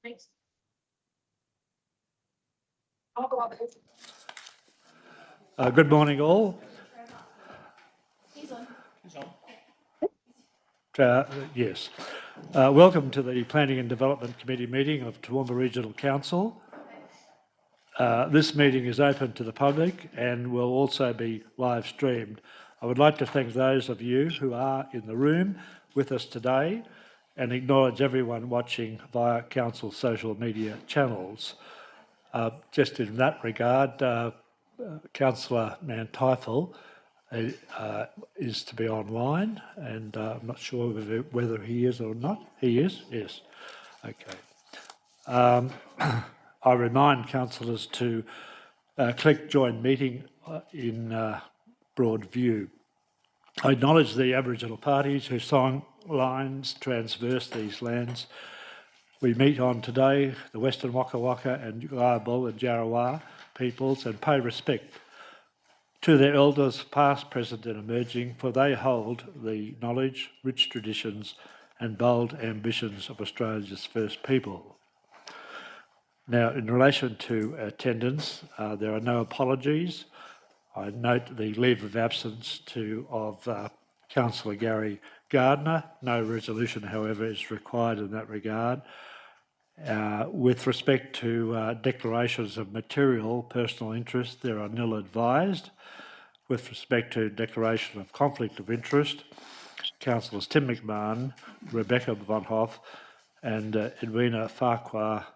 Thanks. I'll go up. Good morning, all. He's on. Yes. Welcome to the Planning and Development Committee meeting of Toowoomba Regional Council. This meeting is open to the public and will also be live streamed. I would like to thank those of you who are in the room with us today and acknowledge everyone watching via Council social media channels. Just in that regard, Councillor Manteifel is to be online, and I'm not sure whether he is or not. He is? Yes. Okay. I remind councillors to click Join Meeting in broad view. I acknowledge the Aboriginal parties whose song lines traverse these lands. We meet on today the Western Waka Waka and Yuggabal and Jarawar peoples and pay respect to their elders past, present and emerging, for they hold the knowledge, rich traditions and bold ambitions of Australia's first people. Now, in relation to attendance, there are no apologies. I note the leave of absence of Councillor Gary Gardner. No resolution, however, is required in that regard. With respect to declarations of material personal interest, there are nil advised. With respect to declaration of conflict of interest, Councillors Tim McMahon, Rebecca Von Hoff and Edwina Farquhar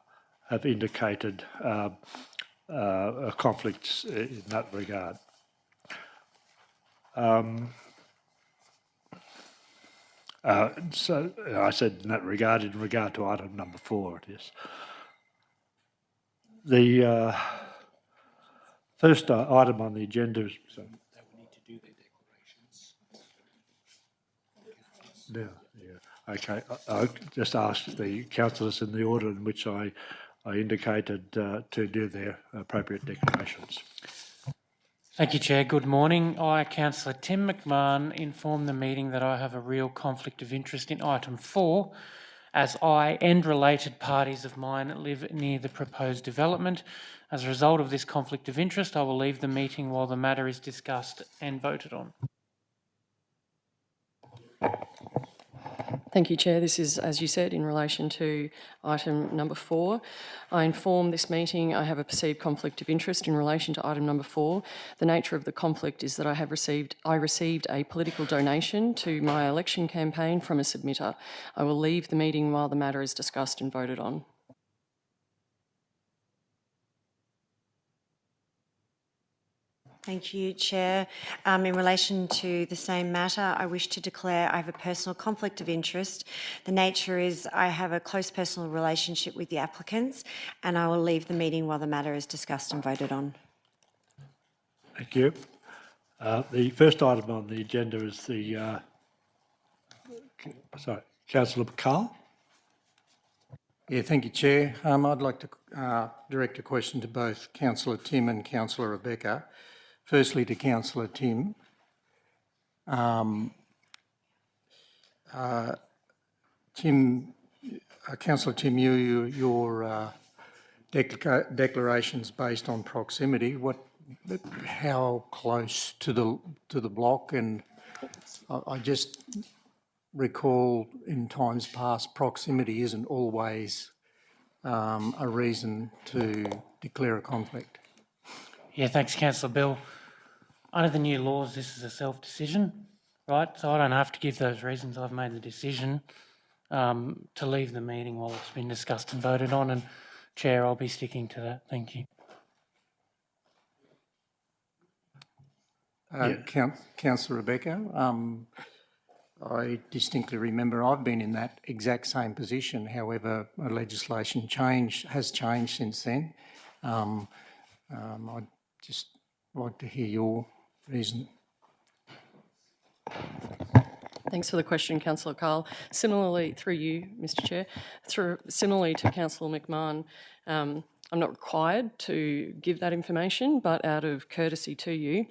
have indicated conflicts in that regard. So I said in that regard, in regard to item number 4, it is. The first item on the agenda is... So, they would need to do their declarations. yeah. Okay. I'll just ask the councillors in the order in which I indicated to do their appropriate declarations. Thank you, Chair. Good morning. I, Councillor Tim McMahon, inform the meeting that I have a real conflict of interest in item 4, as I and related parties of mine live near the proposed development. As a result of this conflict of interest, I will leave the meeting while the matter is discussed and voted on. Thank you, Chair. This is, as you said, in relation to item number 4. I inform this meeting I have a perceived conflict of interest in relation to item number 4. The nature of the conflict is that I received a political donation to my election campaign from a submitter. I will leave the meeting while the matter is discussed and voted on. Thank you, Chair. In relation to the same matter, I wish to declare I have a personal conflict of interest. The nature is I have a close personal relationship with the applicants, and I will leave the meeting while the matter is discussed and voted on. Thank you. The first item on the agenda is the... Councillor Carl. Yeah, thank you, Chair. I'd like to direct a question to both Councillor Tim and Councillor Rebecca. Firstly, to Councillor Tim. Councillor Tim, your declarations based on proximity. How close to the block? And I just recall in times past, proximity isn't always a reason to declare a conflict. Yeah, thanks, Councillor Bill. Under the new laws, this is a self-decision, right? So I don't have to give those reasons. I've made the decision to leave the meeting while it's been discussed and voted on, and Chair, I'll be sticking to that. Thank you. Councillor Rebecca, I distinctly remember I've been in that exact same position. However, legislation has changed since then. I'd just like to hear your reason. Thanks for the question, Councillor Carl. Similarly, through you, Mr Chair, similarly to Councillor McMahon, I'm not required to give that information, but out of courtesy to you,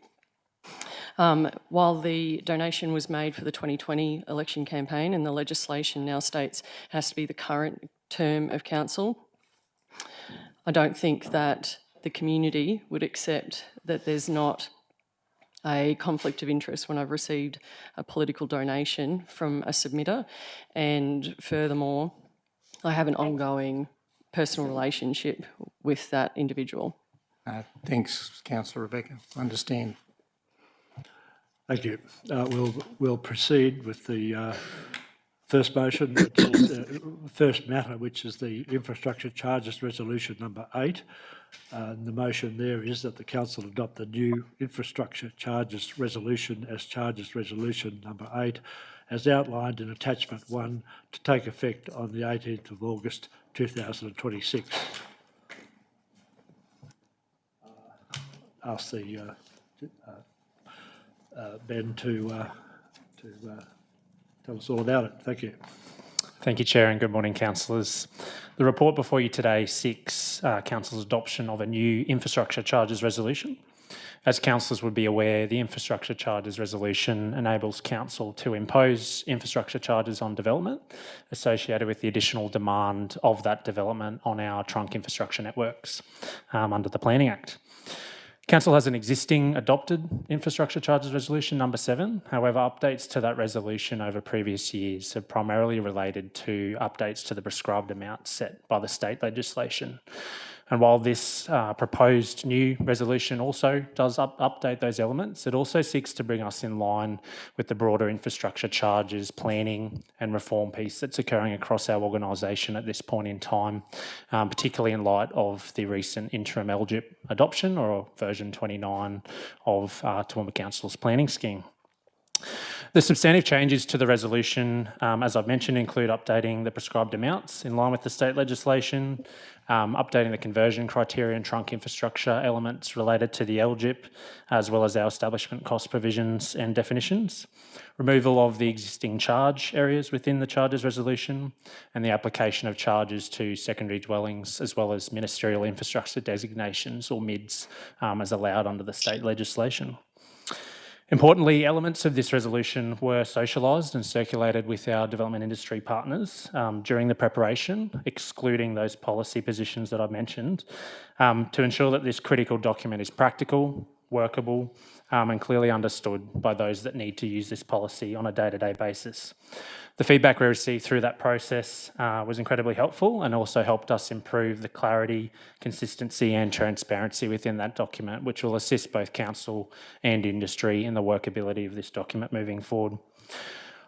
while the donation was made for the 2020 election campaign and the legislation now states it has to be the current term of council. I don't think that the community would accept that there's not a conflict of interest when I've received a political donation from a submitter, and furthermore, I have an ongoing personal relationship with that individual. Thanks, Councillor Rebecca. Understand. Thank you. We'll proceed with the first motion, which is first matter, which is the infrastructure charges resolution number 8. The motion there is that the council adopt the new infrastructure charges resolution as charges resolution number 8, as outlined in attachment 1, to take effect on the 18th of August 2026. Ask the Ben to tell us all about it. Thank you. Thank you, Chair, and good morning, councillors. The report before you today seeks council's adoption of a new infrastructure charges resolution. As councillors would be aware, the infrastructure charges resolution enables council to impose infrastructure charges on development associated with the additional demand of that development on our trunk infrastructure networks under the Planning Act. Council has an existing adopted infrastructure charges resolution number 7. However, updates to that resolution over previous years have primarily related to updates to the prescribed amounts set by the state legislation. And while this proposed new resolution also does update those elements, it also seeks to bring us in line with the broader infrastructure charges, planning and reform piece that's occurring across our organisation at this point in time, particularly in light of the recent interim LGIP adoption, or version 29 of Toowoomba Council's planning scheme. The substantive changes to the resolution, as I've mentioned, include updating the prescribed amounts in line with the state legislation, updating the conversion criteria and trunk infrastructure elements related to the LGIP, as well as our establishment cost provisions and definitions, removal of the existing charge areas within the charges resolution, and the application of charges to secondary dwellings, as well as ministerial infrastructure designations, or MIDs, as allowed under the state legislation. Importantly, elements of this resolution were socialised and circulated with our development industry partners during the preparation, excluding those policy positions that I've mentioned, to ensure that this critical document is practical, workable, and clearly understood by those that need to use this policy on a day-to-day basis. The feedback we received through that process was incredibly helpful, and also helped us improve the clarity, consistency and transparency within that document, which will assist both council and industry in the workability of this document moving forward.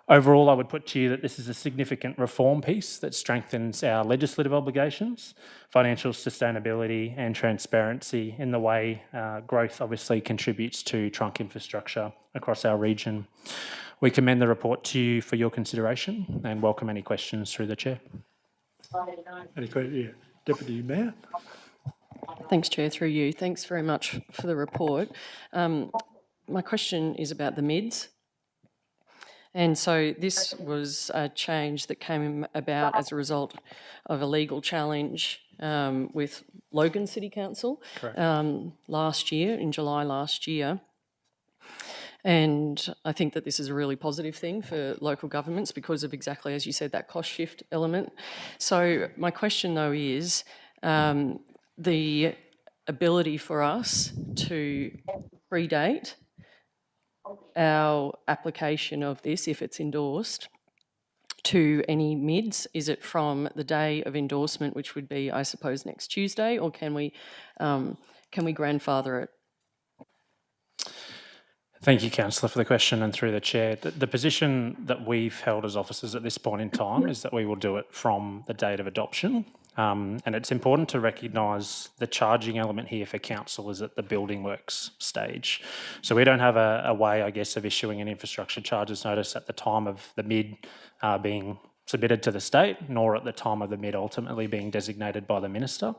Overall, I would put to you that this is a significant reform piece that strengthens our legislative obligations, financial sustainability and transparency in the way growth obviously contributes to trunk infrastructure across our region. We commend the report to you for your consideration and welcome any questions through the Chair. Any questions? Yeah. Deputy Mayor? Thanks, Chair, through you. Thanks very much for the report. My question is about the MIDs. And so this was a change that came about as a result of a legal challenge with Logan City Council last year, in July last year. And I think that this is a really positive thing for local governments because of exactly, as you said, that cost shift element. So my question though is the ability for us to predate our application of this, if it's endorsed, to any MIDs. Is it from the day of endorsement, which would be, I suppose, next Tuesday, or can we grandfather it? Thank you, Councillor, for the question and through the Chair. The position that we've held as officers at this point in time is that we will do it from the date of adoption. And it's important to recognise the charging element here for council is at the building works stage. So we don't have a way, I guess, of issuing an infrastructure charges notice at the time of the MID being submitted to the state, nor at the time of the MID ultimately being designated by the Minister.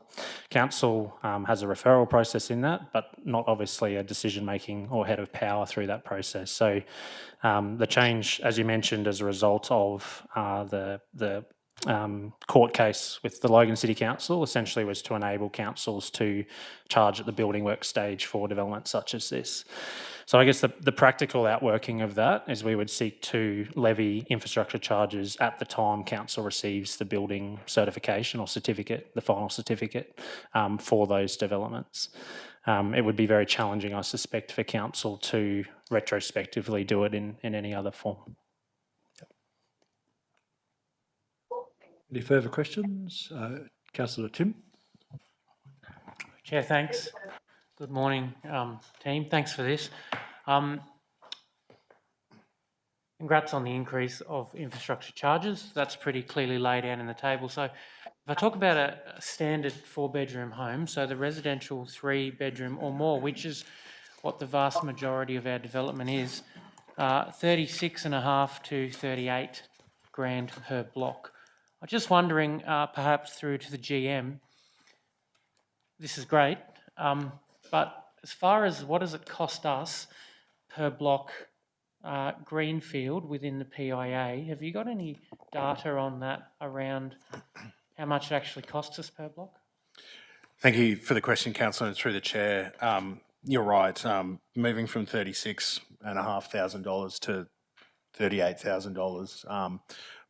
Council has a referral process in that, but not obviously a decision-making or head of power through that process. So the change, as you mentioned, as a result of the court case with the Logan City Council essentially was to enable councils to charge at the building work stage for development such as this. So I guess the practical outworking of that is we would seek to levy infrastructure charges at the time council receives the building certification or certificate, the final certificate for those developments. It would be very challenging, I suspect, for council to retrospectively do it in any other form. Any further questions? Councillor Tim? Chair, thanks. Good morning, team. Thanks for this. Congrats on the increase of infrastructure charges. That's pretty clearly laid out in the table. So if I talk about a standard 4-bedroom home, so the residential 3-bedroom or more, which is what the vast majority of our development is, 36.5 to 38 grand per block. I'm just wondering, perhaps through to the GM, this is great, but as far as what does it cost us per block greenfield within the PIA, have you got any data on that around how much it actually costs us per block? Thank you for the question, Councillor, and through the chair. You're right. Moving from $36,500 to $38,000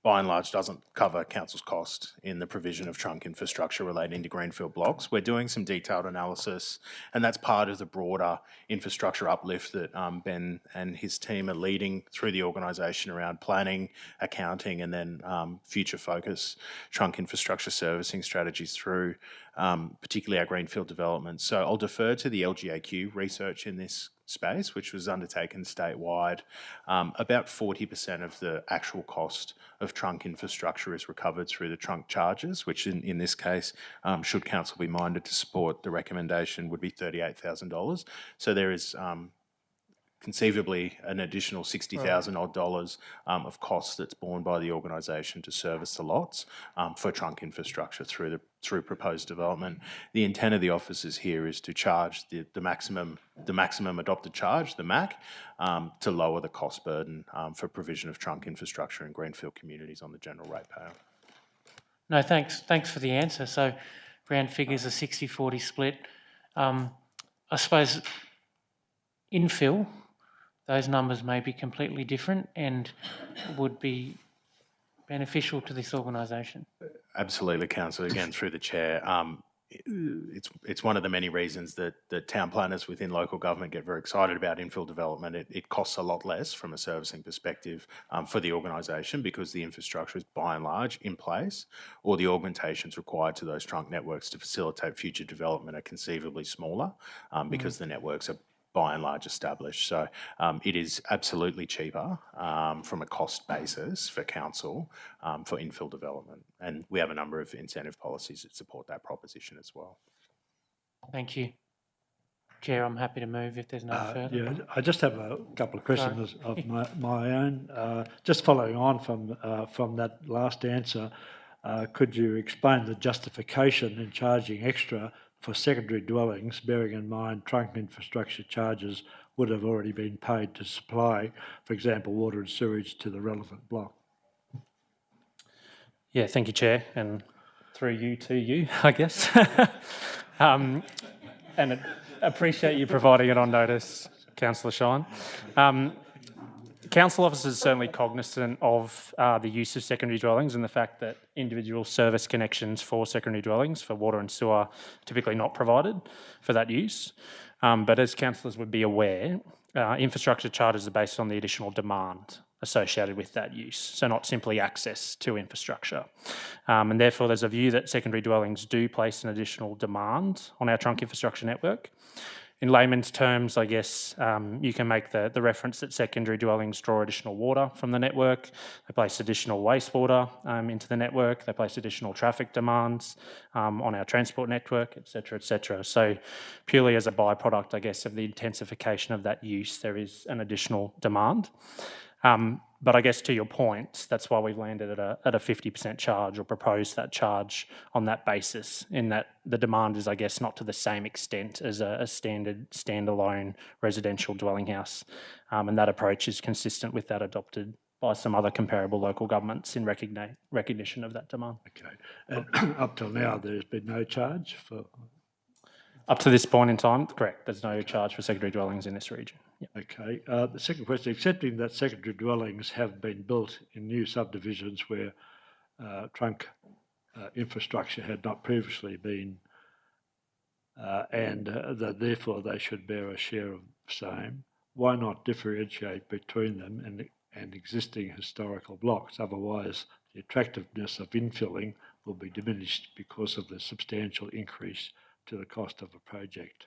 by and large doesn't cover council's cost in the provision of trunk infrastructure relating to greenfield blocks. We're doing some detailed analysis, and that's part of the broader infrastructure uplift that Ben and his team are leading through the organisation around planning, accounting, and then future focus trunk infrastructure servicing strategies through particularly our greenfield developments. So I'll defer to the LGAQ research in this space, which was undertaken statewide. About 40% of the actual cost of trunk infrastructure is recovered through the trunk charges, which in this case, should council be minded to support the recommendation, would be $38,000. So there is conceivably an additional $60,000 odd dollars of costs that's borne by the organisation to service the lots for trunk infrastructure through proposed development. The intent of the officers here is to charge the maximum adopted charge, the MAC, to lower the cost burden for provision of trunk infrastructure in greenfield communities on the general ratepayer. No, thanks. Thanks for the answer. So round figures a 60-40 split. I suppose infill, those numbers may be completely different and would be beneficial to this organisation. Absolutely, Councillor. Again, through the chair, it's one of the many reasons that town planners within local government get very excited about infill development. It costs a lot less from a servicing perspective for the organisation because the infrastructure is by and large in place, or the augmentations required to those trunk networks to facilitate future development are conceivably smaller because the networks are by and large established. So it is absolutely cheaper from a cost basis for council for infill development. And we have a number of incentive policies that support that proposition as well. Thank you. Chair, I'm happy to move if there's no further. Yeah, I just have a couple of questions of my own. Just following on from that last answer, could you explain the justification in charging extra for secondary dwellings, bearing in mind trunk infrastructure charges would have already been paid to supply, for example, water and sewage to the relevant block? Yeah, thank you, Chair, and through you to you, I guess. And appreciate you providing it on notice, Councillor Shine. Council officers are certainly cognisant of the use of secondary dwellings and the fact that individual service connections for secondary dwellings for water and sewer are typically not provided for that use. But as councillors would be aware, infrastructure charges are based on the additional demand associated with that use, so not simply access to infrastructure. And therefore, there's a view that secondary dwellings do place an additional demand on our trunk infrastructure network. In layman's terms, I guess you can make the reference that secondary dwellings draw additional water from the network, they place additional wastewater into the network, they place additional traffic demands on our transport network, et cetera, et cetera. So purely as a byproduct, I guess, of the intensification of that use, there is an additional demand. But I guess to your point, that's why we've landed at a 50% charge or proposed that charge on that basis, in that the demand is, I guess, not to the same extent as a standard standalone residential dwelling house. And that approach is consistent with that adopted by some other comparable local governments in recognition of that demand. Okay. And up till now, there's been no charge for... Up to this point in time, correct, there's no charge for secondary dwellings in this region. Yep. Okay. The second question, accepting that secondary dwellings have been built in new subdivisions where trunk infrastructure had not previously been, and that therefore they should bear a share of same, why not differentiate between them and existing historical blocks? Otherwise, the attractiveness of infilling will be diminished because of the substantial increase to the cost of a project.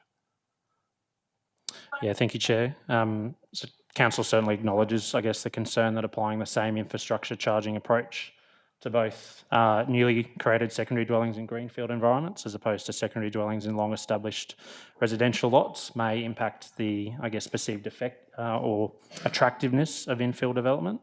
Yeah, thank you, Chair. So Council certainly acknowledges, I guess, the concern that applying the same infrastructure charging approach to both newly created secondary dwellings in greenfield environments as opposed to secondary dwellings in long-established residential lots may impact the, I guess, perceived effect or attractiveness of infill development.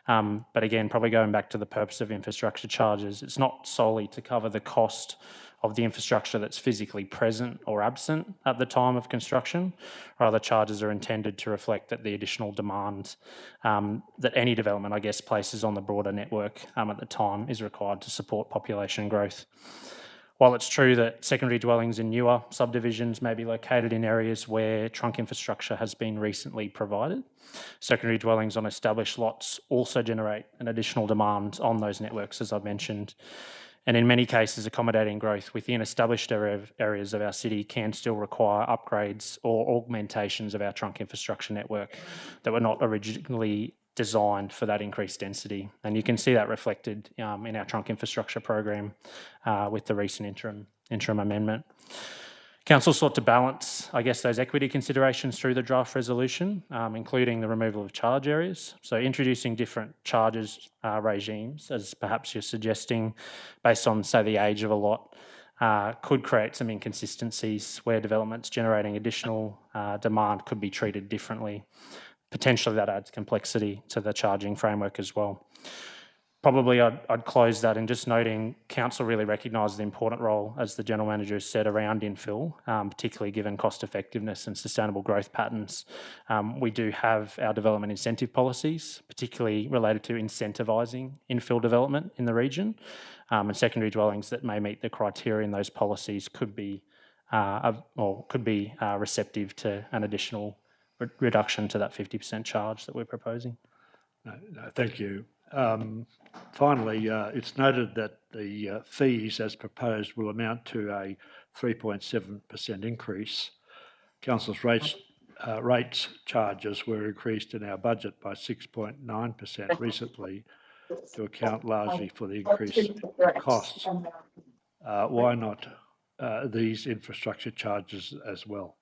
But again, probably going back to the purpose of infrastructure charges, it's not solely to cover the cost of the infrastructure that's physically present or absent at the time of construction. Rather, charges are intended to reflect that the additional demand that any development, I guess, places on the broader network at the time is required to support population growth. While it's true that secondary dwellings in newer subdivisions may be located in areas where trunk infrastructure has been recently provided, secondary dwellings on established lots also generate an additional demand on those networks, as I've mentioned. And in many cases, accommodating growth within established areas of our city can still require upgrades or augmentations of our trunk infrastructure network that were not originally designed for that increased density. And you can see that reflected in our trunk infrastructure program with the recent interim amendment. Council sought to balance, I guess, those equity considerations through the draft resolution, including the removal of charge areas. So introducing different charges regimes, as perhaps you're suggesting, based on, say, the age of a lot, could create some inconsistencies where developments generating additional demand could be treated differently. Potentially that adds complexity to the charging framework as well. Probably I'd close that in just noting Council really recognises the important role, as the General Manager has said, around infill, particularly given cost effectiveness and sustainable growth patterns. We do have our development incentive policies, particularly related to incentivising infill development in the region, and secondary dwellings that may meet the criteria in those policies could be receptive to an additional reduction to that 50% charge that we're proposing. No, thank you. Finally, it's noted that the fees as proposed will amount to a 3.7% increase. Council's rates charges were increased in our budget by 6.9% recently to account largely for the increased costs. Why not these infrastructure charges as well?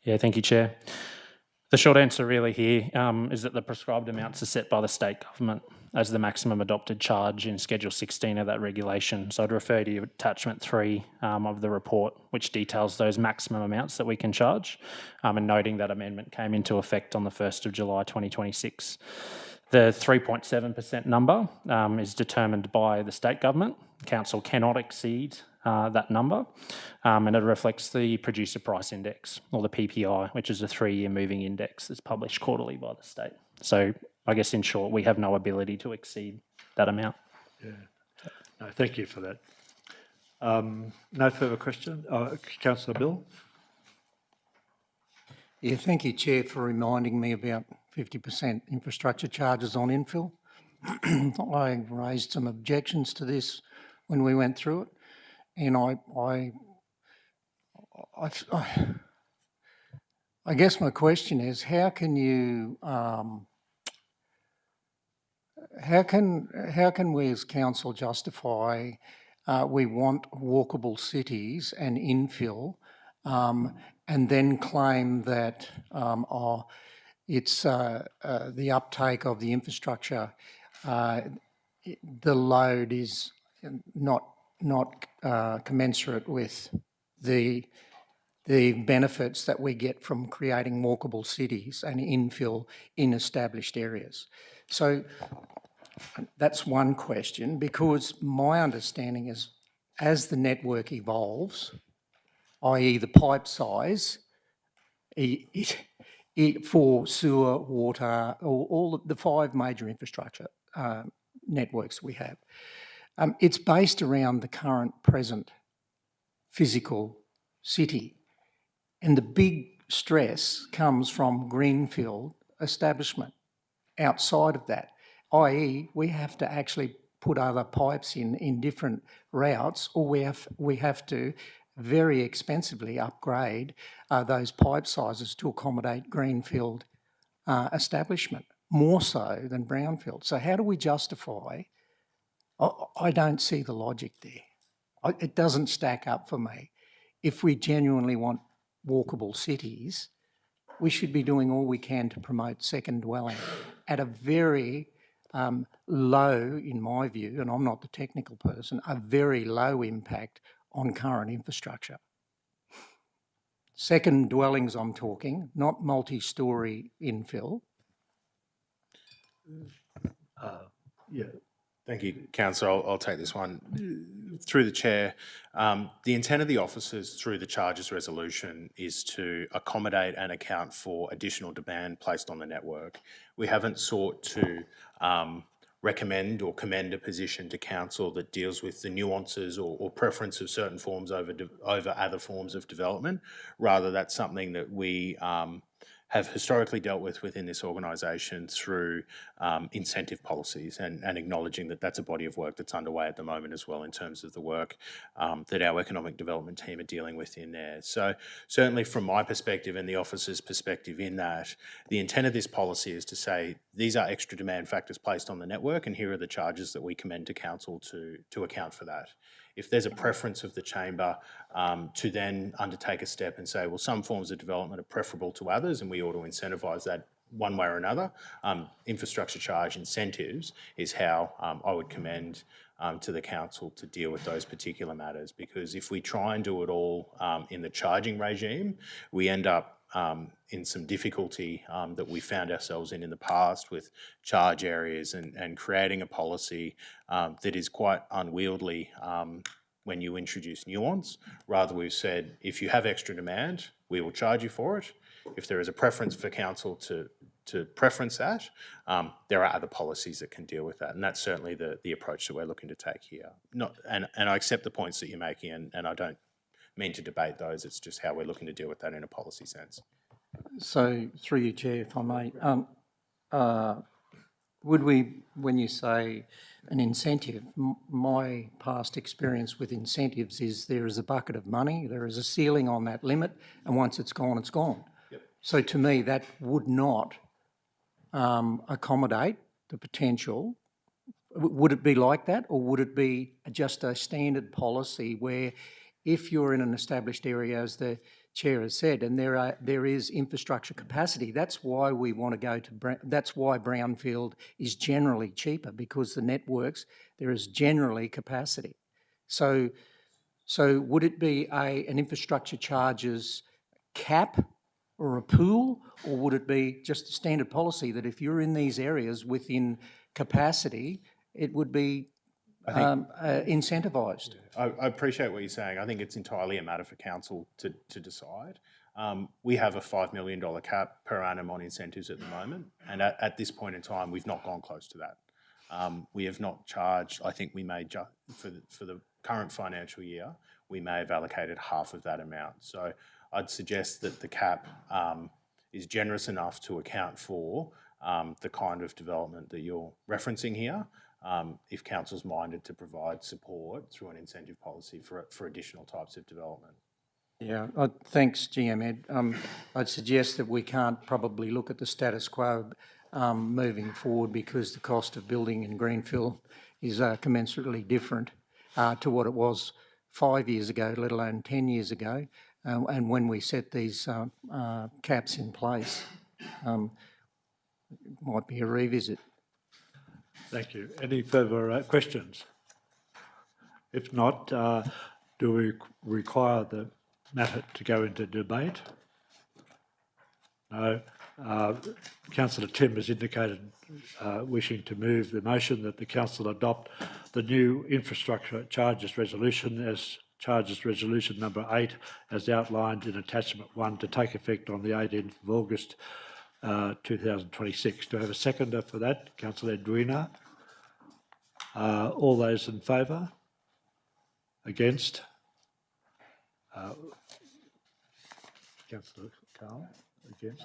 Yeah, thank you, Chair. The short answer really here is that the prescribed amounts are set by the state government as the maximum adopted charge in Schedule 16 of that regulation. So I'd refer to attachment 3 of the report, which details those maximum amounts that we can charge, and noting that amendment came into effect on the 1st of July 2026. The 3.7% number is determined by the state government. Council cannot exceed that number, and it reflects the producer price index, or the PPI, which is a 3-year moving index that's published quarterly by the state. So I guess in short, we have no ability to exceed that amount. Yeah. No, thank you for that. No further question. Councillor Bill? Yeah, thank you, Chair, for reminding me about 50% infrastructure charges on infill. I raised some objections to this when we went through it, and I guess my question is, how can we as council justify we want walkable cities and infill, and then claim that it's the uptake of the infrastructure, the load is not commensurate with the benefits that we get from creating walkable cities and infill in established areas. So that's one question, because my understanding is as the network evolves, i.e. the pipe size, for sewer, water, all the 5 major infrastructure networks we have, it's based around the present physical city. And the big stress comes from greenfield establishment outside of that, i.e. we have to actually put other pipes in different routes, or we have to very expensively upgrade those pipe sizes to accommodate greenfield establishment, more so than brownfield. So how do we justify? I don't see the logic there. It doesn't stack up for me. If we genuinely want walkable cities, we should be doing all we can to promote second dwelling at a very low, in my view, and I'm not the technical person, a very low impact on current infrastructure. Second dwellings I'm talking, not multi-storey infill. Yeah. Thank you, Councillor. I'll take this one. Through the Chair, the intent of the officers through the charges resolution is to accommodate and account for additional demand placed on the network. We haven't sought to recommend or commend a position to council that deals with the nuances or preference of certain forms over other forms of development. Rather, that's something that we have historically dealt with within this organisation through incentive policies and acknowledging that that's a body of work that's underway at the moment as well in terms of the work that our economic development team are dealing with in there. So certainly from my perspective and the officer's perspective in that, the intent of this policy is to say these are extra demand factors placed on the network and here are the charges that we commend to council to account for that. If there's a preference of the chamber to then undertake a step and say, well, some forms of development are preferable to others and we ought to incentivise that one way or another, infrastructure charge incentives is how I would commend to the council to deal with those particular matters, because if we try and do it all in the charging regime, we end up in some difficulty that we found ourselves in the past with charge areas and creating a policy that is quite unwieldy when you introduce nuance. Rather, we've said, if you have extra demand, we will charge you for it. If there is a preference for council to preference that, there are other policies that can deal with that. And that's certainly the approach that we're looking to take here. And I accept the points that you're making, and I don't mean to debate those. It's just how we're looking to deal with that in a policy sense. So, through you, Chair, if I may, would we, when you say an incentive, my past experience with incentives is there is a bucket of money, there is a ceiling on that limit, and once it's gone, it's gone. Yep. So to me, that would not accommodate the potential. Would it be like that, or would it be just a standard policy where if you're in an established area, as the Chair has said, and there is infrastructure capacity, that's why we want to go to, that's why brownfield is generally cheaper, because the networks, there is generally capacity. So would it be an infrastructure charges cap or a pool, or would it be just a standard policy that if you're in these areas within capacity, it would be incentivised? I appreciate what you're saying. I think it's entirely a matter for council to decide. We have a $5 million cap per annum on incentives at the moment, and at this point in time, we've not gone close to that. We have not charged. I think we may for the current financial year, we may have allocated half of that amount. So I'd suggest that the cap is generous enough to account for the kind of development that you're referencing here. If council's minded to provide support through an incentive policy for additional types of development. Yeah, thanks, GM Ed. I'd suggest that we can't probably look at the status quo moving forward, because the cost of building in greenfield is commensurately different to what it was 5 years ago, let alone 10 years ago. And when we set these caps in place, it might be a revisit. Thank you. Any further questions? If not, do we require the matter to go into debate? No. Councillor Tim has indicated wishing to move the motion that the council adopt the new infrastructure charges resolution as charges resolution number 8 as outlined in attachment 1 to take effect on the 18th of August 2026. Do I have a seconder for that? Councillor Edwina. All those in favour? Against? Councillor Carl, against?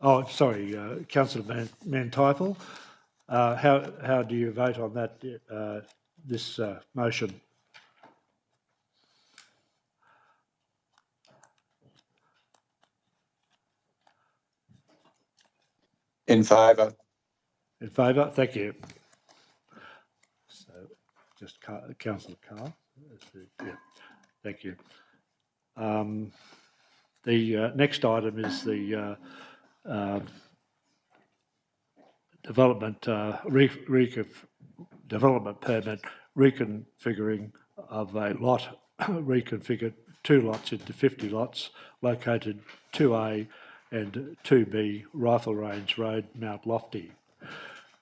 Oh, sorry, Councillor Manteifel. How do you vote on that, this motion? In favour. In favour? Thank you. So, just Councillor Carl. Yeah, thank you. The next item is the development development permit reconfiguring of a lot, reconfigured 2 lots into 50 lots located 2A and 2B Rifle Range Road, Mount Lofty.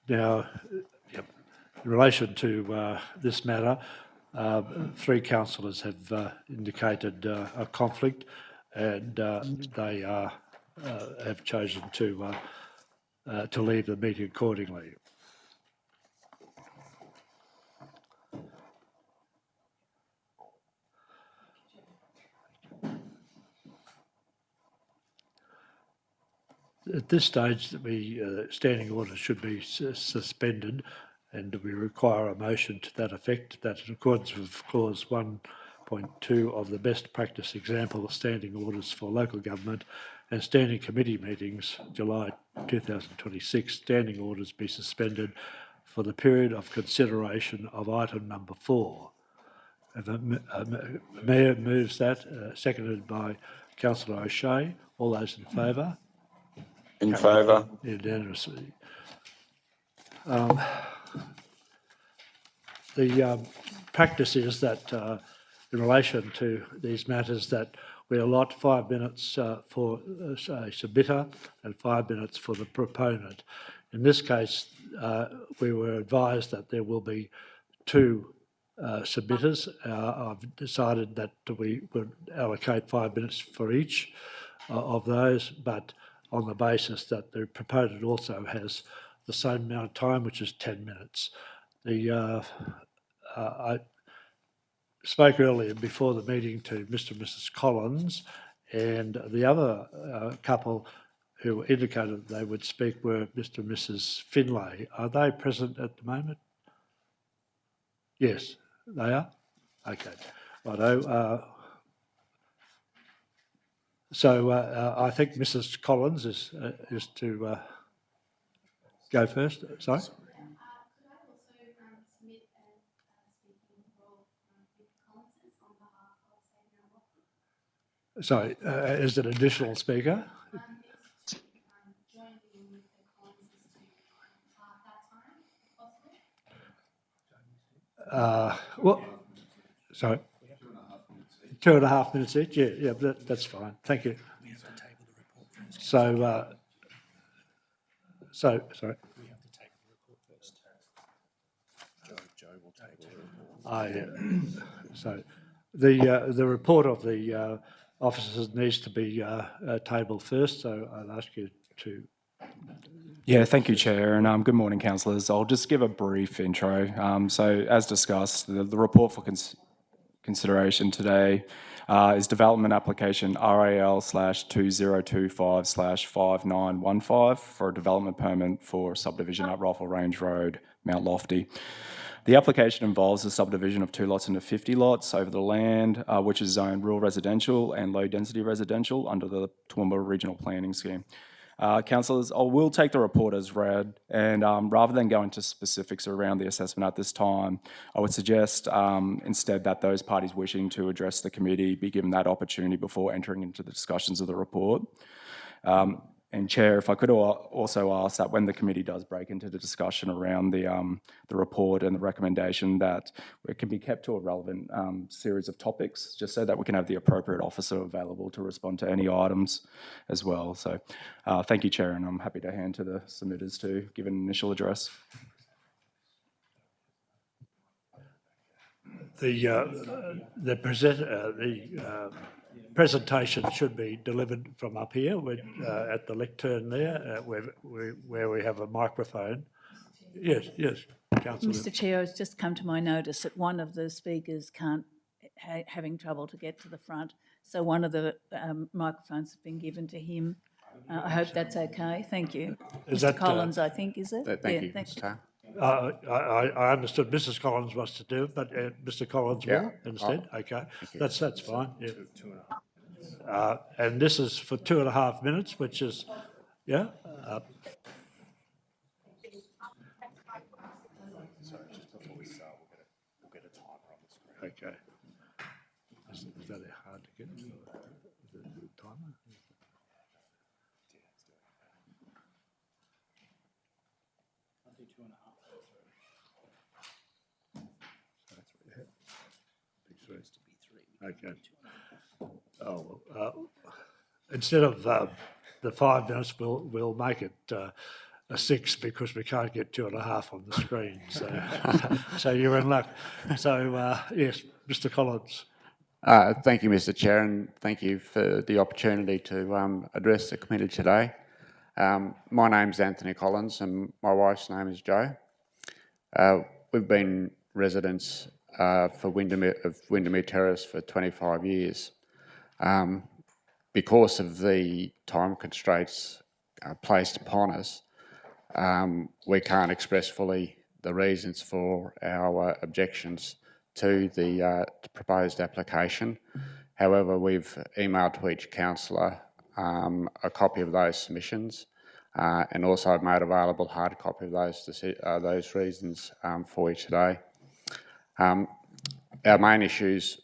Now, in relation to this matter, 3 councillors have indicated a conflict, and they have chosen to leave the meeting accordingly. At this stage, the standing order should be suspended, and we require a motion to that effect, that in accordance with clause 1.2 of the best practice example of standing orders for local government and standing committee meetings, July 2026, standing orders be suspended for the period of consideration of item number 4. The Mayor moves that, seconded by Councillor O'Shea. All those in favour? In favour. Unanimously. The practice is that in relation to these matters that we allot 5 minutes for a submitter and 5 minutes for the proponent. In this case, we were advised that there will be 2 submitters. I've decided that we would allocate 5 minutes for each of those, but on the basis that the proponent also has the same amount of time, which is 10 minutes. I spoke earlier before the meeting to Mr. and Mrs. Collins, and the other couple who indicated they would speak were Mr. and Mrs. Finlay. Are they present at the moment? Yes, they are? Okay. Righto. So I think Mrs. Collins is to go first. Sorry? Sorry, is it an additional speaker? Well, sorry. 2.5 minutes each? Yeah, that's fine. Thank you. So, sorry. We have to table the report first. Joe will table the report. So, the report of the officers needs to be tabled first, so I'll ask you to... Yeah, thank you, Chair, and good morning, councillors. I'll just give a brief intro. So, as discussed, the report for consideration today is development application RAL/2025/5915 for a development permit for subdivision at Rifle Range Road, Mount Lofty. The application involves the subdivision of 2 lots into 50 lots over the land, which is zoned rural residential and low density residential under the Toowoomba Regional Planning Scheme. Councillors, I will take the report as read, and rather than go into specifics around the assessment at this time, I would suggest instead that those parties wishing to address the committee be given that opportunity before entering into the discussions of the report. And Chair, if I could also ask that when the committee does break into the discussion around the report and the recommendation, that it can be kept to a relevant series of topics, just so that we can have the appropriate officer available to respond to any items as well. So thank you, Chair, and I'm happy to hand to the submitters to give an initial address. The presentation should be delivered from up here at the lectern there, where we have a microphone. Yes, Councillor. Mr. Chair, it's just come to my notice that one of the speakers having trouble to get to the front, So one of the microphones has been given to him. I hope that's okay. Thank you. Is Mr. that, Collins, I think, is it? Thank Yeah, you, Mr. Taylor. I understood Mrs. Collins wants to do it, but Mr. Collins will instead? Okay, that's fine, yeah. And this is for 2.5 minutes, which is, yeah? Sorry, just before we start, we'll get a timer on the screen. Okay. Is that hard to get? Is it a good timer? Okay. Oh, instead of the 5 minutes, we'll make it a 6 because we can't get 2.5 on the screen. So, so you're in luck. So yes, Mr. Collins. Thank you, Mr. Chair, and thank you for the opportunity to address the committee today. My name's Anthony Collins and my wife's name is Jo. We've been residents of Windermere Terrace for 25 years. Because of the time constraints placed upon us, we can't express fully the reasons for our objections to the proposed application. However, we've emailed to each councillor a copy of those submissions and also made available hard copy of those reasons for you today. Our main issues,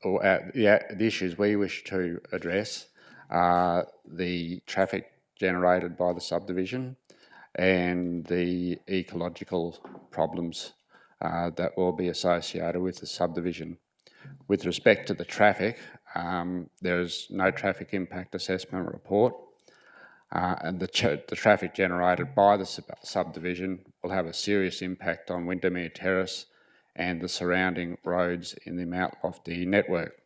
or the issues we wish to address, are the traffic generated by the subdivision and the ecological problems that will be associated with the subdivision. With respect to the traffic, there is no traffic impact assessment report, and the traffic generated by the subdivision will have a serious impact on Windermere Terrace and the surrounding roads in the Mount Lofty network.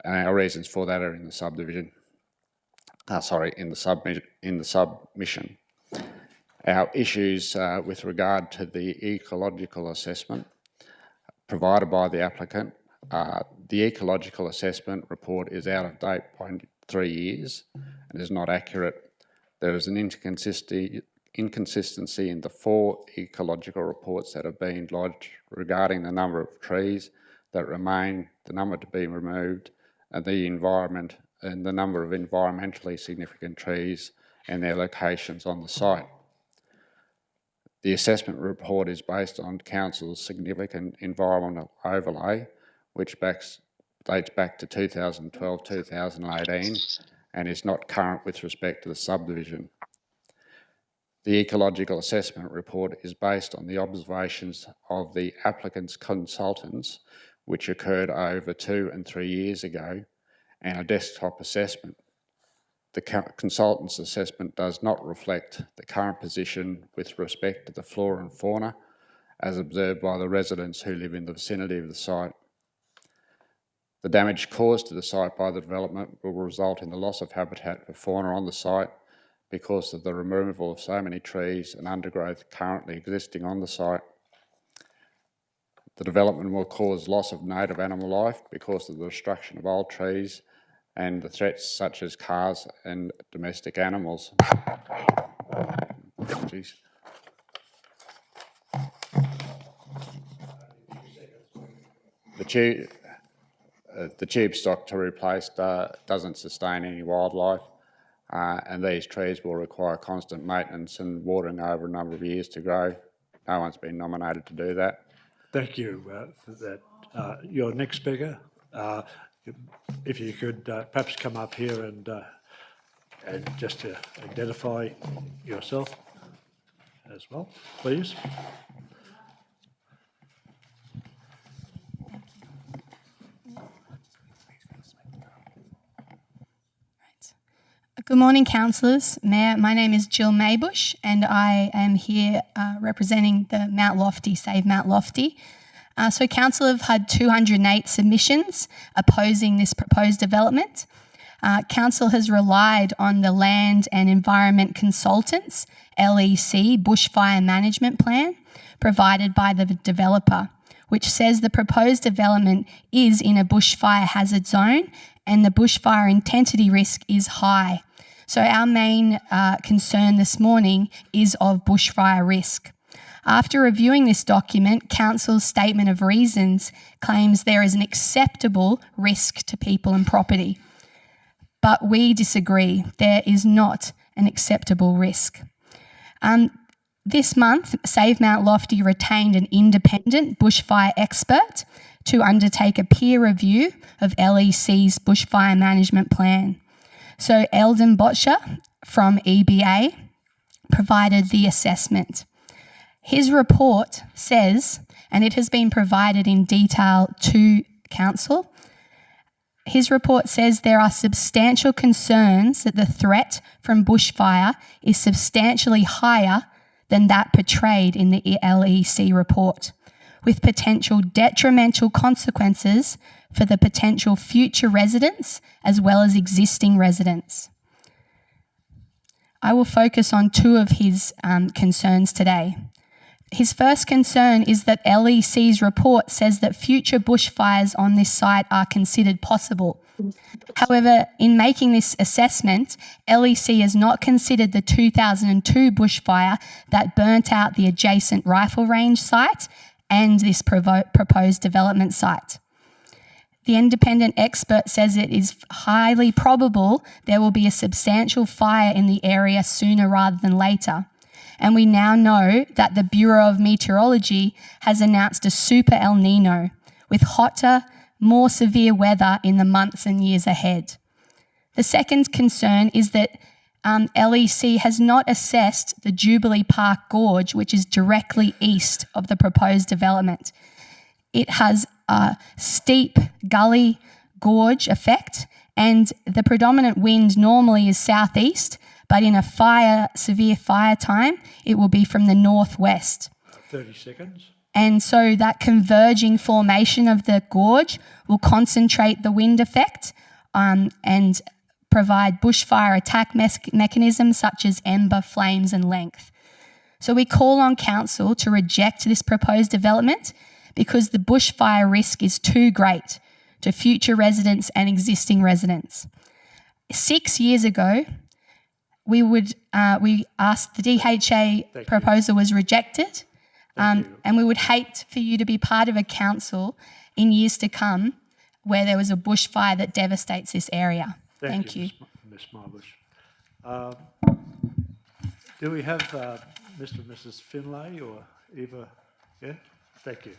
And our reasons for that are in the subdivision. In the submission. Our issues with regard to the ecological assessment provided by the applicant. The ecological assessment report is out of date by 3 years and is not accurate. There is an inconsistency in the 4 ecological reports that have been lodged regarding the number of trees that remain, the number to be removed, and the environment and the number of environmentally significant trees and their locations on the site. The assessment report is based on Council's significant environmental overlay, which dates back to 2012-2018 and is not current with respect to the subdivision. The ecological assessment report is based on the observations of the applicant's consultants, which occurred over 2 and 3 years ago, and a desktop assessment. The consultant's assessment does not reflect the current position with respect to the flora and fauna as observed by the residents who live in the vicinity of the site. The damage caused to the site by the development will result in the loss of habitat for fauna on the site because of the removal of so many trees and undergrowth currently existing on the site. The development will cause loss of native animal life because of the destruction of old trees and the threats such as cars and domestic animals. Jeez. The tube stock to replace doesn't sustain any wildlife, and these trees will require constant maintenance and watering over a number of years to grow. No one's been nominated to do that. Thank you for that. Your next speaker, if you could perhaps come up here and just to identify yourself as well, please. Good morning, councillors. Mayor, my name is Jill Maybush and I am here representing the Mount Lofty, Save Mount Lofty. So council have had 208 submissions opposing this proposed development. Council has relied on the Land and Environment Consultants, LEC, Bushfire Management Plan, provided by the developer, which says the proposed development is in a bushfire hazard zone and the bushfire intensity risk is high. So our main concern this morning is of bushfire risk. After reviewing this document, Council's statement of reasons claims there is an acceptable risk to people and property. But we disagree. There is not an acceptable risk. This month, Save Mount Lofty retained an independent bushfire expert to undertake a peer review of LEC's bushfire management plan. So Eldon Botcher from EBA provided the assessment. His report says, and it has been provided in detail to Council, his report says there are substantial concerns that the threat from bushfire is substantially higher than that portrayed in the LEC report, with potential detrimental consequences for the potential future residents as well as existing residents. I will focus on two of his concerns today. His first concern is that LEC's report says that future bushfires on this site are considered possible. However, in making this assessment, LEC has not considered the 2002 bushfire that burnt out the adjacent rifle range site and this proposed development site. The independent expert says it is highly probable there will be a substantial fire in the area sooner rather than later. And we now know that the Bureau of Meteorology has announced a super El Nino with hotter, more severe weather in the months and years ahead. The second concern is that LEC has not assessed the Jubilee Park Gorge, which is directly east of the proposed development. It has a steep gully gorge effect, and the predominant wind normally is southeast, but in a severe fire time, it will be from the northwest. 30 seconds. And so that converging formation of the gorge will concentrate the wind effect and provide bushfire attack mechanisms such as ember, flames and length. So we call on Council to reject this proposed development because the bushfire risk is too great to future residents and existing residents. 6 years ago, we asked the DHA proposal was rejected, and we would hate for you to be part of a council in years to come where there was a bushfire that devastates this area. Thank you. Ms. Marbush. Do we have Mr. and Mrs. Finlay or Eva? Yeah, thank you,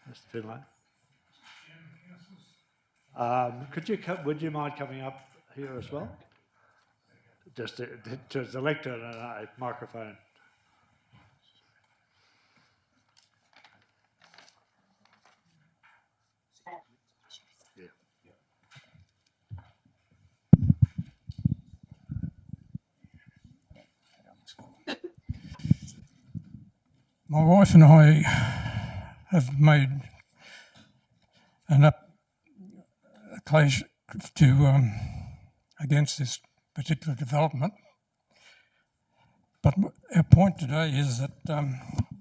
Mr. Finlay. Would you mind coming up here as well? Just to the lectern and a microphone. My wife and I have made an application against this particular development. But our point today is that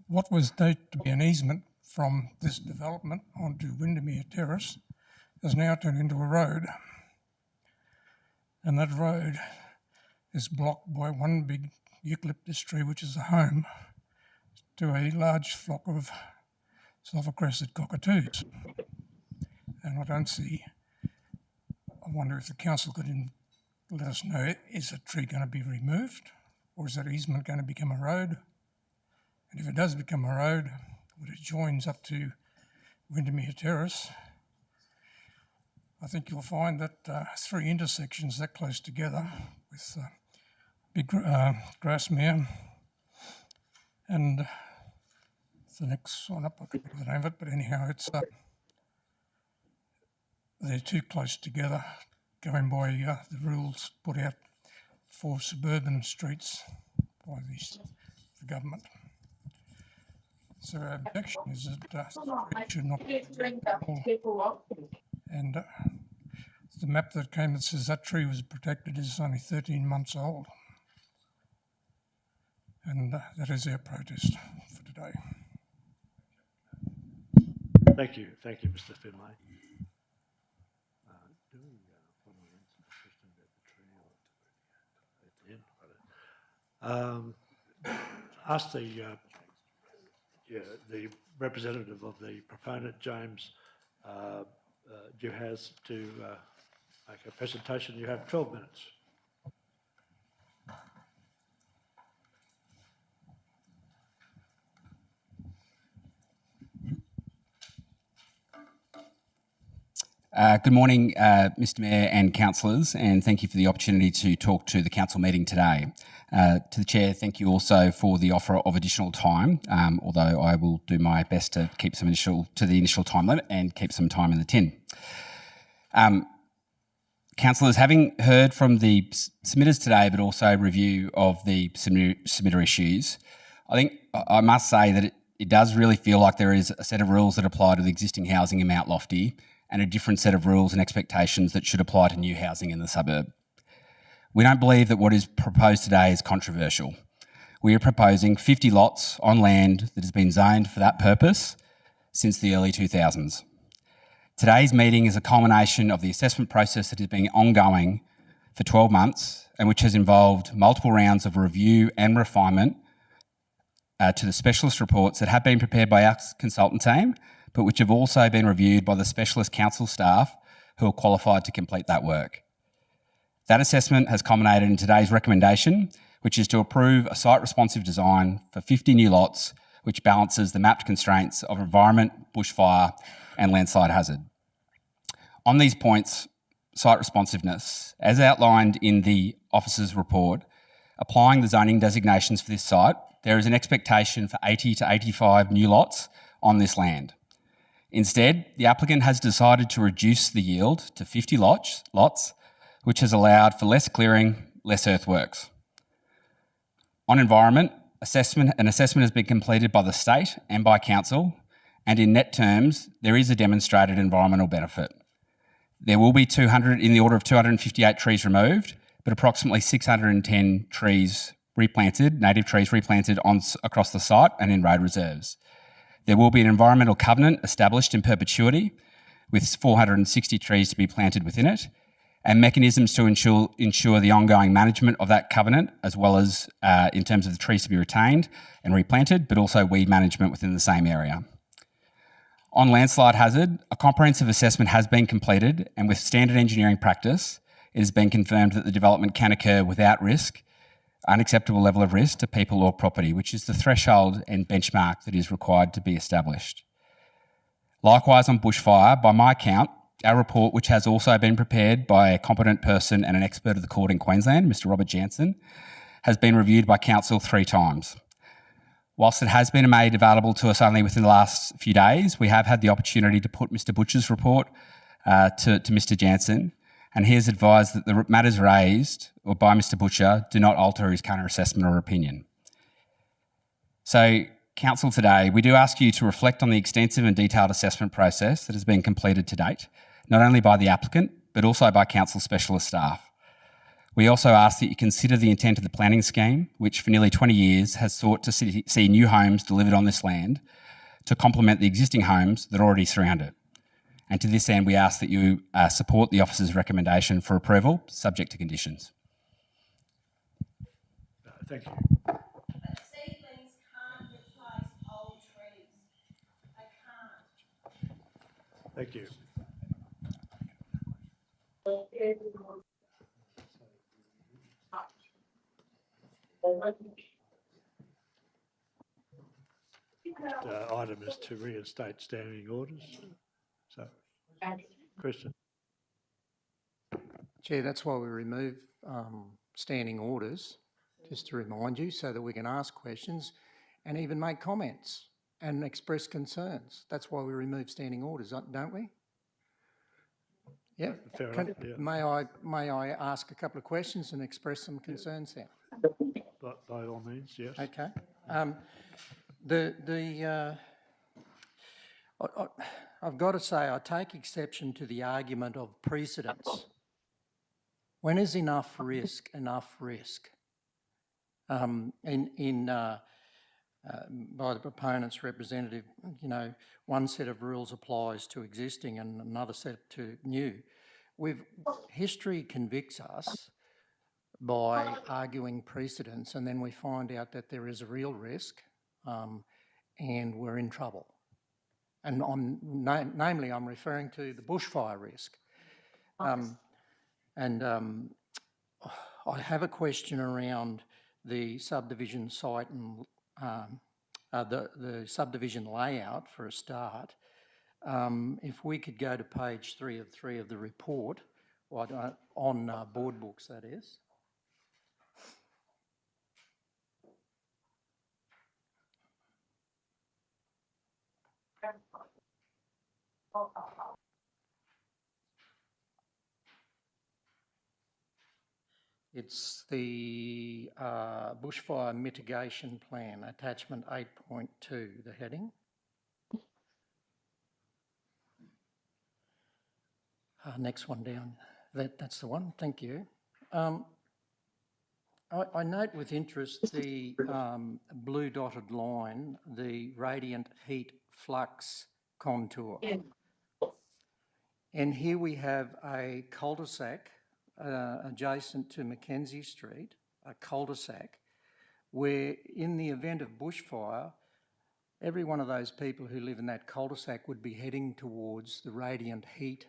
what was thought to be an easement from this development onto Windermere Terrace has now turned into a road. And that road is blocked by one big eucalyptus tree, which is a home to a large flock of sulphur-crested cockatoos. And I wonder if the council could let us know, is that tree going to be removed or is that easement going to become a road? And if it does become a road, when it joins up to Windermere Terrace, I think you'll find that 3 intersections that close together with big grassmere and the next one up, I can't remember the name of it, but anyhow, it's they're too close together, going by the rules put out for suburban streets by the government. So our objection is that it should not be. And the map that came that says that tree was protected is only 13 months old. And that is our protest for today. Thank you, Mr. Finlay. Ask the representative of the proponent, James Juhas, to make a presentation. You have 12 minutes. Good morning, Mr Mayor and councillors, and thank you for the opportunity to talk to the council meeting today. To the Chair, thank you also for the offer of additional time, although I will do my best to keep some to the initial time limit and keep some time in the tin. Councillors, having heard from the submitters today, but also review of the submitter issues, I think I must say that it does really feel like there is a set of rules that apply to the existing housing in Mount Lofty and a different set of rules and expectations that should apply to new housing in the suburb. We don't believe that what is proposed today is controversial. We are proposing 50 lots on land that has been zoned for that purpose since the early 2000s. Today's meeting is a culmination of the assessment process that has been ongoing for 12 months and which has involved multiple rounds of review and refinement to the specialist reports that have been prepared by our consultant team, but which have also been reviewed by the specialist council staff who are qualified to complete that work. That assessment has culminated in today's recommendation, which is to approve a site-responsive design for 50 new lots, which balances the mapped constraints of environment, bushfire, and landslide hazard. On these points, site responsiveness, as outlined in the officer's report, applying the zoning designations for this site, there is an expectation for 80 to 85 new lots on this land. Instead, the applicant has decided to reduce the yield to 50 lots, which has allowed for less clearing, less earthworks. On environment, an assessment has been completed by the state and by council, and in net terms, there is a demonstrated environmental benefit. There will be in the order of 258 trees removed, but approximately 610 trees replanted, native trees replanted across the site and in road reserves. There will be an environmental covenant established in perpetuity with 460 trees to be planted within it and mechanisms to ensure the ongoing management of that covenant, as well as in terms of the trees to be retained and replanted, but also weed management within the same area. On landslide hazard, a comprehensive assessment has been completed, and with standard engineering practice, it has been confirmed that the development can occur without risk, unacceptable level of risk to people or property, which is the threshold and benchmark that is required to be established. Likewise, on bushfire, by my count, our report, which has also been prepared by a competent person and an expert of the court in Queensland, Mr. Robert Jansen, has been reviewed by council 3 times. Whilst it has been made available to us only within the last few days, we have had the opportunity to put Mr. Butcher's report to Mr. Jansen, and he has advised that the matters raised by Mr. Butcher do not alter his current assessment or opinion. So, council, today, we do ask you to reflect on the extensive and detailed assessment process that has been completed to date, not only by the applicant, but also by council specialist staff. We also ask that you consider the intent of the planning scheme, which for nearly 20 years has sought to see new homes delivered on this land to complement the existing homes that already surround it. And to this end, we ask that you support the officer's recommendation for approval, subject to conditions. Thank you. But seedlings can't replace old trees. They can't. Thank you. Item is to reinstate standing orders. So, Christian. Chair, that's why we remove standing orders, just to remind you, so that we can ask questions and even make comments and express concerns. That's why we remove standing orders, don't we? Yeah. Fair enough. Yeah. May I ask a couple of questions and express some concerns then? By all means, yes. Okay. I've got to say, I take exception to the argument of precedence. When is enough risk enough risk? by the proponent's representative, you know, one set of rules applies to existing and another set to new. History convicts us by arguing precedents, and then we find out that there is a real risk and we're in trouble. And namely, I'm referring to the bushfire risk. I have a question around the subdivision site and the subdivision layout for a start. If we could go to page 3 of the report, on board books, that is. It's the Bushfire Mitigation Plan, attachment 8.2, the heading. Next one down. That's the one, thank you. I note with interest the blue dotted line, the radiant heat flux contour. And here we have a cul-de-sac adjacent to Mackenzie Street, a cul-de-sac, where in the event of bushfire, every one of those people who live in that cul-de-sac would be heading towards the radiant heat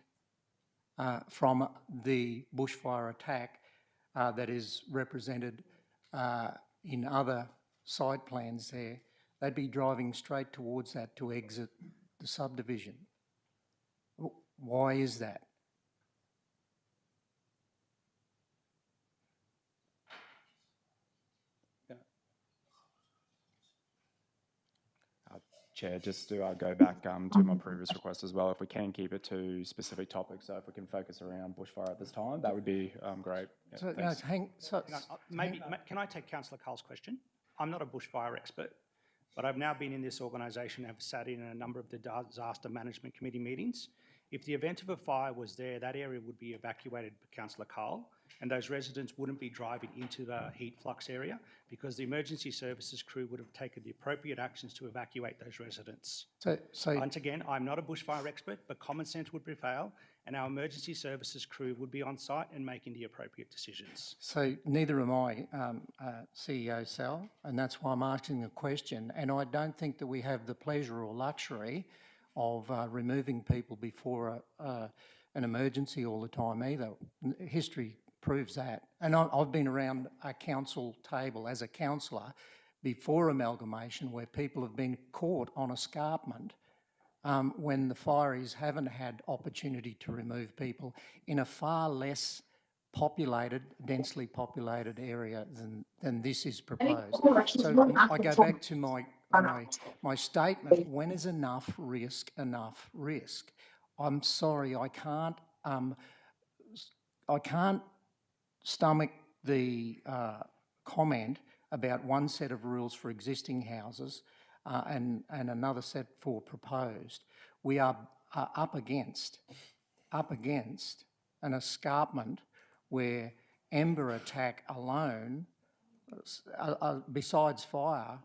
from the bushfire attack that is represented in other site plans there. They'd be driving straight towards that to exit the subdivision. Why is that? Chair, just to go back to my previous request as well, if we can keep it to specific topics, so if we can focus around bushfire at this time, that would be great. Yeah, can I take Councillor Carl's question? I'm not a bushfire expert, but I've now been in this organisation and have sat in a number of the disaster management committee meetings. If the event of a fire was there, that area would be evacuated, Councillor Carl, and those residents wouldn't be driving into the heat flux area because the emergency services crew would have taken the appropriate actions to evacuate those residents. So once again, I'm not a bushfire expert, but common sense would prevail, and our emergency services crew would be on site and making the appropriate decisions. So neither am I, CEO Sal, and that's why I'm asking the question. And I don't think that we have the pleasure or luxury of removing people before an emergency all the time either. History proves that. And I've been around a council table as a councillor before amalgamation where people have been caught on escarpment when the fireys haven't had opportunity to remove people in a far less populated, densely populated area than this is proposed. So I go back to my statement, when is enough risk enough risk? I'm sorry, I can't stomach the comment about one set of rules for existing houses and another set for proposed. We are up against an escarpment where ember attack alone, besides fire,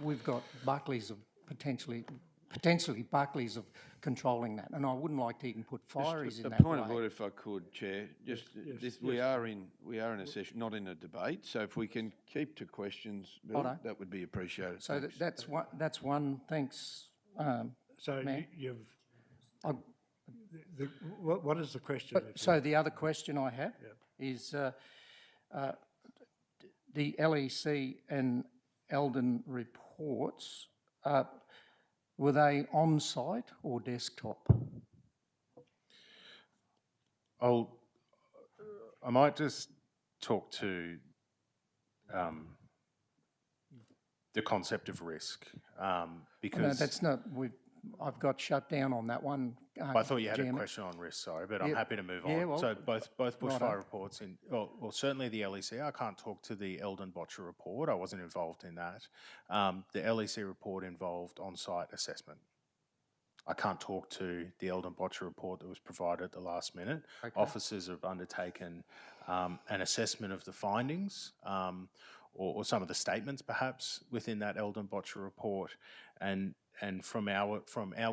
we've got Buckleys of potentially Buckleys of controlling that, and I wouldn't like to even put fireys in that way. A point of order, if I could, Chair. We are in a session, not in a debate. So if we can keep to questions, Bill, that would be appreciated. So that's one. Thanks. What is the question? So the other question I have is the LEC and Eldon reports. Were they on-site or desktop? I might just talk to the concept of risk because... No, that's not... I've got shut down on that one. I thought you had a question on risk, sorry, but I'm happy to move on. Yeah, well, so both bushfire reports, well, certainly the LEC. I can't talk to the Eldon Botcher report. I wasn't involved in that. The LEC report involved on-site assessment. I can't talk to the Eldon Botcher report that was provided at the last minute. Okay. Officers have undertaken an assessment of the findings. or some of the statements perhaps within that Eldon Botcher report, and from our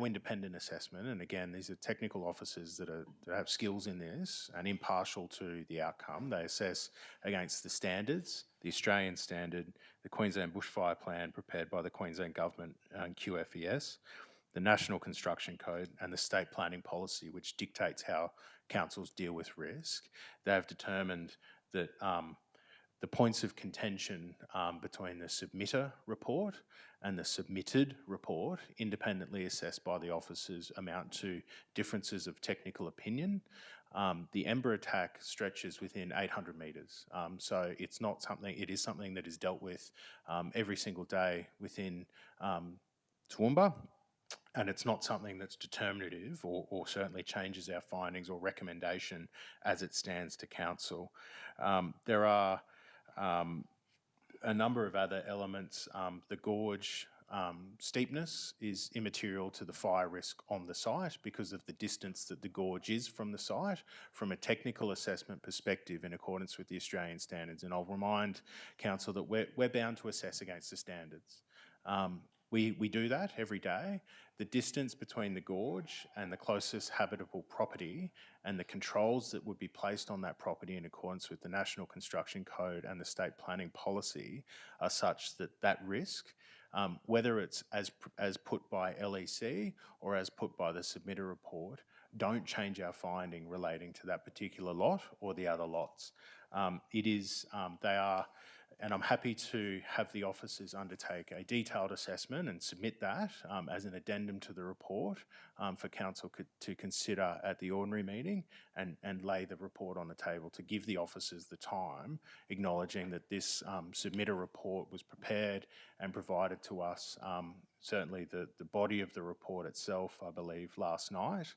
independent assessment, and again, these are technical officers that have skills in this and impartial to the outcome. They assess against the standards, the Australian standard, the Queensland Bushfire Plan prepared by the Queensland Government and QFES, the National Construction Code, and the State Planning Policy, which dictates how councils deal with risk. They have determined that the points of contention between the submitter report and the submitted report, independently assessed by the officers, amount to differences of technical opinion. The Ember attack stretches within 800 metres, so it's not something. It is something that is dealt with every single day within Toowoomba. And it's not something that's determinative or certainly changes our findings or recommendation as it stands to council. There are a number of other elements. The gorge steepness is immaterial to the fire risk on the site because of the distance that the gorge is from the site from a technical assessment perspective in accordance with the Australian standards. And I'll remind council that we're bound to assess against the standards. We do that every day. The distance between the gorge and the closest habitable property and the controls that would be placed on that property in accordance with the National Construction Code and the State Planning Policy are such that that risk, whether it's as put by LEC or as put by the submitter report, don't change our finding relating to that particular lot or the other lots. They are, and I'm happy to have the officers undertake a detailed assessment and submit that as an addendum to the report for council to consider at the ordinary meeting and lay the report on the table to give the officers the time, acknowledging that this submitter report was prepared and provided to us, certainly the body of the report itself, I believe, last night.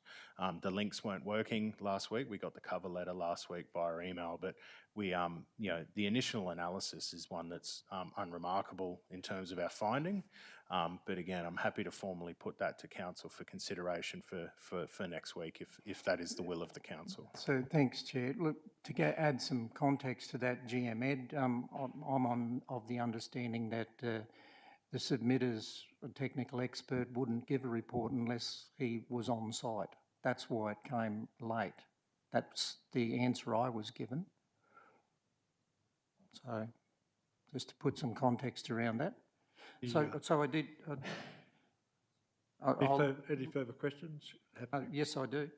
The links weren't working last week. We got the cover letter last week via email, but we, the initial analysis is one that's unremarkable in terms of our finding. But again, I'm happy to formally put that to council for consideration for next week if that is the will of the council. So thanks, Chair. Look, to add some context to that, GM Ed, I'm of the understanding that the submitter's technical expert wouldn't give a report unless he was on site. That's why it came late. That's the answer I was given. So just to put some context around that. So I did... Any further questions? Yes, I do.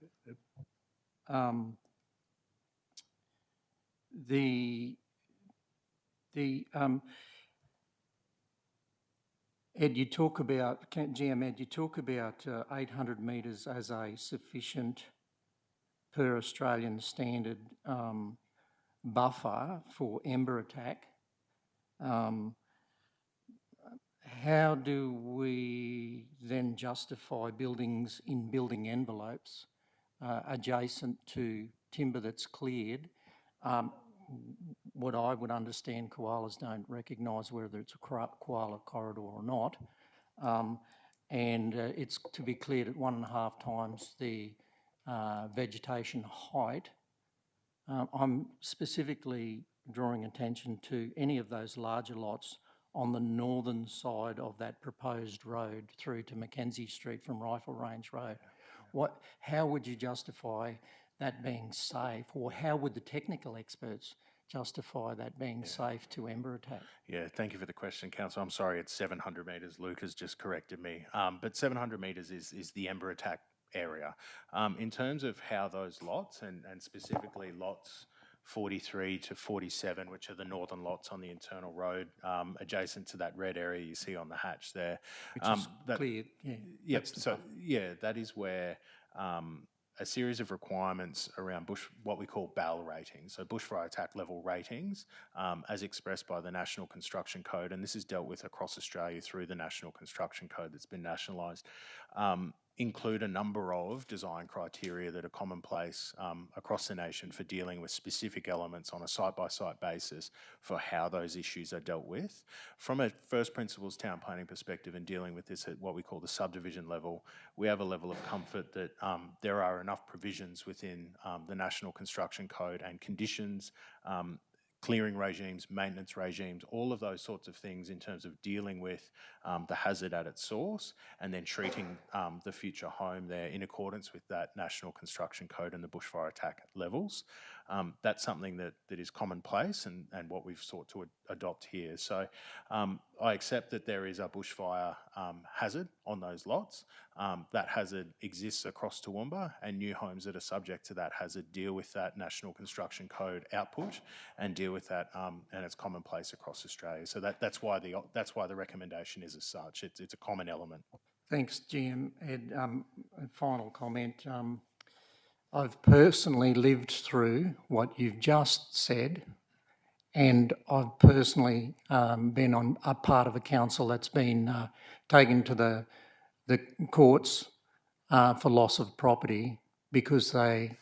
Ed, you talk about, GM Ed, you talk about 800 metres as a sufficient per Australian standard buffer for Ember attack. How do we then justify buildings in building envelopes adjacent to timber that's cleared? What I would understand, koalas don't recognise whether it's a koala corridor or not, and it's to be cleared at 1.5 times the vegetation height. I'm specifically drawing attention to any of those larger lots on the northern side of that proposed road through to Mackenzie Street from Rifle Range Road. How would you justify that being safe, or how would the technical experts justify that being safe to Ember attack? Yeah, thank you for the question, Councillor. I'm sorry, it's 700 metres. Luke has just corrected me. But 700 metres is the Ember attack area. In terms of how those lots, and specifically lots 43 to 47, which are the northern lots on the internal road, adjacent to that red area you see on the hatch there. Which is cleared, yeah. Yep, so yeah, that is where a series of requirements around what we call BAL ratings, so bushfire attack level ratings, as expressed by the National Construction Code, and this is dealt with across Australia through the National Construction Code that's been nationalised, include a number of design criteria that are commonplace across the nation for dealing with specific elements on a site-by-site basis for how those issues are dealt with. From a first principles town planning perspective and dealing with this at what we call the subdivision level, we have a level of comfort that there are enough provisions within the National Construction Code and conditions clearing regimes, maintenance regimes, all of those sorts of things in terms of dealing with the hazard at its source and then treating the future home there in accordance with that National Construction Code and the bushfire attack levels. That's something that is commonplace and what we've sought to adopt here. So I accept that there is a bushfire hazard on those lots. That hazard exists across Toowoomba, and new homes that are subject to that hazard deal with that National Construction Code output and deal with that, and it's commonplace across Australia. So that's why the recommendation is as such. It's a common element. Thanks, GM. Ed, a final comment. I've personally lived through what you've just said, and I've personally been on a part of a council that's been taken to the courts for loss of property because they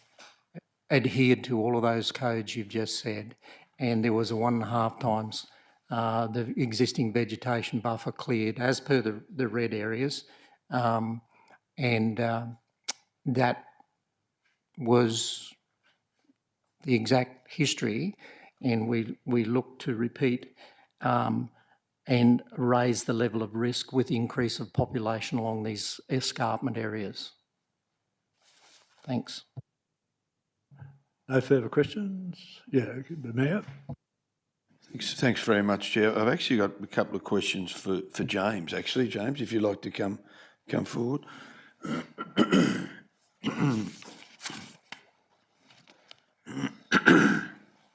adhered to all of those codes you've just said, and there was a 1.5 times the existing vegetation buffer cleared as per the red areas, and that was the exact history, and we look to repeat and raise the level of risk with increase of population along these escarpment areas. Thanks. No further questions? Yeah, the Mayor. Thanks very much, Chair. I've actually got a couple of questions for James, actually. James, if you'd like to come forward.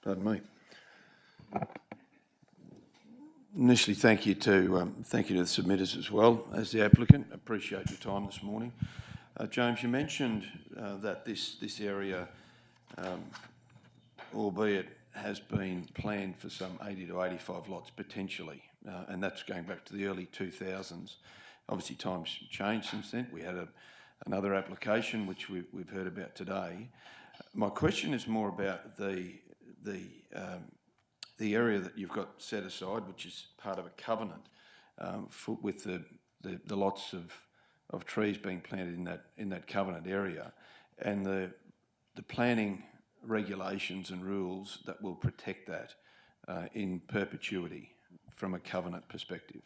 Pardon me. Initially, thank you to the submitters as well as the applicant. Appreciate your time this morning. James, you mentioned that this area, albeit has been planned for some 80 to 85 lots potentially, and that's going back to the early 2000s. Obviously, times changed since then. We had another application which we've heard about today. My question is more about the area that you've got set aside, which is part of a covenant, with the lots of trees being planted in that covenant area, and the planning regulations and rules that will protect that in perpetuity from a covenant perspective.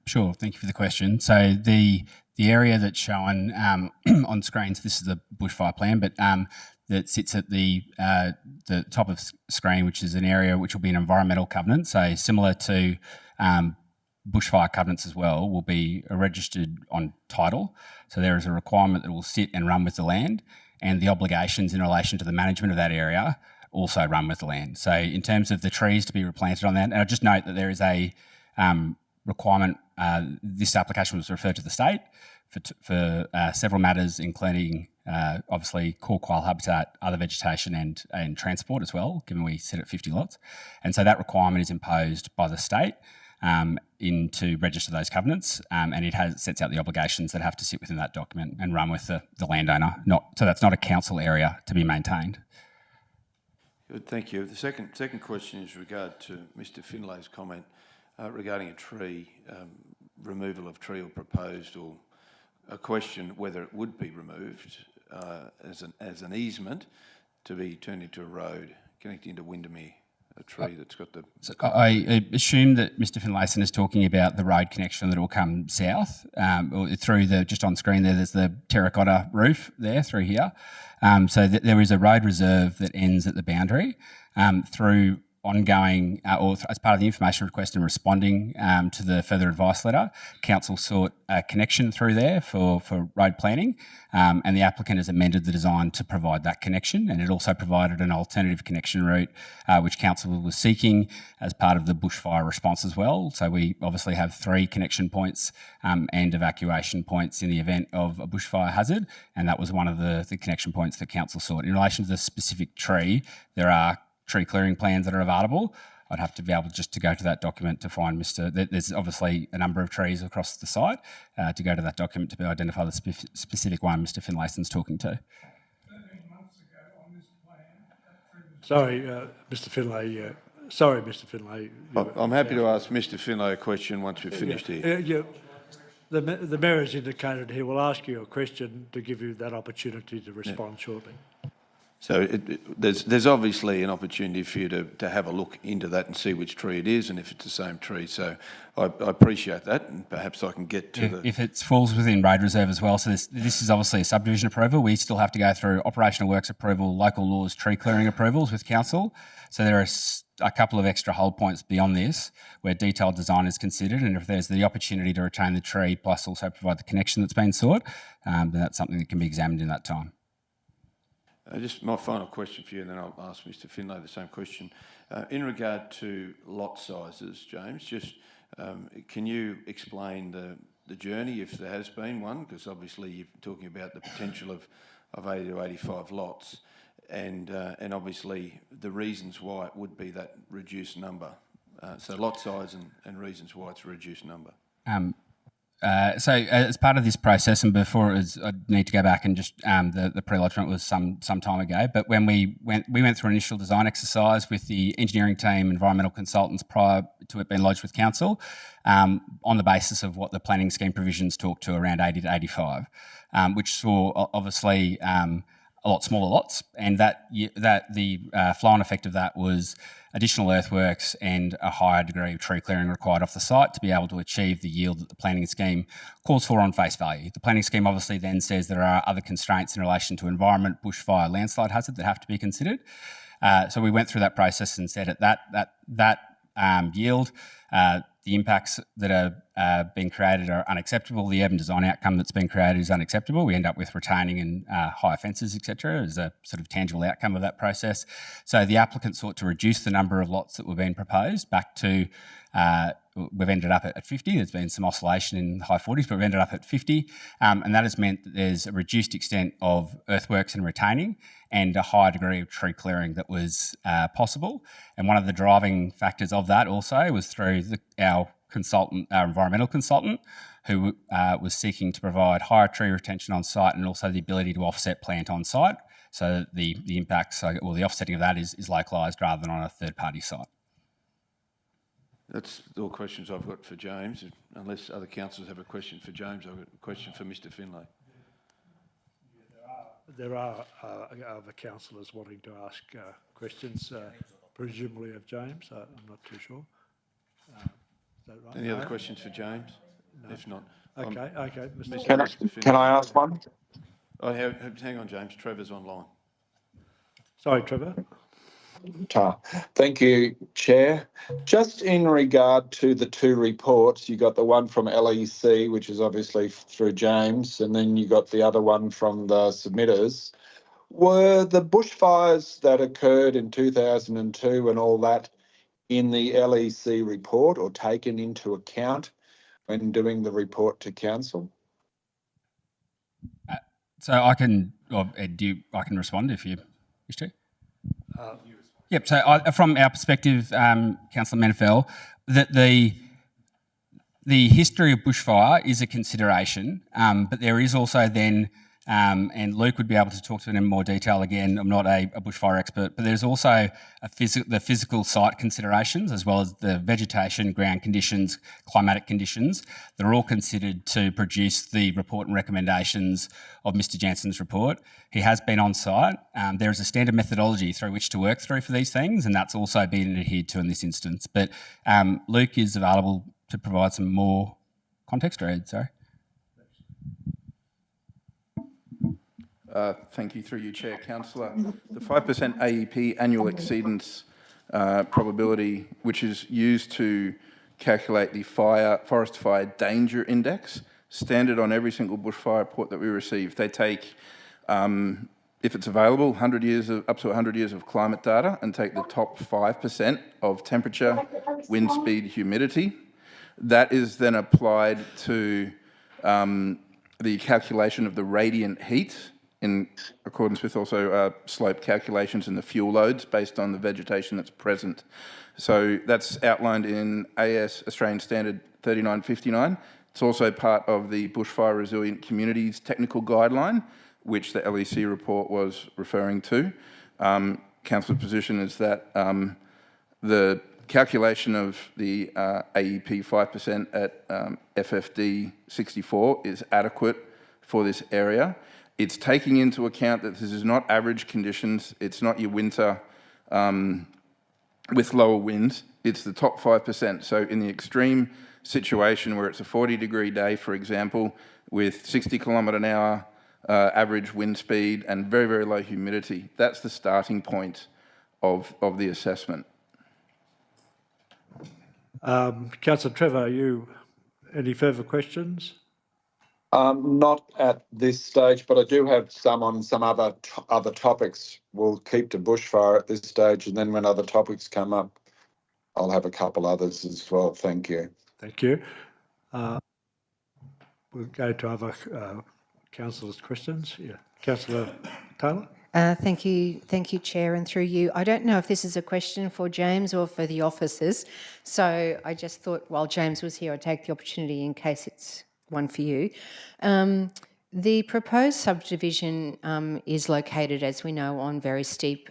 Sure, thank you for the question. So the area that's shown on screen, so this is the bushfire plan, but that sits at the top of screen, which is an area which will be an environmental covenant. So similar to bushfire covenants as well, will be registered on title. So there is a requirement that will sit and run with the land, and the obligations in relation to the management of that area also run with the land. So in terms of the trees to be replanted on that, and I'll just note that there is a requirement, this application was referred to the state for several matters, including obviously core quail habitat, other vegetation and transport as well, given we sit at 50 lots. And so that requirement is imposed by the state to register those covenants, and it sets out the obligations that have to sit within that document and run with the landowner. So that's not a council area to be maintained. Good, thank you. The second question is regard to Mr. Finlay's comment regarding a tree, removal of tree or proposed, or a question whether it would be removed as an easement to be turned into a road connecting to Windermere, a tree that's got the... So I assume that Mr. Finlayson is talking about the road connection that will come south or through just on screen there's the terracotta roof there through here. So there is a road reserve that ends at the boundary through ongoing, or as part of the information request and responding to the further advice letter, council sought a connection through there for road planning, and the applicant has amended the design to provide that connection, and it also provided an alternative connection route which council was seeking as part of the bushfire response as well. So we obviously have 3 connection points and evacuation points in the event of a bushfire hazard, and that was one of the connection points that council sought. In relation to the specific tree, there are tree clearing plans that are available. I'd have to be able just to go to that document to find there's obviously a number of trees across the site, to go to that document to be identify the specific one Mr. Finlayson's talking to. 13 months ago on this plan, Sorry, Mr. Finlay. Sorry, Mr. Finlay. I'm happy to ask Mr. Finlay a question once we've finished here. The Mayor has indicated he will ask you a question to give you that opportunity to respond shortly. So there's obviously an opportunity for you to have a look into that and see which tree it is and if it's the same tree. So I appreciate that, and perhaps I can get to If it falls within road reserve as well, so this is obviously a subdivision approval. We still have to go through operational works approval, local laws, tree clearing approvals with council. So there are a couple of extra hold points beyond this where detailed design is considered, and if there's the opportunity to retain the tree plus also provide the connection that's been sought, then that's something that can be examined in that time. Just my final question for you, and then I'll ask Mr. Finlay the same question. In regard to lot sizes, James, just can you explain the journey, if there has been one? Because obviously you're talking about the potential of 80 to 85 lots, and obviously the reasons why it would be that reduced number. So lot size and reasons why it's a reduced number. So as part of this process, and before I need to go back and just the pre-lodgement was some time ago. But when we went through an initial design exercise with the engineering team, environmental consultants prior to it being lodged with council, on the basis of what the planning scheme provisions talk to around 80 to 85, which saw obviously a lot smaller lots, and that the flow-on effect of that was additional earthworks and a higher degree of tree clearing required off the site to be able to achieve the yield that the planning scheme calls for on face value. The planning scheme obviously then says there are other constraints in relation to environment, bushfire, landslide hazard that have to be considered. So we went through that process and said at that yield, the impacts that are being created are unacceptable. The urban design outcome that's been created is unacceptable. We end up with retaining and higher fences, etc., as a sort of tangible outcome of that process. So the applicant sought to reduce the number of lots that were being proposed back to, we've ended up at 50. There's been some oscillation in the high 40s, but we've ended up at 50. And that has meant that there's a reduced extent of earthworks and retaining and a higher degree of tree clearing that was possible. And one of the driving factors of that also was through our environmental consultant, who was seeking to provide higher tree retention on site and also the ability to offset plant on site. So the impacts, or the offsetting of that is localised rather than on a third-party site. That's all questions I've got for James. Unless other councillors have a question for James, I've got a question for Mr. Finlay. There are other councillors wanting to ask questions, presumably of James. I'm not too sure. Is that right? Any other questions for James? No. If not, okay. Can I ask one? Oh, hang on, James. Trevor's online. Sorry, Trevor. Thank you, Chair. Just in regard to the two reports, you got the one from LEC, which is obviously through James, and then you got the other one from the submitters. Were the bushfires that occurred in 2002 and all that in the LEC report or taken into account when doing the report to council? So I can, or Ed, I can respond if you wish to. Yep. So from our perspective, Councillor Menefell, that the history of bushfire is a consideration, but there is also then, and Luke would be able to talk to it in more detail again, I'm not a bushfire expert, but there's also the physical site considerations as well as the vegetation, ground conditions, climatic conditions that are all considered to produce the report and recommendations of Mr. Jansen's report. He has been on site. There is a standard methodology through which to work through for these things, and that's also been adhered to in this instance. But Luke is available to provide some more context, or Ed, sorry. Thank you, through you, Chair. Councillor, the 5% AEP annual exceedance probability, which is used to calculate the forest fire danger index, standard on every single bushfire report that we receive. They take, if it's available, up to 100 years of climate data and take the top 5% of temperature, wind speed, humidity. That is then applied to the calculation of the radiant heat in accordance with also slope calculations and the fuel loads based on the vegetation that's present. So that's outlined in AS Australian Standard 3959. It's also part of the Bushfire Resilient Communities Technical Guideline, which the LEC report was referring to. Council's position is that the calculation of the AEP 5% at FFD 64 is adequate for this area. It's taking into account that this is not average conditions. It's not your winter with lower winds. It's the top 5%. So in the extreme situation where it's a 40-degree day, for example, with 60 kilometre an hour average wind speed and very, very low humidity, that's the starting point of the assessment. Councillor Trevor, any further questions? Not at this stage, but I do have some on some other topics. We'll keep to bushfire at this stage, and then when other topics come up, I'll have a couple others as well. Thank you. Thank you. We'll go to other councillors' questions. Yeah, Councillor Taylor. Thank you, Chair, and through you. I don't know if this is a question for James or for the officers, so I just thought while James was here, I'd take the opportunity in case it's one for you. The proposed subdivision is located, as we know, on very steep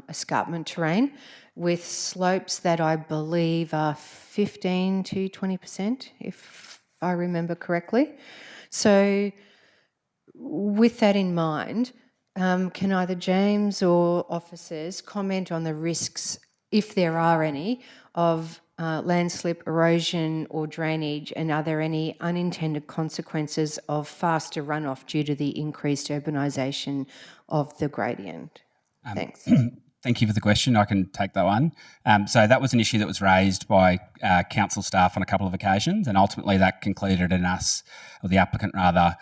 escarpment terrain with slopes that I believe are 15 to 20%, if I remember correctly. So with that in mind, can either James or officers comment on the risks, if there are any, of landslip, erosion or drainage, and are there any unintended consequences of faster runoff due to the increased urbanisation of the gradient? Thanks. Thank you for the question. I can take that one. So that was an issue that was raised by council staff on a couple of occasions, and ultimately that concluded in us, or the applicant rather,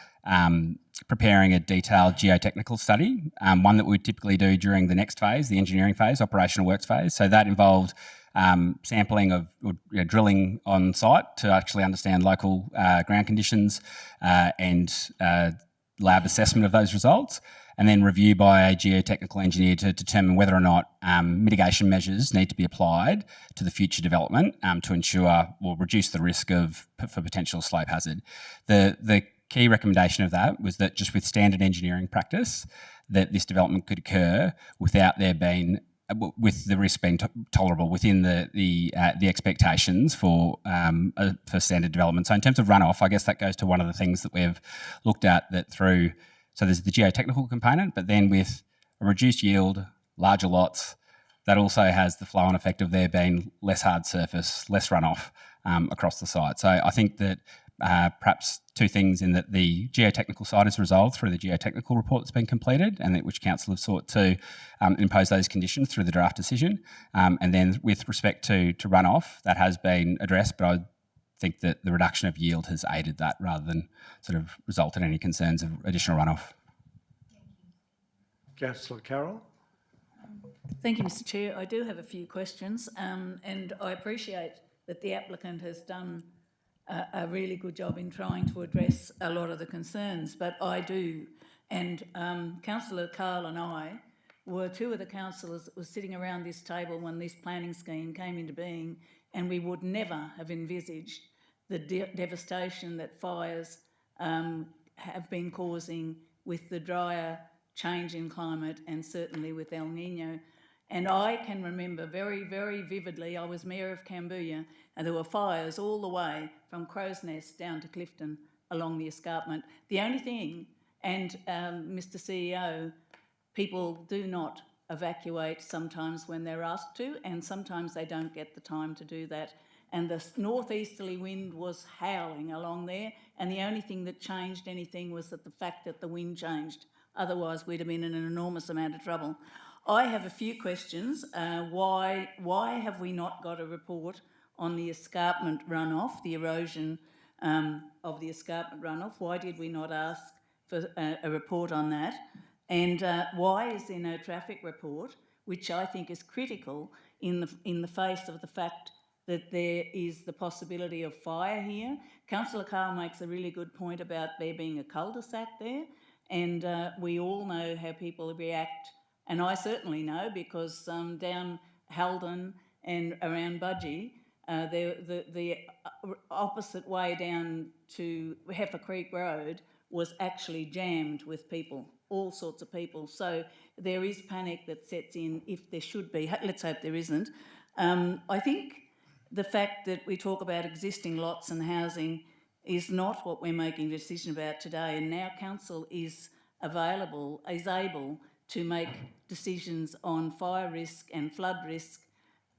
preparing a detailed geotechnical study, one that we would typically do during the next phase, the engineering phase, operational works phase. So that involved sampling of drilling on site to actually understand local ground conditions and lab assessment of those results, and then review by a geotechnical engineer to determine whether or not mitigation measures need to be applied to the future development to ensure or reduce the risk for potential slope hazard. The key recommendation of that was that just with standard engineering practice, that this development could occur without there being, with the risk being tolerable within the expectations for standard development. So in terms of runoff, I guess that goes to one of the things that we've looked at that through. So there's the geotechnical component, but then with a reduced yield, larger lots, that also has the flow-on effect of there being less hard surface, less runoff across the site. So I think that perhaps two things in that the geotechnical side is resolved through the geotechnical report that's been completed, and that which council have sought to impose those conditions through the draft decision. And then with respect to runoff, that has been addressed, but I think that the reduction of yield has aided that rather than sort of result in any concerns of additional runoff. Councillor Carroll. Thank you, Mr. Chair. I do have a few questions, and I appreciate that the applicant has done a really good job in trying to address a lot of the concerns, but I do. And Councillor Carl and I were two of the councillors that were sitting around this table when this planning scheme came into being, and we would never have envisaged the devastation that fires have been causing with the drier change in climate and certainly with El Nino. And I can remember very, very vividly, I was Mayor of Cambodia, and there were fires all the way from Crow's Nest down to Clifton along the escarpment. The only thing, and Mr. CEO, people do not evacuate sometimes when they're asked to, and sometimes they don't get the time to do that. And the northeasterly wind was howling along there, and the only thing that changed anything was that the fact that the wind changed. Otherwise, we'd have been in an enormous amount of trouble. I have a few questions. Why have we not got a report on the escarpment runoff, the erosion of the escarpment runoff? Why did we not ask for a report on that? And why is there no traffic report, which I think is critical in the face of the fact that there is the possibility of fire here? Councillor Carl makes a really good point about there being a cul-de-sac there, and we all know how people react, and I certainly know because down Haldon and around Budgie, the opposite way down to Heifer Creek Road was actually jammed with people, all sorts of people. So there is panic that sets in if there should be. Let's hope there isn't. I think the fact that we talk about existing lots and housing is not what we're making a decision about today, and now council is available is able to make decisions on fire risk and flood risk,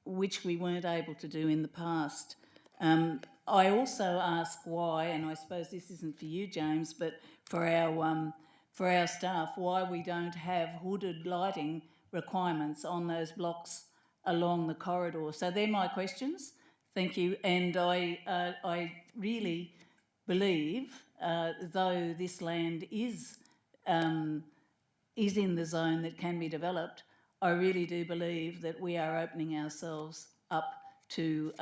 which we weren't able to do in the past. I also ask why, and I suppose this isn't for you, James, but for our staff, why we don't have hooded lighting requirements on those blocks along the corridor. So they're my questions. Thank you. And I really believe, though this land is in the zone that can be developed, I really do believe that we are opening ourselves up to,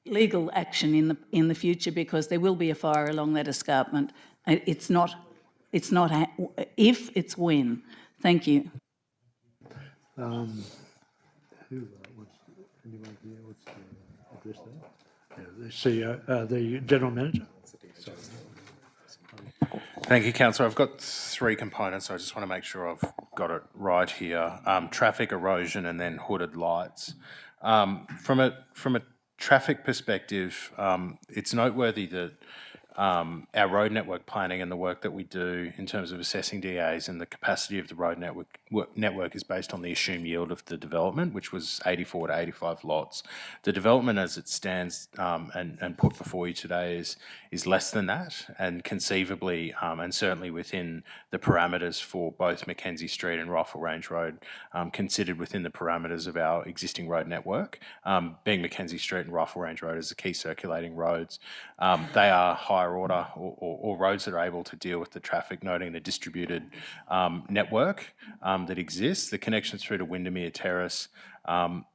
legal action in the future, because there will be a fire along that escarpment. It's not if, it's when. Thank you. Anyone here wants to address that? Yeah, the CEO, the General Manager. Sorry. Thank you, Councillor. I've got three components. I just want to make sure I've got it right here. Traffic, erosion, and then hooded lights. From a traffic perspective, it's noteworthy that our road network planning and the work that we do in terms of assessing DAs and the capacity of the road network is based on the assumed yield of the development, which was 84 to 85 lots. The development as it stands and put before you today is less than that, and conceivably and certainly within the parameters for both Mackenzie Street and Rifle Range Road, considered within the parameters of our existing road network, being Mackenzie Street and Rifle Range Road as the key circulating roads. They are higher order or roads that are able to deal with the traffic, noting the distributed network that exists. The connection through to Windermere Terrace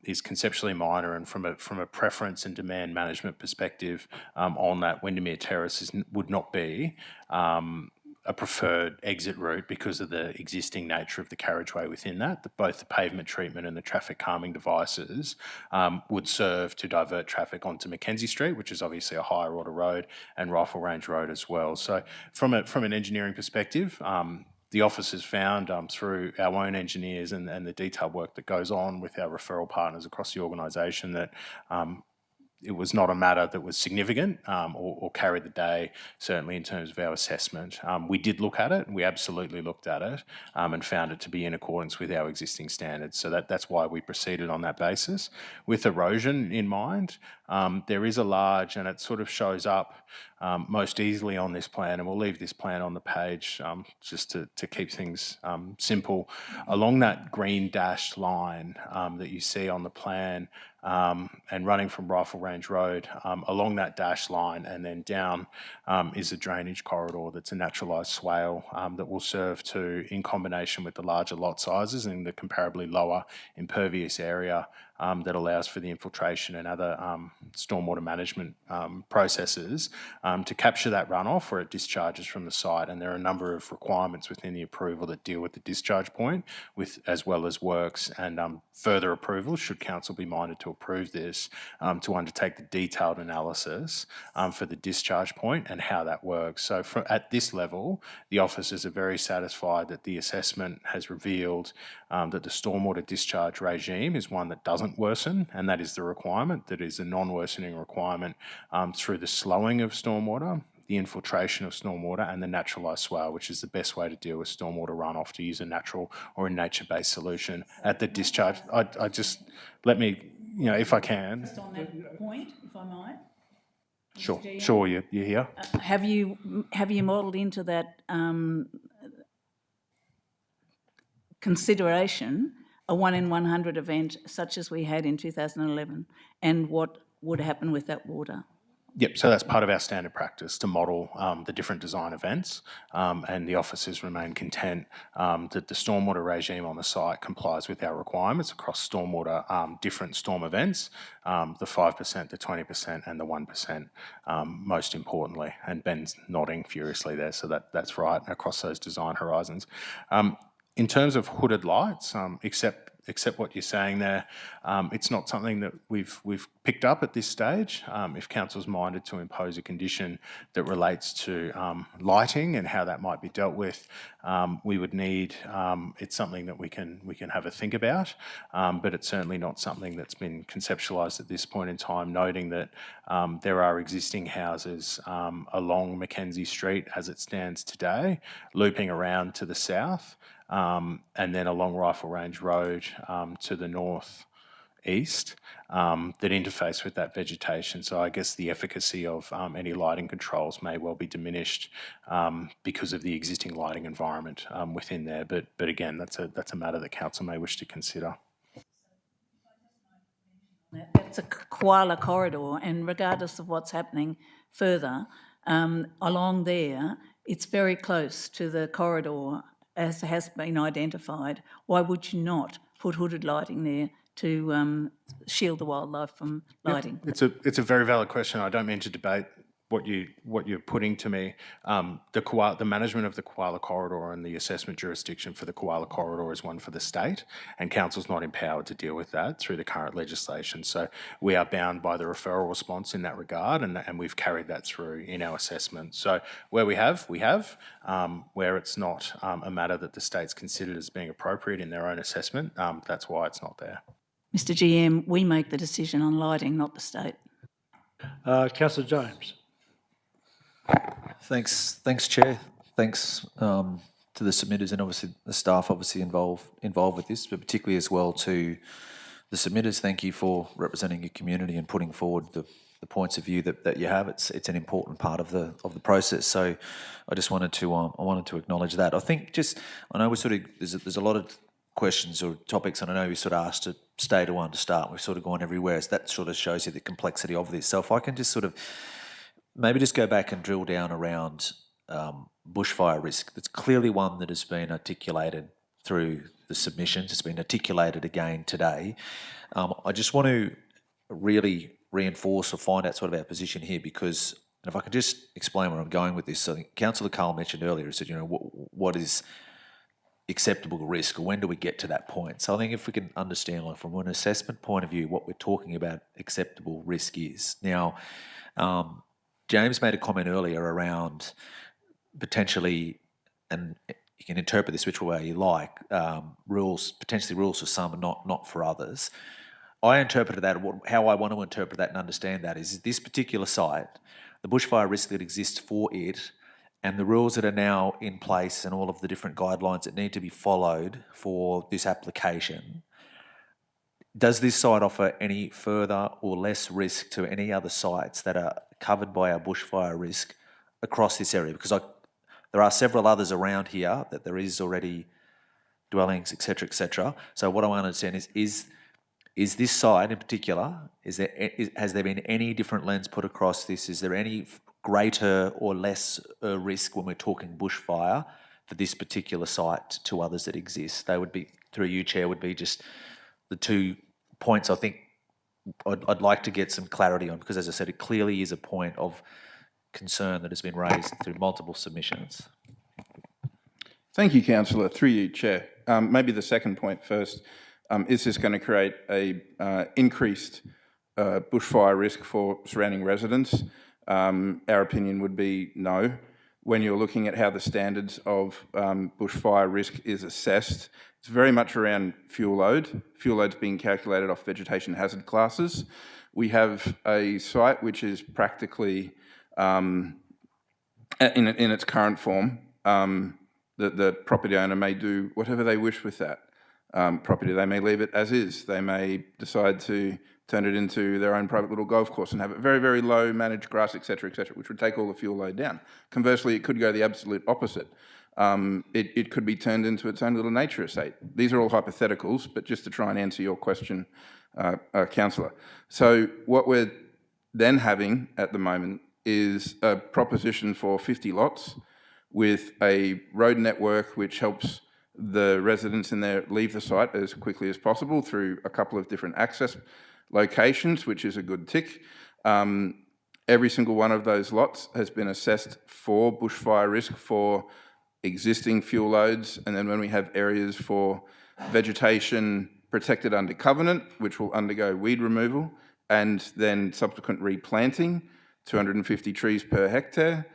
is conceptually minor, and from a preference and demand management perspective on that, Windermere Terrace would not be a preferred exit route because of the existing nature of the carriageway within that. Both the pavement treatment and the traffic calming devices would serve to divert traffic onto Mackenzie Street, which is obviously a higher order road, and Rifle Range Road as well. So from an engineering perspective, the office has found through our own engineers and the detailed work that goes on with our referral partners across the organisation that it was not a matter that was significant or carried the day, certainly in terms of our assessment. We did look at it, and we absolutely looked at it and found it to be in accordance with our existing standards. So that's why we proceeded on that basis. With erosion in mind, there is a large, and it sort of shows up most easily on this plan, and we'll leave this plan on the page just to keep things simple. Along that green dashed line that you see on the plan, and running from Rifle Range Road along that dash line and then down is a drainage corridor that's a naturalised swale that will serve to, in combination with the larger lot sizes and the comparably lower impervious area that allows for the infiltration and other stormwater management processes to capture that runoff where it discharges from the site. And there are a number of requirements within the approval that deal with the discharge point, as well as works and further approvals, should council be minded to approve this, to undertake the detailed analysis for the discharge point and how that works. So at this level, the officers are very satisfied that the assessment has revealed that the stormwater discharge regime is one that doesn't worsen, and that is the requirement. That is a non-worsening requirement through the slowing of stormwater, the infiltration of stormwater, and the naturalised swale, which is the best way to deal with stormwater runoff, to use a natural or a nature-based solution at the discharge. I just, let me, if I can. Just on that point, if I might. Sure, you're here. Have you modelled into that consideration a 1 in 100 event such as we had in 2011, and what would happen with that water? Yep, so that's part of our standard practice to model the different design events, and the officers remain content that the stormwater regime on the site complies with our requirements across stormwater, different storm events, the 5%, the 20% and the 1%, most importantly. And Ben's nodding furiously there, so that's right, across those design horizons. In terms of hooded lights, except accept what you're saying there. It's not something that we've picked up at this stage. If council's minded to impose a condition that relates to lighting and how that might be dealt with, we would need. It's something that we can have a think about, but it's certainly not something that's been conceptualised at this point in time. Noting that there are existing houses along Mackenzie Street as it stands today, looping around to the south, and then along Rifle Range Road to the north east that interface with that vegetation. So I guess the efficacy of any lighting controls may well be diminished because of the existing lighting environment within there. But again, that's a matter that council may wish to consider. It's a koala corridor, and regardless of what's happening further along there, it's very close to the corridor as has been identified. Why would you not put hooded lighting there to shield the wildlife from lighting? Yep. It's a very valid question. I don't mean to debate what you're putting to me. The management of the koala corridor and the assessment jurisdiction for the koala corridor is one for the state, and council's not empowered to deal with that through the current legislation. So we are bound by the referral response in that regard, and we've carried that through in our assessment. So where we have. Where it's not a matter that the state's considered as being appropriate in their own assessment, that's why it's not there. Mr GM, we make the decision on lighting, not the state. Councillor James. Thanks, Chair. Thanks to the submitters and obviously the staff involved with this, but particularly as well to the submitters. Thank you for representing your community and putting forward the points of view that you have. It's an important part of the process. So I just wanted to acknowledge that. I think I know there's a lot of questions or topics, and I know we sort of asked to stay to one to start. We've sort of gone everywhere. So that sort of shows you the complexity of this. So if I can just sort of maybe just go back and drill down around bushfire risk. That's clearly one that has been articulated through the submissions. It's been articulated again today. I just want to really reinforce or find out sort of our position here, because, and if I could just explain where I'm going with this. So I think Councillor Carl mentioned earlier, he said, what is acceptable risk, or when do we get to that point? So I think if we can understand, like, from an assessment point of view, what we're talking about acceptable risk is. Now, James made a comment earlier around potentially, and you can interpret this which way you like, potentially rules for some and not for others. I interpreted that, how I want to interpret that and understand that is this particular site, the bushfire risk that exists for it, and the rules that are now in place and all of the different guidelines that need to be followed for this application. Does this site offer any further or less risk to any other sites that are covered by our bushfire risk across this area? Because there are several others around here that there is already dwellings, etc., etc. So what I want to understand is this site in particular, has there been any different lens put across this? Is there any greater or less risk when we're talking bushfire for this particular site to others that exist? They would be, through you, Chair, would be just the 2 points I think I'd like to get some clarity on, because as I said, it clearly is a point of concern that has been raised through multiple submissions. Thank you, Councillor. Through you, Chair. Maybe the second point first. Is this going to create a increased bushfire risk for surrounding residents? Our opinion would be no. When you're looking at how the standards of bushfire risk is assessed, it's very much around fuel load. Fuel load's being calculated off vegetation hazard classes. We have a site which is practically, in its current form, the property owner may do whatever they wish with that property. They may leave it as is. They may decide to turn it into their own private little golf course and have it very, very low, managed grass, etc., which would take all the fuel load down. Conversely, it could go the absolute opposite. It could be turned into its own little nature estate. These are all hypotheticals, but just to try and answer your question, Councillor. So what we're then having at the moment is a proposition for 50 lots with a road network which helps the residents in there leave the site as quickly as possible through a couple of different access locations, which is a good tick. Every single one of those lots has been assessed for bushfire risk for existing fuel loads, and then when we have areas for vegetation protected under covenant, which will undergo weed removal, and then subsequent replanting, 250 trees per hectare,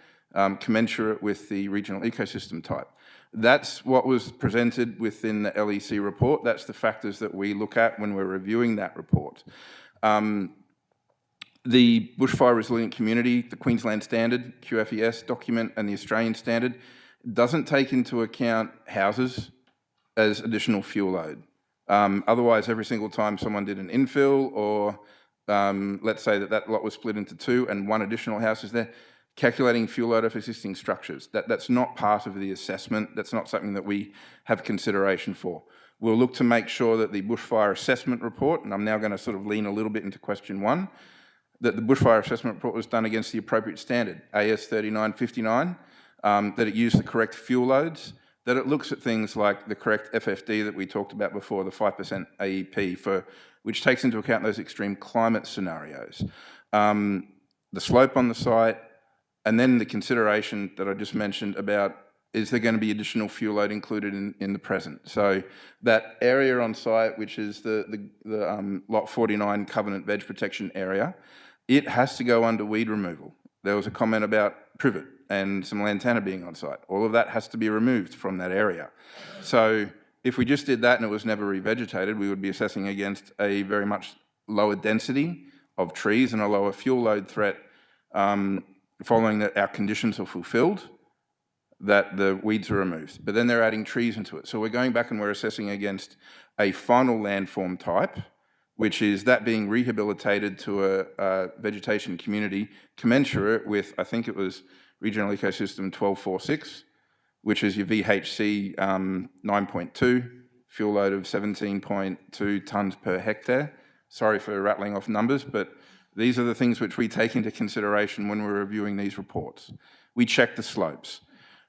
commensurate with the regional ecosystem type. That's what was presented within the LEC report. That's the factors that we look at when we're reviewing that report. The Bushfire Resilient Community, the Queensland Standard, QFES document, and the Australian Standard doesn't take into account houses as additional fuel load. Otherwise, every single time someone did an infill, or let's say that lot was split into two and one additional house is there, calculating fuel load of existing structures. That's not part of the assessment. That's not something that we have consideration for. We'll look to make sure that the bushfire assessment report, and I'm now going to sort of lean a little bit into question one, that the bushfire assessment report was done against the appropriate standard, AS 3959, that it used the correct fuel loads, that it looks at things like the correct FFD that we talked about before, the 5% AEP, which takes into account those extreme climate scenarios. The slope on the site, and then the consideration that I just mentioned about, is there going to be additional fuel load included in the present? So that area on site, which is the Lot 49 Covenant Veg Protection area, it has to go under weed removal. There was a comment about privet and some lantana being on site. All of that has to be removed from that area. So if we just did that and it was never revegetated, we would be assessing against a very much lower density of trees and a lower fuel load threat, following that our conditions are fulfilled, that the weeds are removed. But then they're adding trees into it. So we're going back and we're assessing against a final landform type, which is that being rehabilitated to a vegetation community commensurate with, I think it was Regional Ecosystem 1246, which is your VHC 9.2, fuel load of 17.2 tonnes per hectare. Sorry for rattling off numbers, but these are the things which we take into consideration when we're reviewing these reports. We check the slopes.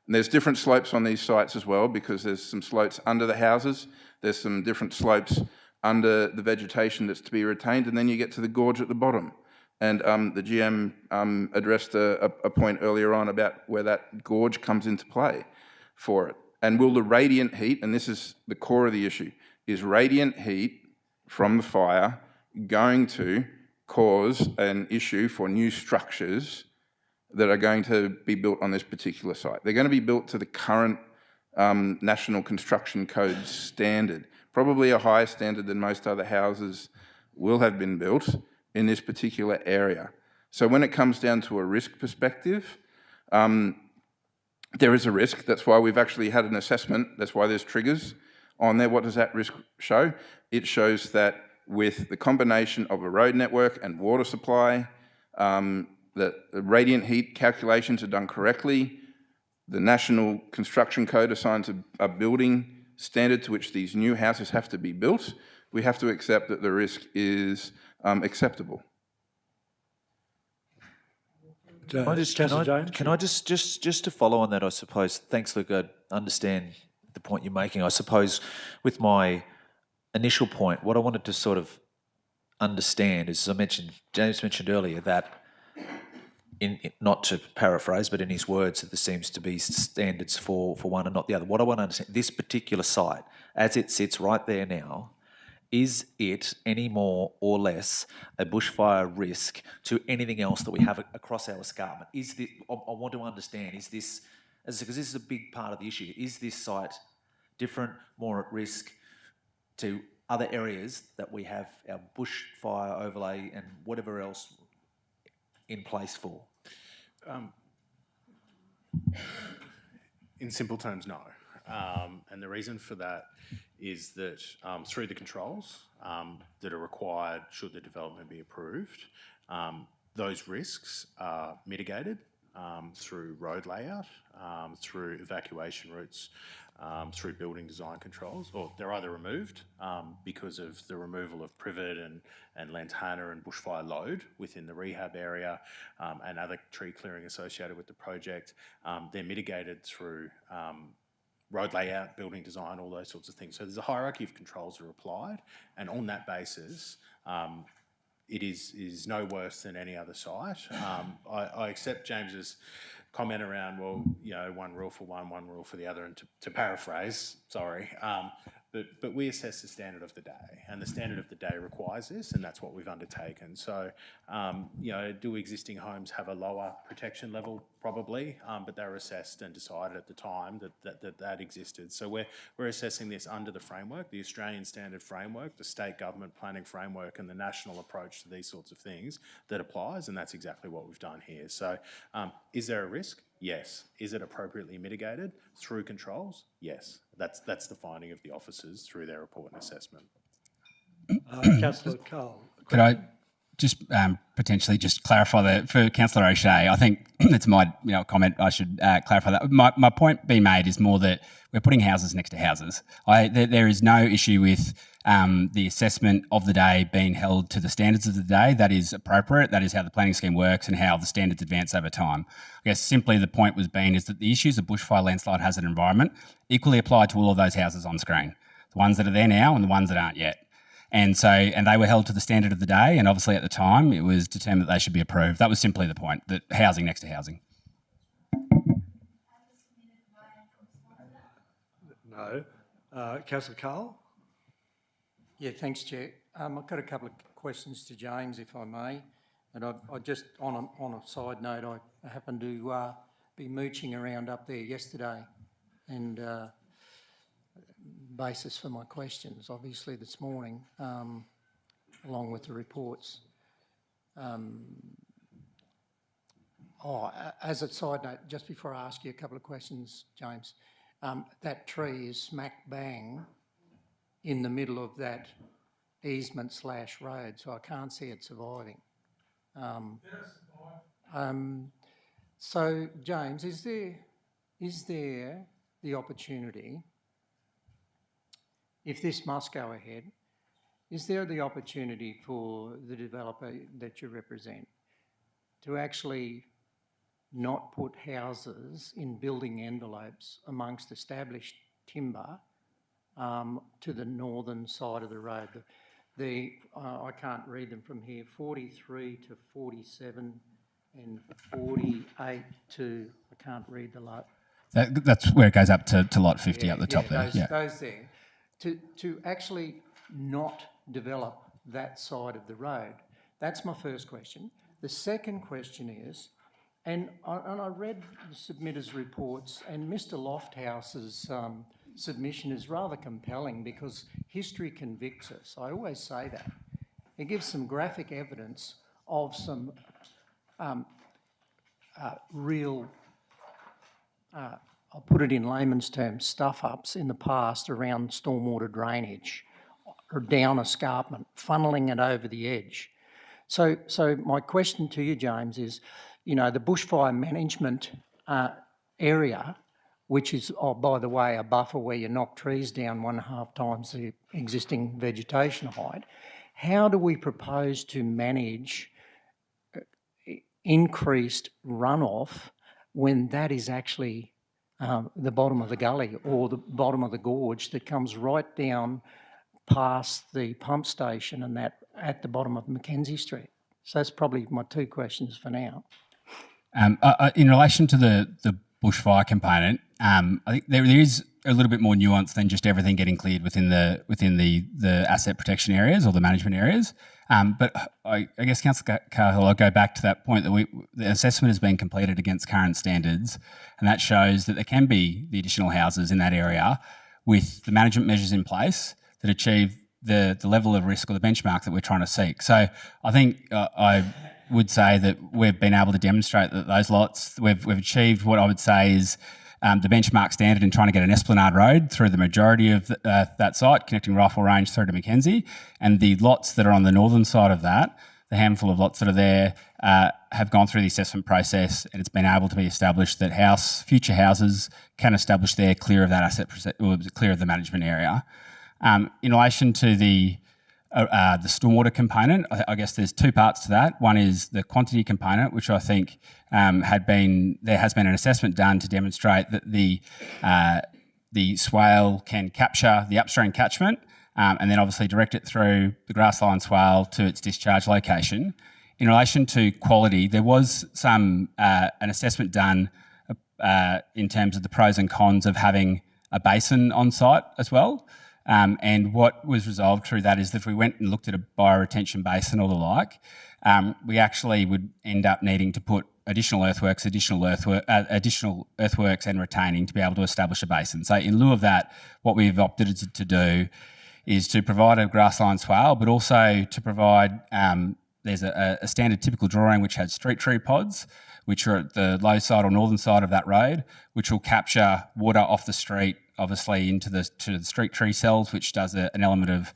And there's different slopes on these sites as well, because there's some slopes under the houses, there's some different slopes under the vegetation that's to be retained, and then you get to the gorge at the bottom. And the GM addressed a point earlier on about where that gorge comes into play for it. And will the radiant heat, and this is the core of the issue, is radiant heat from the fire going to cause an issue for new structures that are going to be built on this particular site? They're going to be built to the current National Construction Code standard, probably a higher standard than most other houses will have been built in this particular area. So when it comes down to a risk perspective, there is a risk. That's why we've actually had an assessment. That's why there's triggers on there. What does that risk show? It shows that with the combination of a road network and water supply, that the radiant heat calculations are done correctly. The National Construction Code assigns a building standard to which these new houses have to be built. We have to accept that the risk is acceptable. Can I just to follow on that, I suppose, thanks Luke, I understand the point you're making. I suppose with my initial point, what I wanted to sort of understand is, as I mentioned, James mentioned earlier that, not to paraphrase, but in his words, that there seems to be standards for one and not the other. What I want to understand, this particular site, as it sits right there now, is it any more or less a bushfire risk to anything else that we have across our escarpment? Is this, I want to understand, is this, because this is a big part of the issue, is this site different, more at risk to other areas that we have our bushfire overlay and whatever else in place for? In simple terms, no. And the reason for that is that through the controls that are required should the development be approved, those risks are mitigated through road layout, through evacuation routes, through building design controls, or they're either removed because of the removal of privet and lantana and bushfire load within the rehab area and other tree clearing associated with the project. They're mitigated through road layout, building design, all those sorts of things. So there's a hierarchy of controls that are applied, and on that basis, it is no worse than any other site. I accept James's comment around, well, you know, one rule for one rule for the other, and to paraphrase, sorry, But we assess the standard of the day, and the standard of the day requires this, and that's what we've undertaken. So, do existing homes have a lower protection level? Probably, but they were assessed and decided at the time that existed. So we're assessing this under the framework, the Australian standard framework, the state government planning framework, and the national approach to these sorts of things that applies, and that's exactly what we've done here. So, is there a risk? Yes. Is it appropriately mitigated through controls? Yes. That's the finding of the officers through their report and assessment. Councillor Carl. Could I just potentially just clarify that for Councillor O'Shea? I think it's my comment. I should clarify that. My point being made is more that we're putting houses next to houses. There is no issue with the assessment of the day being held to the standards of the day. That is appropriate. That is how the planning scheme works and how the standards advance over time. I guess simply the point was being is that the issues of bushfire, landslide, hazard environment equally apply to all of those houses on screen, the ones that are there now and the ones that aren't yet. And they were held to the standard of the day, and obviously at the time it was determined that they should be approved. That was simply the point, that housing next to housing. No. Councillor Carl? Yeah, thanks, Chair. I've got a couple of questions to James, if I may. And I just, on a side note, I happened to be mooching around up there yesterday, and basis for my questions, obviously, this morning, along with the reports. As a side note, just before I ask you a couple of questions, James, that tree is smack bang in the middle of that easement/road, so I can't see it surviving. So, James, is there the opportunity, if this must go ahead, is there the opportunity for the developer that you represent to actually not put houses in building envelopes amongst established timber to the northern side of the road? I can't read them from here, 43 to 47 and 48 to, I can't read the lot. That's where it goes up to lot 50 up the top there. Those there. To actually not develop that side of the road. That's my first question. The second question is, and I read the submitters' reports, and Mr. Lofthouse's submission is rather compelling because history convicts us. I always say that. It gives some graphic evidence of some real, I'll put it in layman's terms, stuff-ups in the past around stormwater drainage or down escarpment, funneling it over the edge. So my question to you, James, is, the bushfire management area, which is, by the way, a buffer where you knock trees down 1.5 times the existing vegetation height, how do we propose to manage increased runoff when that is actually the bottom of the gully or the bottom of the gorge that comes right down past the pump station and that at the bottom of Mackenzie Street? So that's probably my two questions for now. In relation to the bushfire component, I think there is a little bit more nuance than just everything getting cleared within the asset protection areas or the management areas. But I guess, Councillor Cahill, I'll go back to that point that the assessment has been completed against current standards, and that shows that there can be the additional houses in that area with the management measures in place that achieve the level of risk or the benchmark that we're trying to seek. So I think I would say that we've been able to demonstrate that those lots, we've achieved what I would say is the benchmark standard in trying to get an Esplanade Road through the majority of that site, connecting Rifle Range through to Mackenzie. And the lots that are on the northern side of that, the handful of lots that are there, have gone through the assessment process, and it's been able to be established that future houses can establish there clear of that clear of the management area. In relation to the stormwater component, I guess there's two parts to that. One is the quantity component, which I think there has been an assessment done to demonstrate that the swale can capture the upstream catchment and then obviously direct it through the grassline swale to its discharge location. In relation to quality, there was an assessment done in terms of the pros and cons of having a basin on site as well. And what was resolved through that is that if we went and looked at a bioretention basin or the like, we actually would end up needing to put additional earthworks and retaining to be able to establish a basin. So in lieu of that, what we've opted to do is to provide a grassline swale, but also to provide, there's a standard typical drawing which has street tree pods, which are at the low side or northern side of that road, which will capture water off the street, obviously to the street tree cells, which does an element of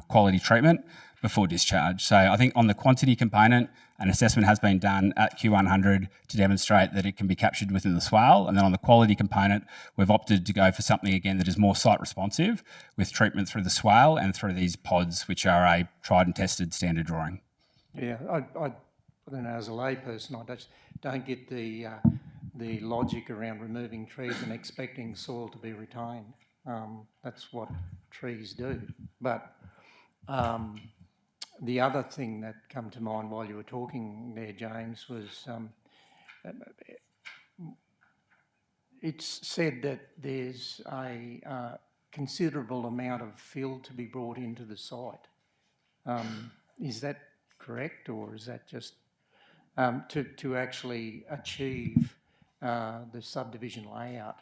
quality treatment before discharge. So I think on the quantity component, an assessment has been done at Q100 to demonstrate that it can be captured within the swale. And then on the quality component, we've opted to go for something, again, that is more site responsive with treatment through the swale and through these pods, which are a tried and tested standard drawing. Yeah, I don't know, as a layperson, I just don't get the logic around removing trees and expecting soil to be retained. That's what trees do. But the other thing that come to mind while you were talking there, James, was it's said that there's a considerable amount of fill to be brought into the site. Is that correct, or is that just to actually achieve the subdivision layout?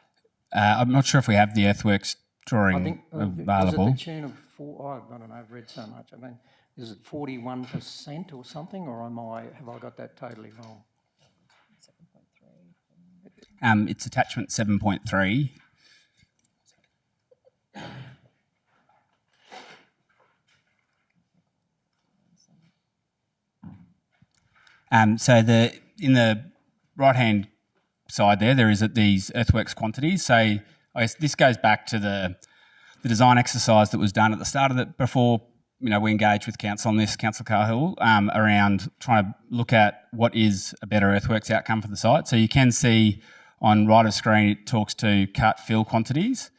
I'm not sure if we have the earthworks drawing I think, available. Was it the tune of I don't know, I've read so much. I mean, is it 41% or something, or have I got that totally wrong? 7.3. It's attachment 7.3. So in the right-hand side there is these earthworks quantities. So I guess this goes back to the design exercise that was done at the start of it before we engaged with Council on this, Councillor Cahill, around trying to look at what is a better earthworks outcome for the site. So you can see on right of screen it talks to cut fill quantities,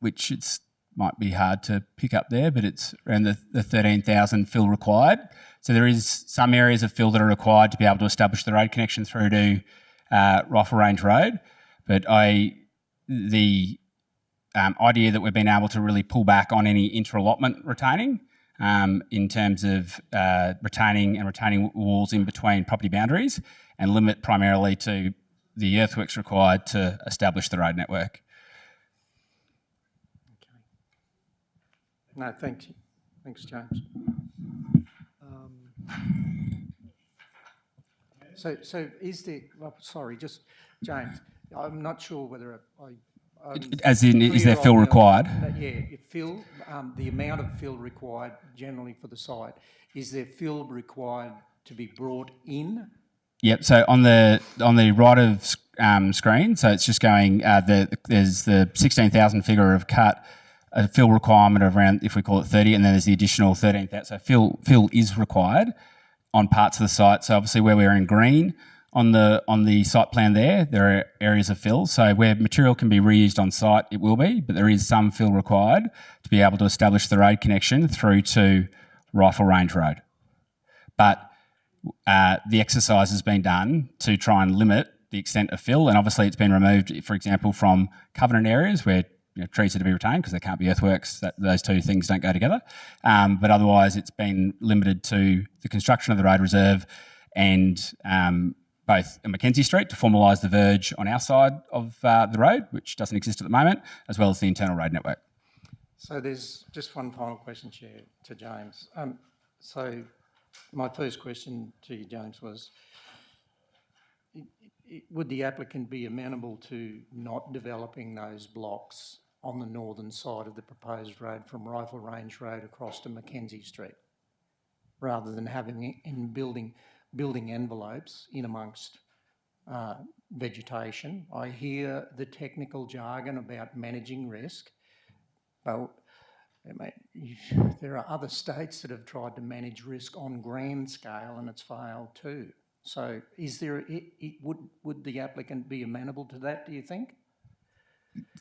which might be hard to pick up there, but it's around the 13,000 fill required. So there is some areas of fill that are required to be able to establish the road connection through to Rifle Range Road. But the idea that we've been able to really pull back on any inter-allotment retaining in terms of retaining walls in between property boundaries and limit primarily to the earthworks required to establish the road network. No, thanks. Thanks, James. So is there... Oh, sorry, just James. I'm not sure whether as in, is there fill required? Yeah, fill. The amount of fill required generally for the site. Is there fill required to be brought in? Yep. So on the right of screen, so it's just going. There's the 16,000 figure of cut. A fill requirement of around, if we call it 30, and then there's the additional 13,000. So fill is required on parts of the site. So obviously where we're in green on the site plan there are areas of fill. So where material can be reused on site, it will be, but there is some fill required to be able to establish the road connection through to Rifle Range Road. But the exercise has been done to try and limit the extent of fill, and obviously it's been removed, for example, from covenant areas where trees are to be retained because there can't be earthworks. Those two things don't go together. But otherwise, it's been limited to the construction of the road reserve and both Mackenzie Street to formalise the verge on our side of the road, which doesn't exist at the moment, as well as the internal road network. So there's just one final question, Chair, to James. So my first question to you, James, was would the applicant be amenable to not developing those blocks on the northern side of the proposed road from Rifle Range Road across to Mackenzie Street, rather than having it in building envelopes in amongst vegetation? I hear the technical jargon about managing risk. Well, there are other states that have tried to manage risk on grand scale and it's failed too. So would the applicant be amenable to that, do you think?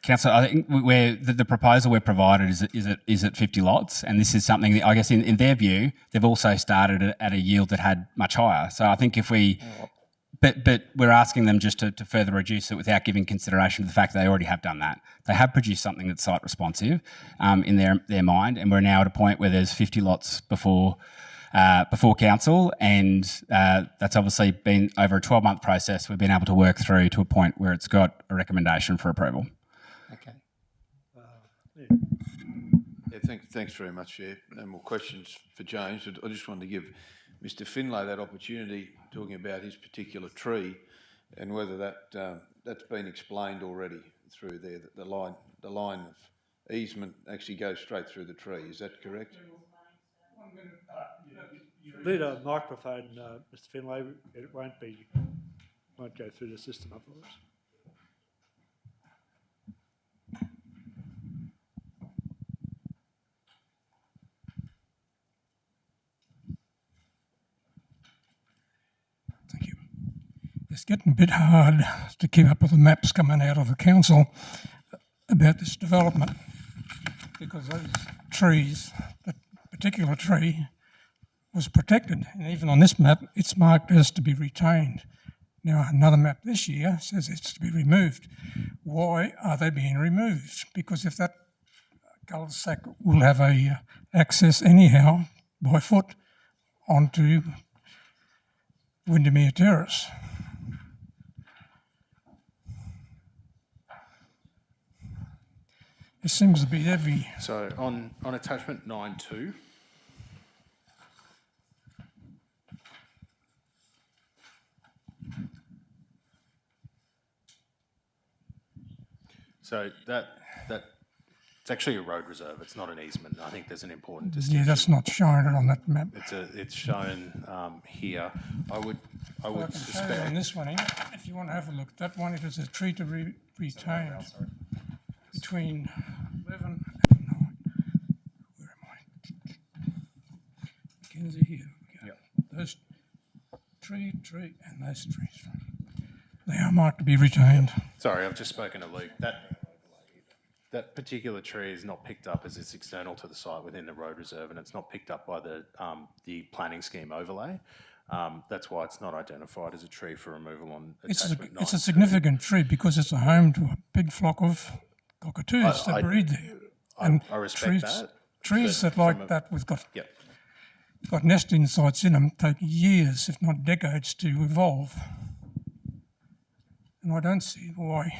Councillor, I think the proposal we've provided is at 50 lots, and this is something that I guess in their view, they've also started at a yield that had much higher. So I think if we But we're asking them just to further reduce it without giving consideration to the fact that they already have done that. They have produced something that's site responsive in their mind, and we're now at a point where there's 50 lots before council, and that's obviously been over a 12-month process. We've been able to work through to a point where it's got a recommendation for approval. Okay. Thanks very much, Chair. No more questions for James. I just wanted to give Mr. Finlay that opportunity, talking about his particular tree, and whether that's been explained already through there. That the line of easement actually goes straight through the tree. Is that correct? You need a microphone, Mr. Finlay. It won't go through the system otherwise. Thank you. It's getting a bit hard to keep up with the maps coming out of the council about this development, because those trees, that particular tree, was protected, and even on this map it's marked as to be retained. Now another map this year says it's to be removed. Why are they being removed? Because if that cul-de-sac will have a access anyhow by foot onto Windermere Terrace. It seems to be every... So on attachment 9.2, so that it's actually a road reserve. It's not an easement. I think there's an important distinction. Yeah, that's not showing it on that map. It's shown here. I would I can show you on this one here, if you want to have a look. That one, it is a tree to retain between 11 and 9. Where am I? Mackenzie here. Yep. Those tree, and those trees. They are marked to be retained. Sorry, I've just spoken to Luke. That particular tree is not picked up as it's external to the site within the road reserve, and it's not picked up by the planning scheme overlay. That's why it's not identified as a tree for removal on attachment 9. It's a significant tree because it's a home to a big flock of cockatoos that breed there. I respect that. Trees that like that we've got nesting sites in them take years, if not decades, to evolve. And I don't see why.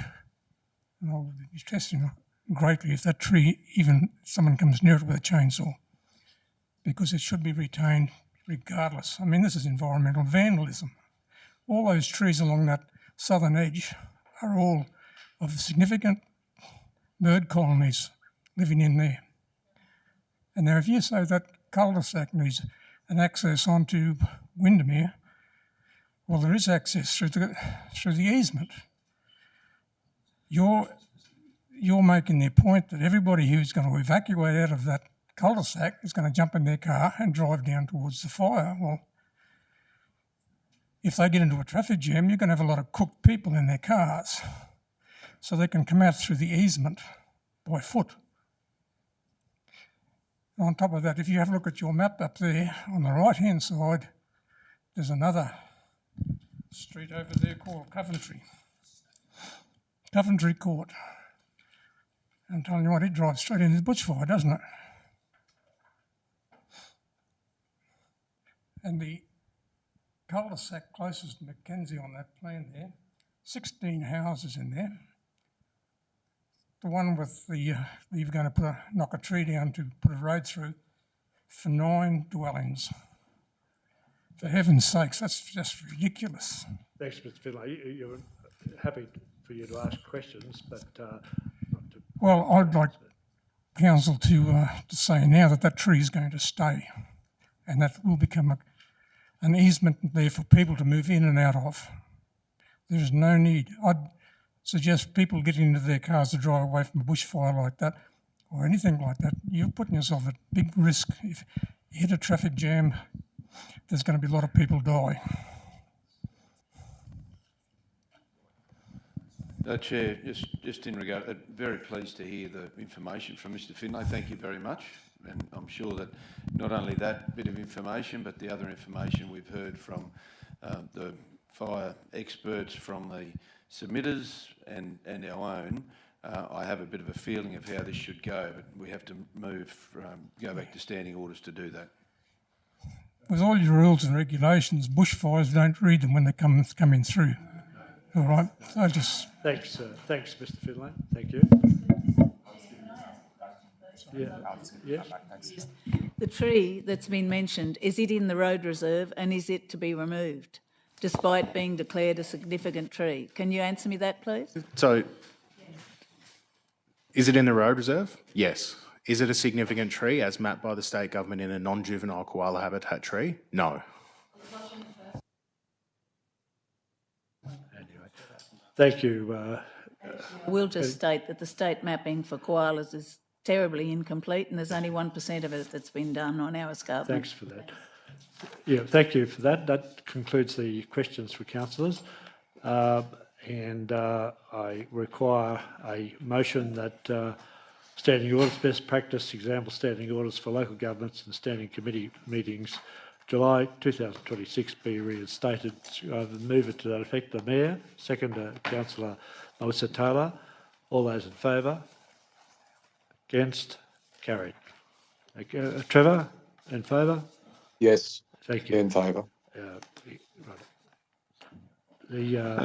And I'll be testing greatly if that tree, even someone comes near it with a chainsaw, because it should be retained regardless. I mean, this is environmental vandalism. All those trees along that southern edge are all of significant bird colonies living in there. And now if you say that cul-de-sac needs an access onto Windermere, well, there is access through the easement. You're making the point that everybody who's going to evacuate out of that cul-de-sac is going to jump in their car and drive down towards the fire. Well, if they get into a traffic jam, you're going to have a lot of cooked people in their cars, so they can come out through the easement by foot. On top of that, if you have a look at your map up there, on the right-hand side, there's another street over there called Coventry Court. I'm telling you what, it drives straight into the bushfire, doesn't it? And the cul-de-sac closest to Mackenzie on that plan there, 16 houses in there. The one with the, you're going to knock a tree down to put a road through for 9 dwellings. For heaven's sakes, that's just ridiculous. Thanks, Mr. Finlay. You're happy for you to ask questions, but not to... Well, I'd like council to say now that tree is going to stay, and that will become an easement there for people to move in and out of. There's no need. I'd suggest people getting into their cars to drive away from a bushfire like that or anything like that. You're putting yourself at big risk. If you hit a traffic jam, there's going to be a lot of people die. Chair, just in regard, very pleased to hear the information from Mr. Finlay. Thank you very much. And I'm sure that not only that bit of information, but the other information we've heard from the fire experts from the submitters and our own, I have a bit of a feeling of how this should go, but we have to go back to standing orders to do that. With all your rules and regulations, bushfires don't read them when they coming through. All right, so just... Thanks, Mr. Finlay. Thank you. Yes. The tree that's been mentioned, is it in the road reserve and is it to be removed, despite being declared a significant tree? Can you answer me that, please? So, is it in the road reserve? Yes. Is it a significant tree as mapped by the state government in a non-juvenile koala habitat tree? No. Anyway, thank you. I will just state that the state mapping for koalas is terribly incomplete and there's only 1% of it that's been done on our escarpment. Thanks for that. Yeah, thank you for that. That concludes the questions for councillors. And I require a motion that standing orders, best practice, example standing orders for local governments and standing committee meetings, July 2026 be reinstated. I move it to that effect. The Mayor, second Councillor Melissa Taylor. All those in favour? Against? Carried. Trevor, in favour? Yes. Thank you. In favour.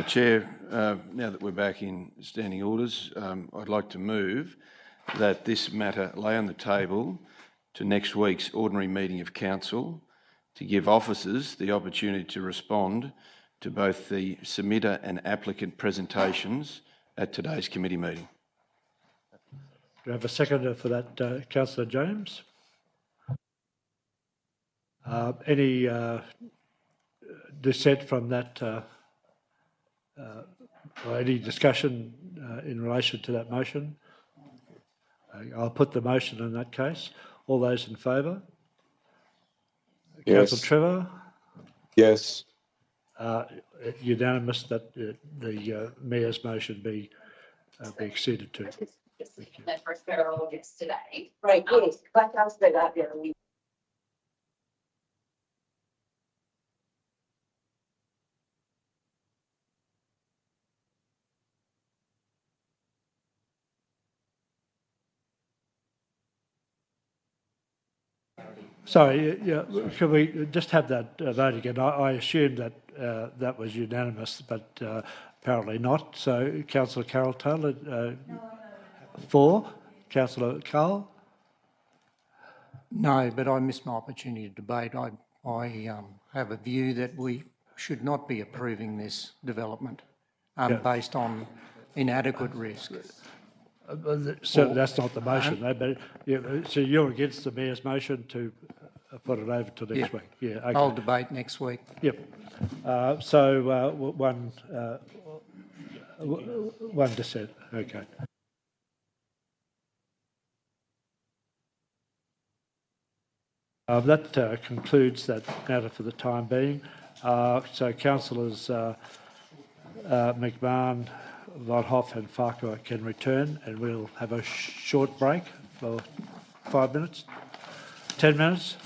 Chair, now that we're back in standing orders, I'd like to move that this matter lay on the table to next week's ordinary meeting of council to give officers the opportunity to respond to both the submitter and applicant presentations at today's committee meeting. Do you have a seconder for that, Councillor James? Any dissent from that, or any discussion in relation to that motion? I'll put the motion in that case. All those in favour? Yes. Councillor Trevor? Yes. Unanimous that the Mayor's motion be acceded to. That referral yesterday. Right, yes, like I said earlier, Sorry, yeah, can we just have that vote again? I assumed that that was unanimous, but apparently not. So, Councillor Carol Taylor, for. Councillor Carl? No, but I missed my opportunity to debate. I have a view that we should not be approving this development based on inadequate risk. So that's not the motion, though. But yeah, so you're against the Mayor's motion to put it over to next week? Yeah. Okay. I'll debate next week. Yep. One dissent. Okay. That concludes that matter for the time being. So councillors McMahon, Von Hoff and Farquhar can return, and we'll have a short break for 5 minutes, 10 minutes.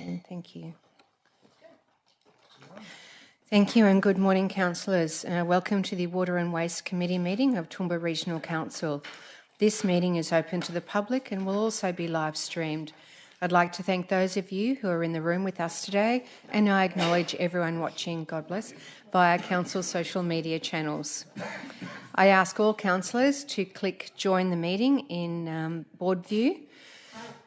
And thank you. Thank you and good morning, councillors. Welcome to the Water and Waste Committee meeting of Toowoomba Regional Council. This meeting is open to the public and will also be live streamed. I'd like to thank those of you who are in the room with us today, and I acknowledge everyone watching, God bless, via Council's social media channels. I ask all councillors to click join the meeting in board view.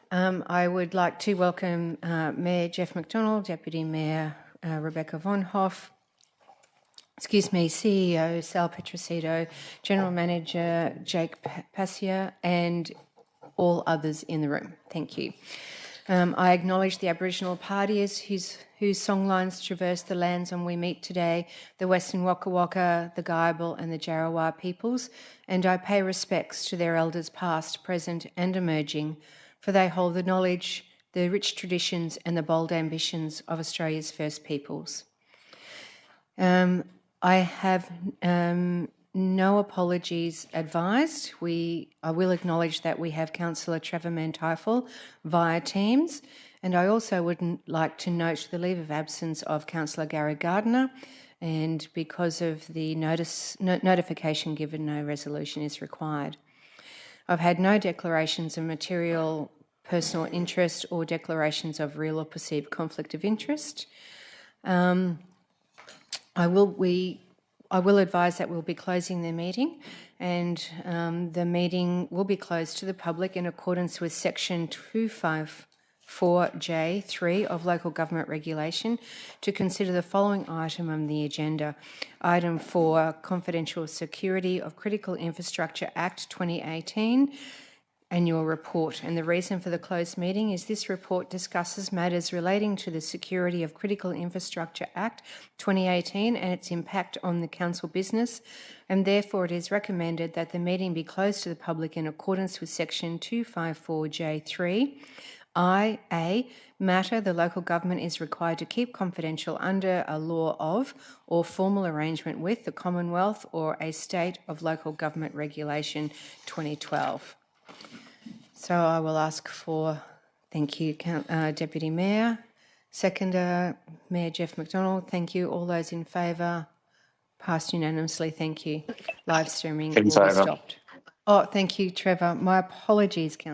I would like to welcome Mayor Jeff McDonald, Deputy Mayor Rebecca Von Hoff, CEO Sal Petrosito, General Manager Jake Passia, and all others in the room. Thank you. I acknowledge the Aboriginal parties whose songlines traverse the lands on we meet today, the Western Waka Waka, the Guyabal and the Jarrawa peoples, and I pay respects to their elders past, present and emerging, for they hold the knowledge, the rich traditions and the bold ambitions of Australia's First Peoples. I have no apologies advised. I will acknowledge that we have Councillor Trevor Manteifel via Teams, and I also would like to note the leave of absence of Councillor Gary Gardner, and because of the notification given, no resolution is required. I've had no declarations of material personal interest or declarations of real or perceived conflict of interest. I will advise that we'll be closing the meeting, and the meeting will be closed to the public in accordance with section 254J3 of Local Government Regulation to consider the following item on the agenda. Item 4, Confidential Security of Critical Infrastructure Act 2018, Annual Report. And the reason for the closed meeting is this report discusses matters relating to the Security of Critical Infrastructure Act 2018 and its impact on the council business, and therefore it is recommended that the meeting be closed to the public in accordance with section 254J3. A matter the local government is required to keep confidential under a law of or formal arrangement with the Commonwealth or a state of local government regulation 2012. So I will ask for, thank you, Deputy Mayor. Seconder, Mayor Jeff McDonald, thank you. All those in favour? Passed unanimously, thank you. Live streaming will be stopped. Oh, thank you, Trevor. My apologies, Councillor.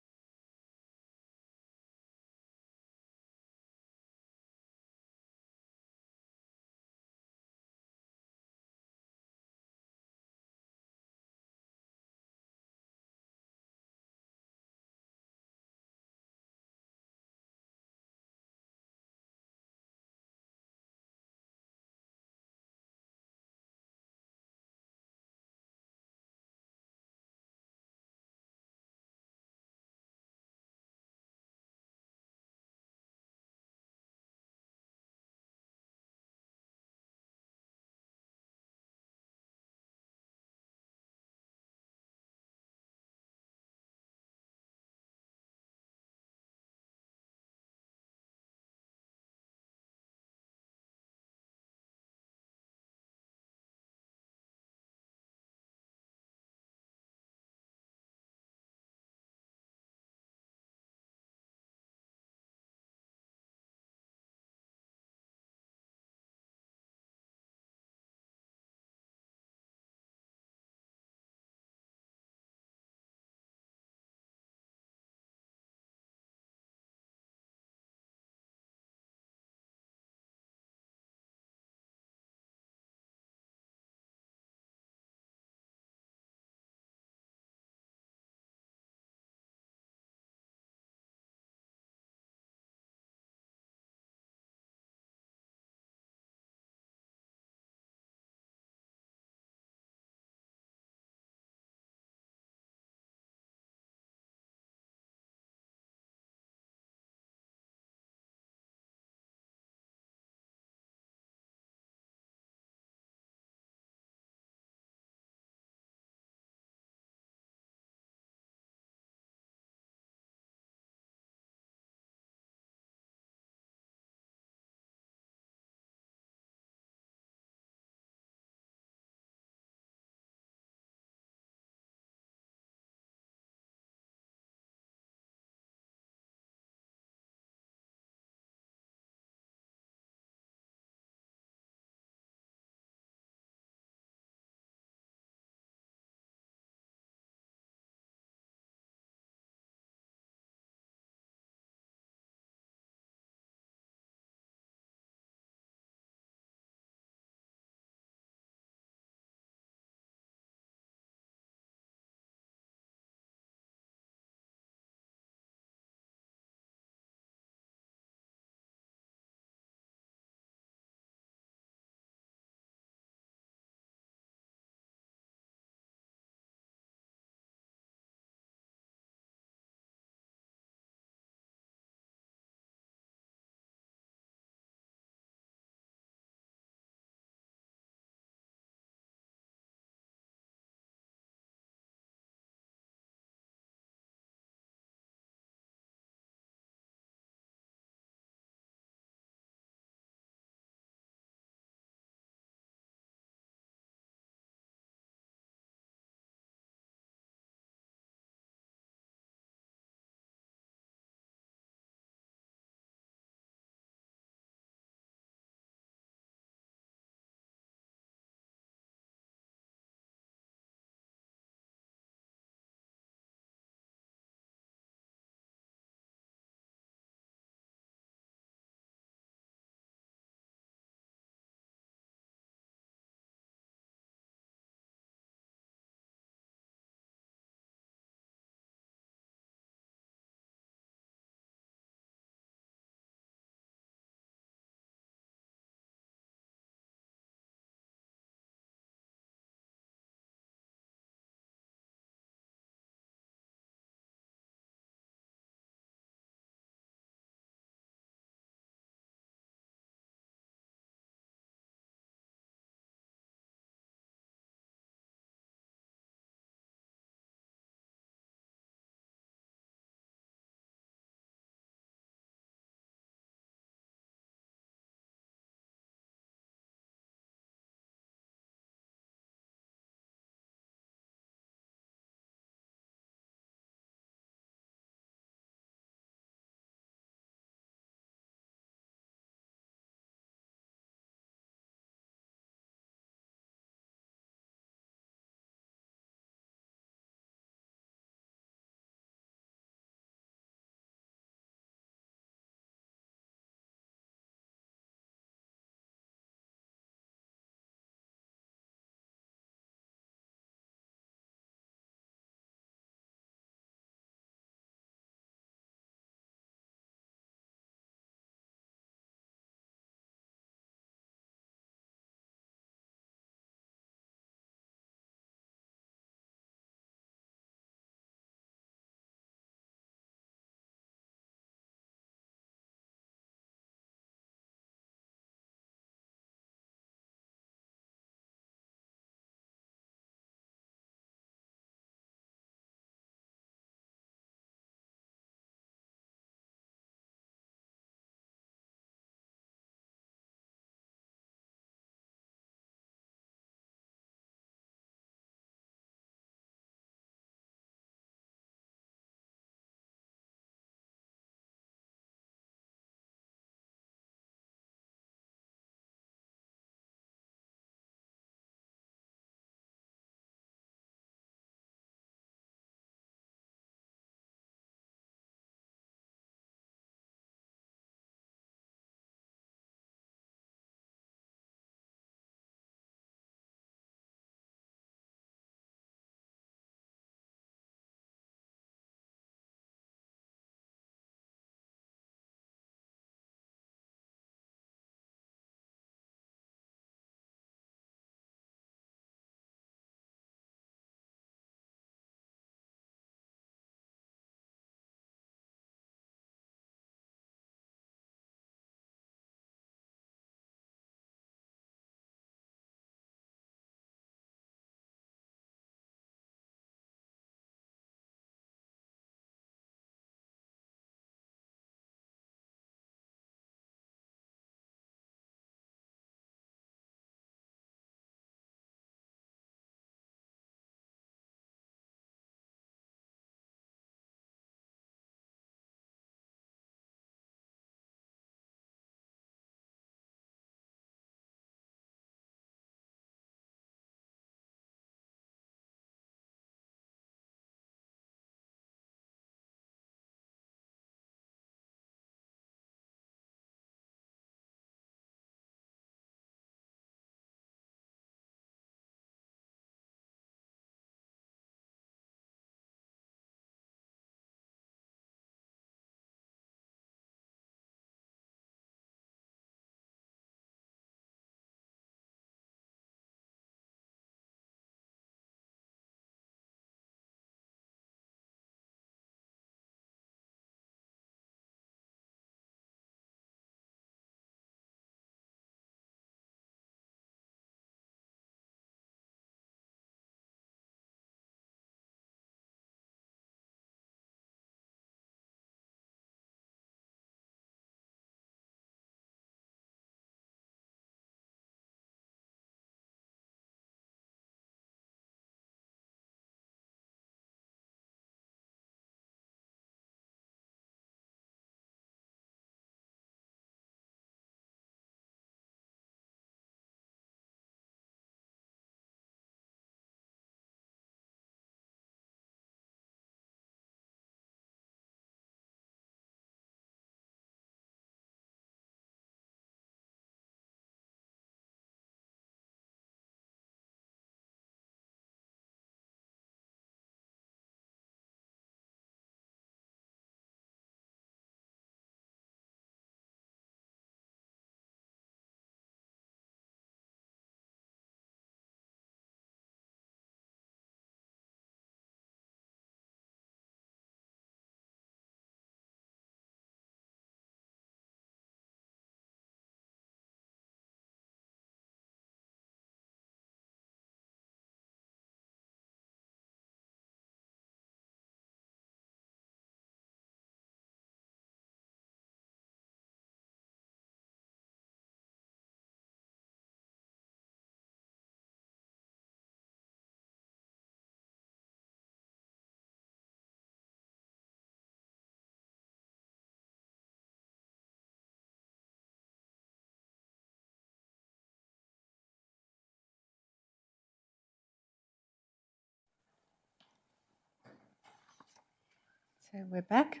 So we're back.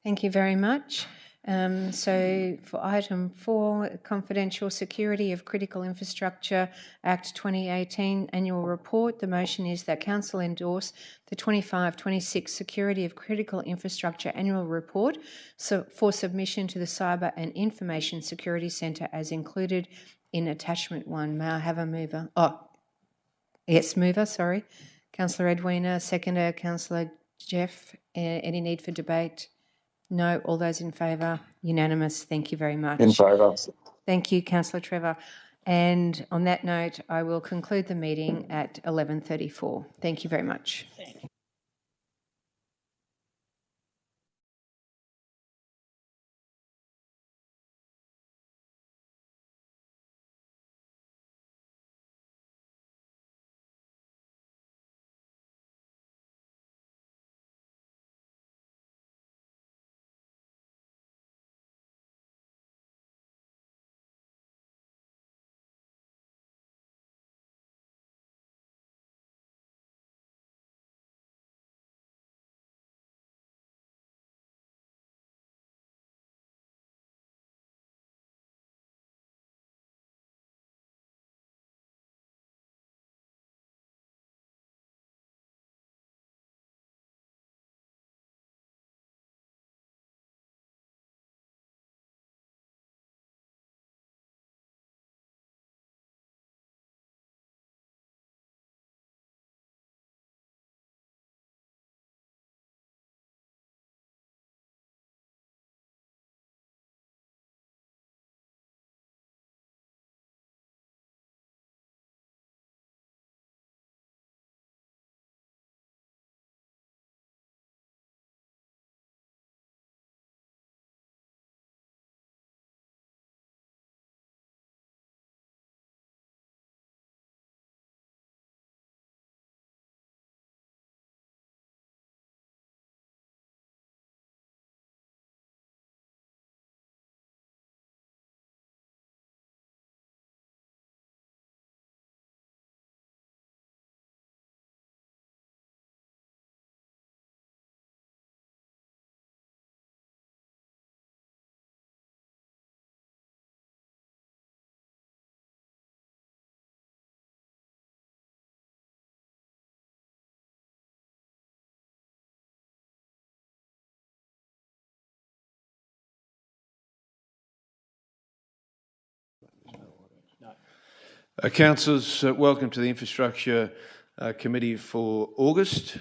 Thank you very much. So for item 4, Confidential Security of Critical Infrastructure Act 2018 Annual Report, the motion is that Council endorse the 25-26 Security of Critical Infrastructure Annual Report for submission to the Cyber and Information Security Centre as included in Attachment 1. May I have a mover? Mover, sorry. Councillor Edwina, seconder, Councillor Jeff. Any need for debate? No. All those in favour? Unanimous. Thank you very much. In favour. Thank you, Councillor Trevor. And on that note, I will conclude the meeting at 11:34. Thank you very much. Councillors, welcome to the Infrastructure Committee for August.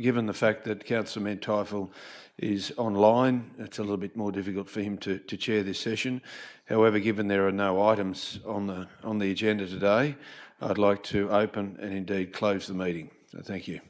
Given the fact that Councillor Menteifel is online, it's a little bit more difficult for him to chair this session. However, given there are no items on the agenda today, I'd like to open and indeed close the meeting. So thank you.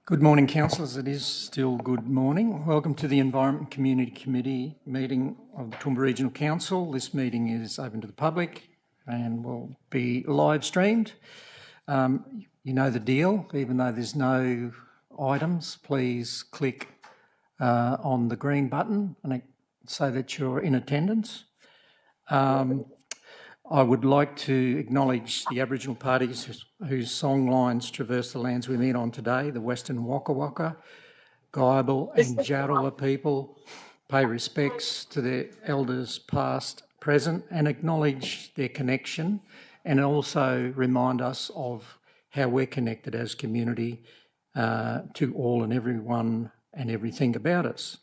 Good morning, councillors. It is still good morning. Welcome to the Environment Community Committee meeting of the Toowoomba Regional Council. This meeting is open to the public and will be live streamed. You know the deal. Even though there's no items, please click on the green button and say that you're in attendance. I would like to acknowledge the Aboriginal parties whose song lines traverse the lands we meet on today, the Western Waka Waka, Guyabal and Jarrwa people. Pay respects to their elders past, present, and acknowledge their connection, and also remind us of how we're connected as community to all and everyone and everything about us.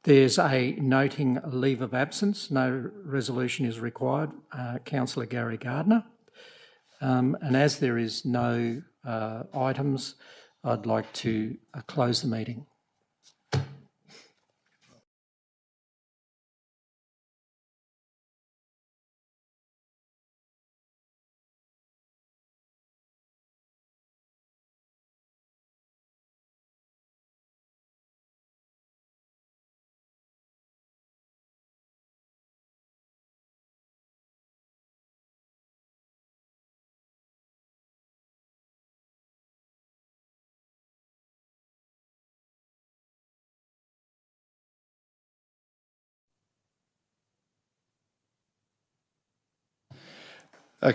There's a noting a leave of absence. No resolution is required. Councillor Gary Gardner. And as there is no items, I'd like to close the meeting.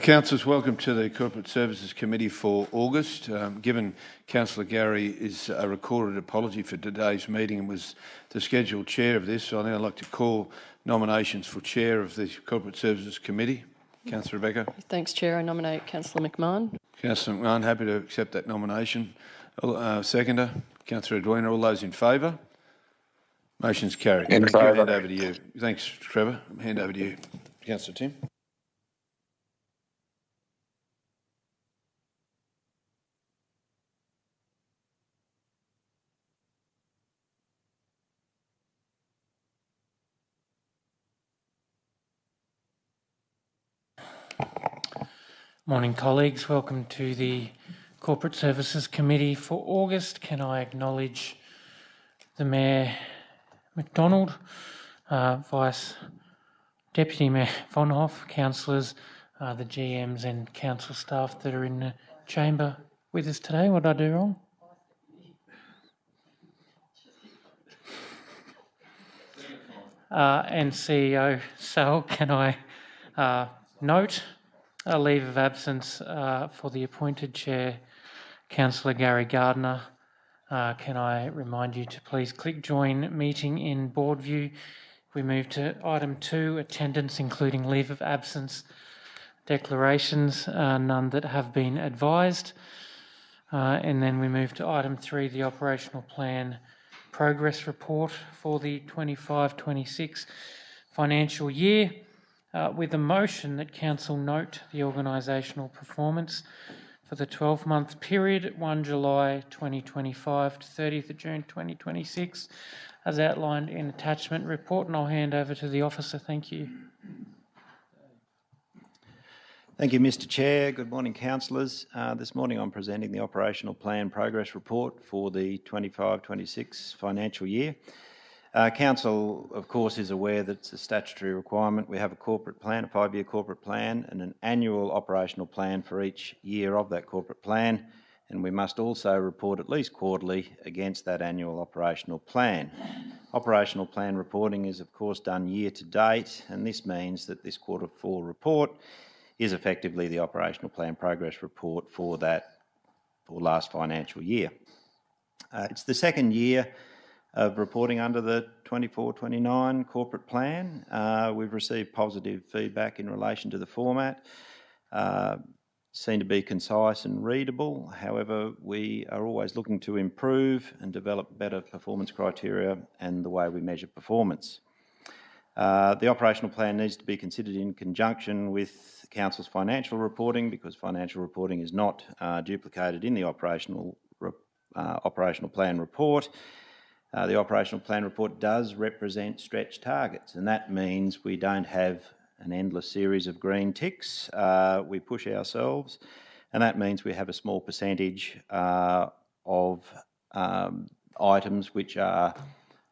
Councillors, welcome to the Corporate Services Committee for August. Given Councillor Gary is a recorded apology for today's meeting and was the scheduled chair of this, so I'd now like to call nominations for chair of the Corporate Services Committee. Councillor Rebecca. Thanks, Chair. I nominate Councillor McMahon. Councillor McMahon, happy to accept that nomination. Seconder, Councillor Edwina. All those in favour? Motion's carried. In Thank you. favour. Hand over to you. Thanks, Trevor. Hand over to you, Councillor Tim. Morning, colleagues. Welcome to the Corporate Services Committee for August. Can I acknowledge the Mayor McDonald, Vice Deputy Mayor Von Hoff, councillors, the GMs and council staff that are in the chamber with us today. What did I do wrong? And CEO Sal, can I note a leave of absence for the appointed chair, Councillor Gary Gardner. Can I remind you to please click join meeting in board view. We move to item 2, attendance, including leave of absence declarations, none that have been advised. And then we move to item 3, the operational plan progress report for the 25-26 financial year. With a motion that Council note the organisational performance for the 12-month period, 1 July 2025 to 30th of June 2026, as outlined in attachment report, and I'll hand over to the officer. Thank you. Thank you, Mr Chair. Good morning, councillors. This morning I'm presenting the operational plan progress report for the 25-26 financial year. Council, of course, is aware that it's a statutory requirement. We have a corporate plan, a 5-year corporate plan, and an annual operational plan for each year of that corporate plan, and we must also report at least quarterly against that annual operational plan. Operational plan reporting is, of course, done year to date, and this means that this quarter 4 report is effectively the operational plan progress report for last financial year. It's the second year of reporting under the 24-29 corporate plan. We've received positive feedback in relation to the format. Seem to be concise and readable. However, we are always looking to improve and develop better performance criteria and the way we measure performance. The operational plan needs to be considered in conjunction with Council's financial reporting, because financial reporting is not duplicated in the operational plan report. The operational plan report does represent stretch targets, and that means we don't have an endless series of green ticks. We push ourselves, and that means we have a small percentage of items which are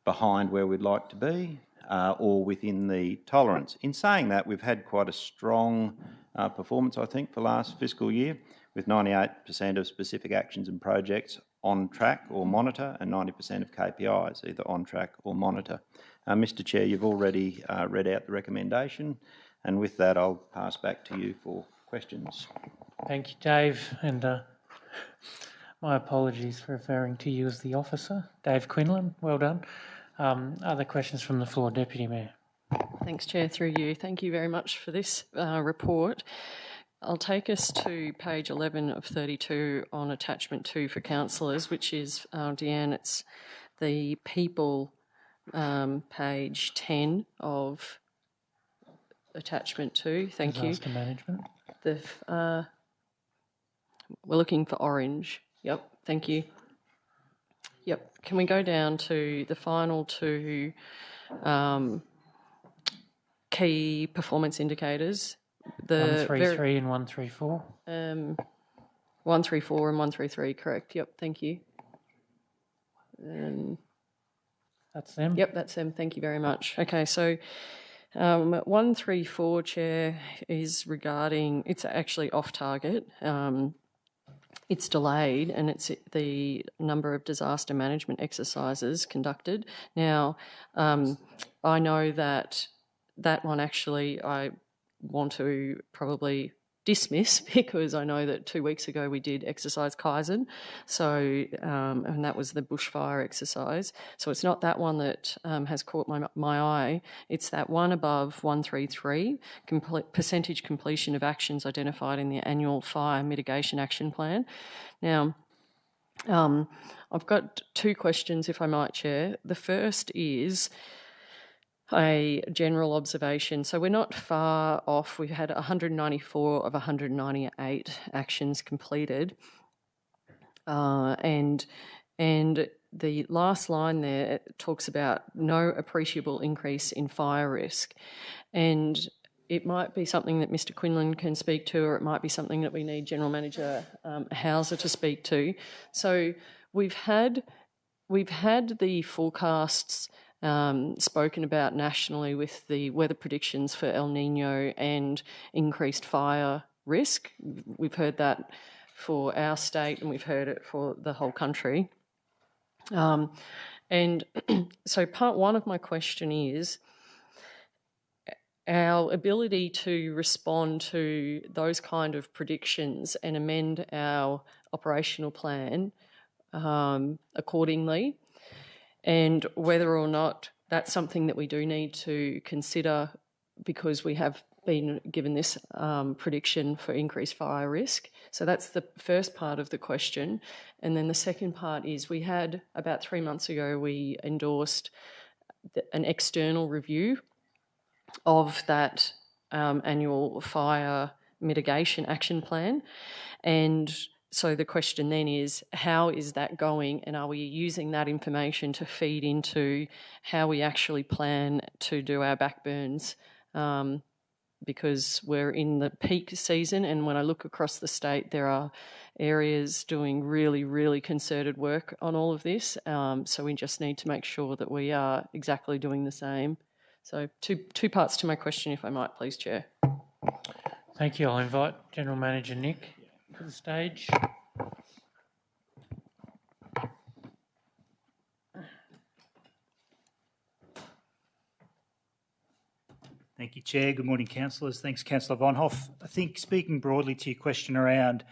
behind where we'd like to be or within the tolerance. In saying that, we've had quite a strong performance, I think, for last fiscal year, with 98% of specific actions and projects on track or monitor, and 90% of KPIs either on track or monitor. Mr Chair, you've already read out the recommendation, and with that I'll pass back to you for questions. Thank you, Dave, and my apologies for referring to you as the officer. Dave Quinlan, well done. Other questions from the floor? Deputy Mayor. Thanks, Chair, through you. Thank you very much for this report. I'll take us to page 11 of 32 on attachment 2 for councillors, which is, Deanne, it's the people page 10 of attachment 2. Thank you. Disaster management. We're looking for orange. Yep, thank you. Yep, can we go down to the final two key performance indicators? 133 and 134. 134 and 133, correct. Yep, thank you. That's them? Yep, that's them. Thank you very much. Okay, so 134, Chair, is regarding, it's actually off target. It's delayed, and it's the number of disaster management exercises conducted. Now, I know that one actually I want to probably dismiss, because I know that 2 weeks ago we did exercise Kaizen, so and that was the bushfire exercise. So it's not that one that has caught my eye. It's that one above 133, percentage completion of actions identified in the annual fire mitigation action plan. Now, I've got 2 questions, if I might, Chair. The first is a general observation. So we're not far off. We've had 194 of 198 actions completed. And the last line there talks about no appreciable increase in fire risk. And it might be something that Mr. Quinlan can speak to, or it might be something that we need General Manager Hauser to speak to. So we've had the forecasts spoken about nationally with the weather predictions for El Nino and increased fire risk. We've heard that for our state, and we've heard it for the whole country. And so part one of my question is our ability to respond to those kind of predictions and amend our operational plan accordingly, and whether or not that's something that we do need to consider, because we have been given this prediction for increased fire risk. So that's the first part of the question. And then the second part is, we had about 3 months ago, we endorsed an external review of that annual fire mitigation action plan. And so the question then is, how is that going, and are we using that information to feed into how we actually plan to do our backburns? Because we're in the peak season, and when I look across the state, there are areas doing really, really concerted work on all of this. So we just need to make sure that we are exactly doing the same. So two parts to my question, if I might, please, Chair. Thank you. I'll invite General Manager Nick to the stage. Thank you, Chair. Good morning, councillors. Thanks, Councillor Von Hoff. I think, speaking broadly to your question around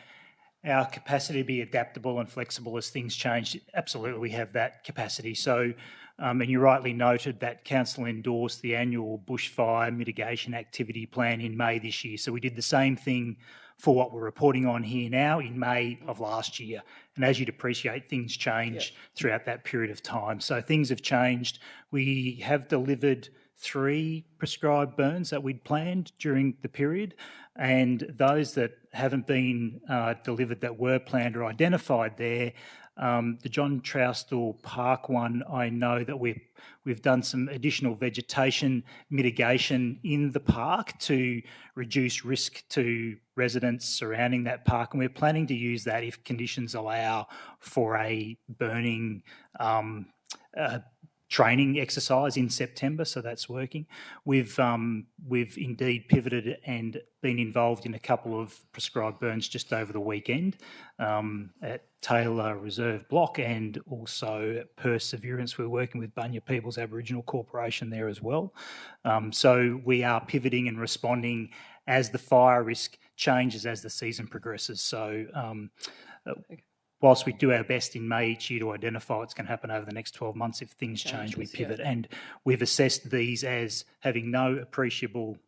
our capacity to be adaptable and flexible as things change, absolutely we have that capacity. So, and you rightly noted that Council endorsed the annual bushfire mitigation activity plan in May this year. So we did the same thing for what we're reporting on here now in May of last year. And as you'd appreciate, things change throughout that period of time. So things have changed. We have delivered 3 prescribed burns that we'd planned during the period, and those that haven't been delivered that were planned or identified there, the John Trousdale Park one, I know that we've done some additional vegetation mitigation in the park to reduce risk to residents surrounding that park, and we're planning to use that if conditions allow for a burning training exercise in September, so that's working. We've indeed pivoted and been involved in a couple of prescribed burns just over the weekend at Taylor Reserve Block, and also at Perseverance. We're working with Bunya People's Aboriginal Corporation there as well. So we are pivoting and responding as the fire risk changes as the season progresses. So whilst we do our best in May each year to identify what's going to happen over the next 12 months, if things change, we pivot. And we've assessed these as having no appreciable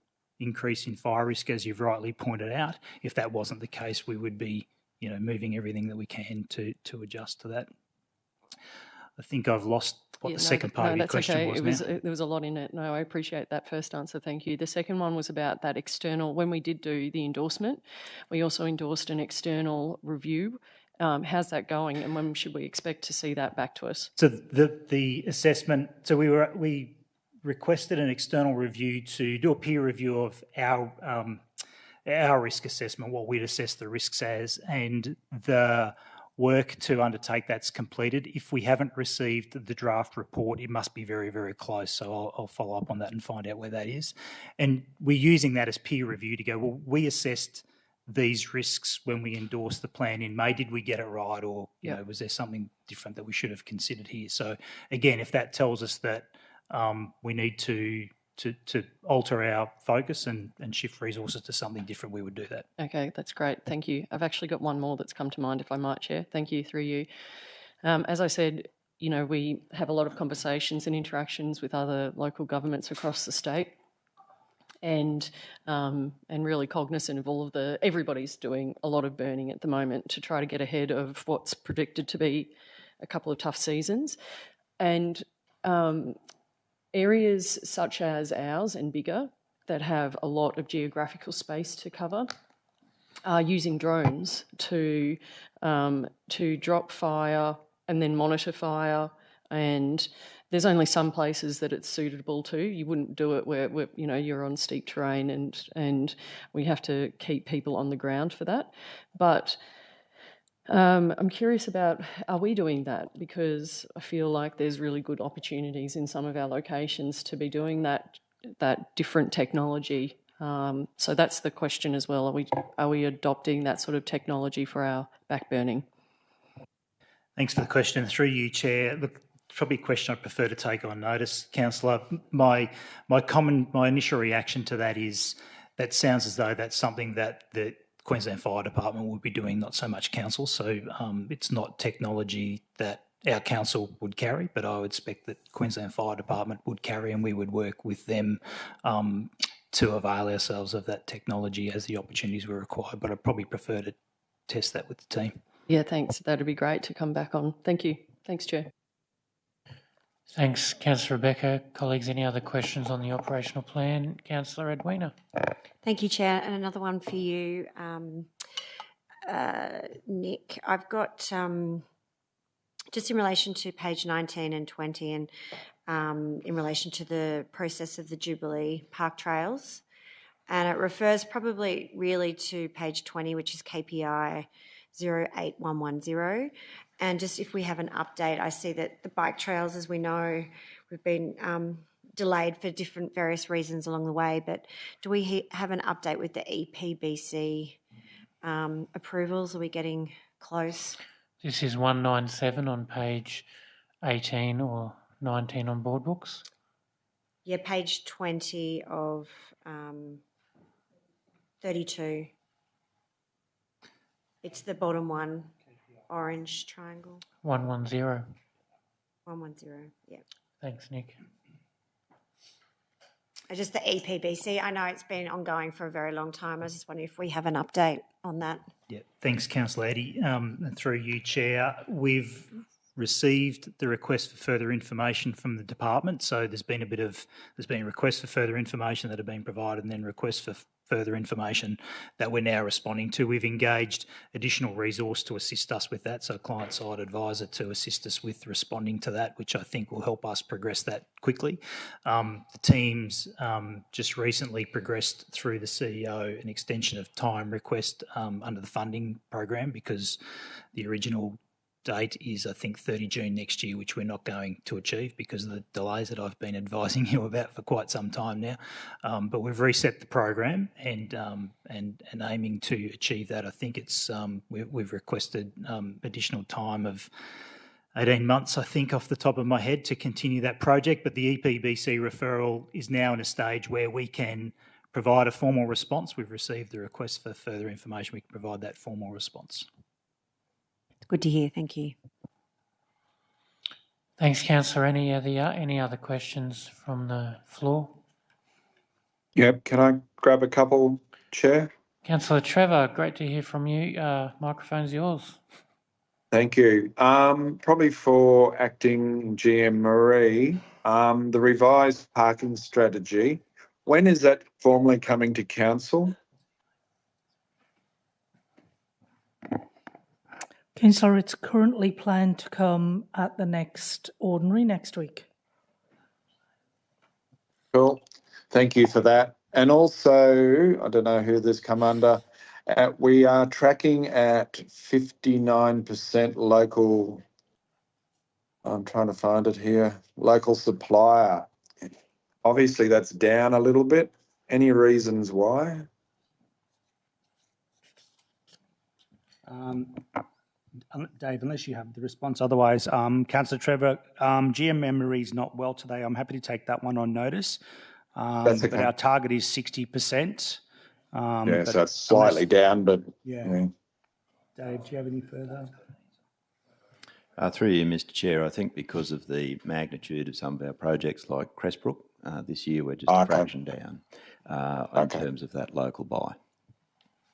increase in fire risk, as you've rightly pointed out. If that wasn't the case, we would be, moving everything that we can to adjust to that. I think I've lost what Yeah, the second part of your that's question okay. was now. There was a lot in it. No, I appreciate that first answer. Thank you. The second one was about that external. When we did do the endorsement, we also endorsed an external review. How's that going, and when should we expect to see that back to us? So the assessment. So we requested an external review to do a peer review of our risk assessment, what we'd assess the risks as, and the work to undertake that's completed. If we haven't received the draft report, it must be very, very close. So I'll follow up on that and find out where that is. And we're using that as peer review to go, well, we assessed these risks when we endorsed the plan in May. Did we get it right, or you know, was there something different that we should have considered here? So again, if that tells us that we need to alter our focus and shift resources to something different, we would do that. Okay, that's great. Thank you. I've actually got one more that's come to mind, if I might, Chair. Thank you, through you. As I said, you know, we have a lot of conversations and interactions with other local governments across the state, and really cognizant of all of everybody's doing a lot of burning at the moment to try to get ahead of what's predicted to be a couple of tough seasons. And areas such as ours and bigger that have a lot of geographical space to cover are using drones to drop fire and then monitor fire. And there's only some places that it's suitable to. You wouldn't do it where you know, you're on steep terrain and we have to keep people on the ground for that. But I'm curious about, are we doing that? Because I feel like there's really good opportunities in some of our locations to be doing that different technology. So that's the question as well. Are we adopting that sort of technology for our backburning? Thanks for the question. Through you, Chair. Look, probably a question I prefer to take on notice, Councillor. My initial reaction to that is that sounds as though that's something that the Queensland Fire Department would be doing, not so much council. So it's not technology that our council would carry, but I would expect that Queensland Fire Department would carry, and we would work with them to avail ourselves of that technology as the opportunities were required. But I'd probably prefer to test that with the team. Yeah, thanks. That'd be great to come back on. Thank you. Thanks, Chair. Thanks, Councillor Rebecca. Colleagues, any other questions on the operational plan? Councillor Edwina. Thank you, Chair. And another one for you, Nick. I've got just in relation to page 19 and 20 and in relation to the process of the Jubilee Park Trails. And it refers probably really to page 20, which is KPI 08110. And just if we have an update, I see that the bike trails, as we know, we've been delayed for various reasons along the way, but do we have an update with the EPBC approvals? Are we getting close? This is 197 on page 18 or 19 on board books. Yeah, page 20 of 32. It's the bottom one, orange triangle. 110. 110, yeah. Thanks, Nick. Just the EPBC, I know it's been ongoing for a very long time. I was just wondering if we have an update on that. Yeah, thanks, Councillor Eddy. And through you, Chair, we've received the request for further information from the department. So there's been requests for further information that have been provided, and then requests for further information that we're now responding to. We've engaged additional resource to assist us with that, so a client-side advisor to assist us with responding to that, which I think will help us progress that quickly. The teams just recently progressed through the CEO an extension of time request under the funding program, because the original date is, I think, 30 June next year, which we're not going to achieve because of the delays that I've been advising you about for quite some time now. But we've reset the program and aiming to achieve that. I think it's we've requested additional time of 18 months, I think, off the top of my head, to continue that project. But the EPBC referral is now in a stage where we can provide a formal response. We've received the request for further information. We can provide that formal response. Good to hear. Thank you. Thanks, Councillor. Any other questions from the floor? Yep. Can I grab a couple, Chair? Councillor Trevor, great to hear from you. Microphone's yours. Thank you. Probably for Acting GM Marie, the revised parking strategy, when is that formally coming to council? Councillor, it's currently planned to come at the next ordinary next week. Cool. Thank you for that. And also, I don't know who this come under, we are tracking at 59% local, I'm trying to find it here, local supplier. Obviously, that's down a little bit. Any reasons why? Dave, unless you have the response, otherwise, Councillor Trevor, GM Marie's not well today. I'm happy to take that one on notice. That's okay. But our target is 60%. Yeah, so it's slightly down, but yeah. Dave, do you have any further? Through you, Mr. Chair, I think because of the magnitude of some of our projects like Crestbrook, this year we're just a fraction down in terms of that local buy.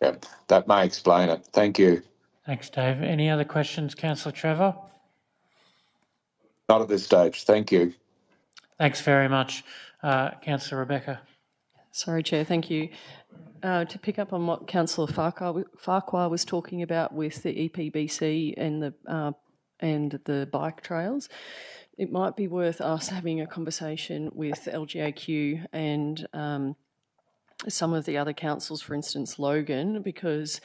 Yep, that may explain it. Thank you. Thanks, Dave. Any other questions, Councillor Trevor? Not at this stage. Thank you. Thanks very much. Councillor Rebecca. Sorry, Chair, thank you. To pick up on what Councillor Farquhar was talking about with the EPBC and the bike trails, it might be worth us having a conversation with LGAQ and some of the other councils, for instance, Logan, because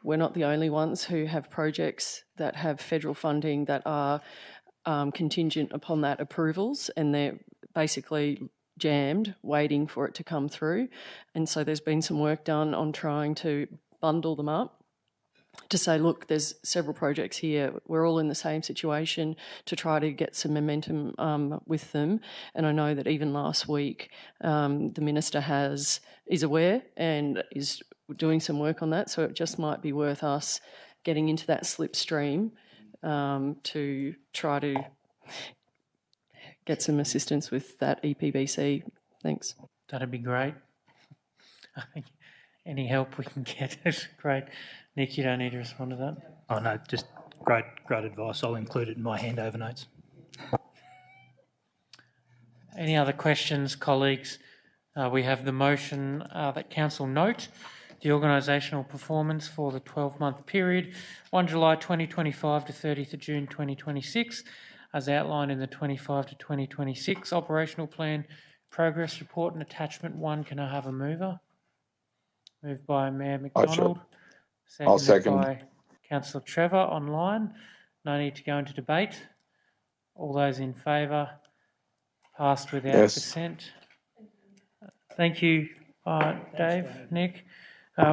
we're not the only ones who have projects that have federal funding that are contingent upon that approvals, and they're basically jammed, waiting for it to come through. And so there's been some work done on trying to bundle them up to say, look, there's several projects here. We're all in the same situation to try to get some momentum with them. And I know that even last week, the Minister is aware and is doing some work on that. So it just might be worth us getting into that slipstream to try to get some assistance with that EPBC. Thanks. That'd be great. I think any help we can get is great. Nick, you don't need to respond to that. Oh no, just great advice. I'll include it in my handover notes. Any other questions, colleagues? We have the motion that Council note the organisational performance for the 12-month period, 1 July 2025 to 30th of June 2026, as outlined in the 25 to 2026 Operational Plan Progress Report and Attachment 1. Can I have a mover? Moved by Mayor McDonald. I'll second. By Councillor Trevor online. No need to go into debate. All those in favour? Passed without dissent. Thank you, Dave, Nick.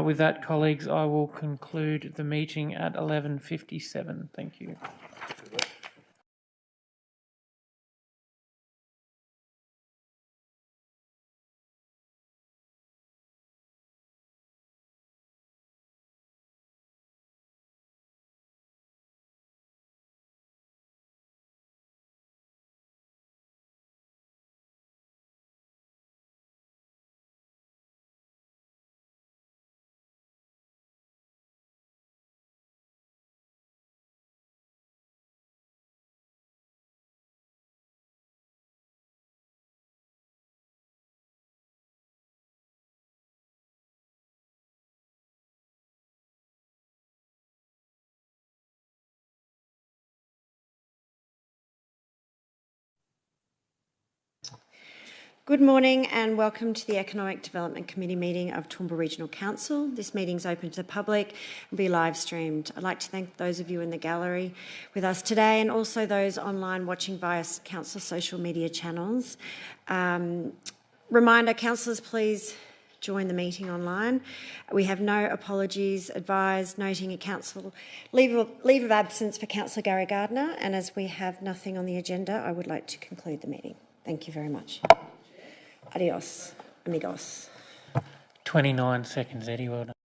With that, colleagues, I will conclude the meeting at 11:57. Thank you. Good morning and welcome to the Economic Development Committee meeting of Toowoomba Regional Council. This meeting is open to the public and will be live streamed. I'd like to thank those of you in the gallery with us today and also those online watching via council social media channels. Reminder, councillors, please join the meeting online. We have no apologies advised, noting a council leave of absence for Councillor Gary Gardner, and as we have nothing on the agenda, I would like to conclude the meeting. Thank you very much. Adios, amigos. 29 seconds, Eddie. Well done.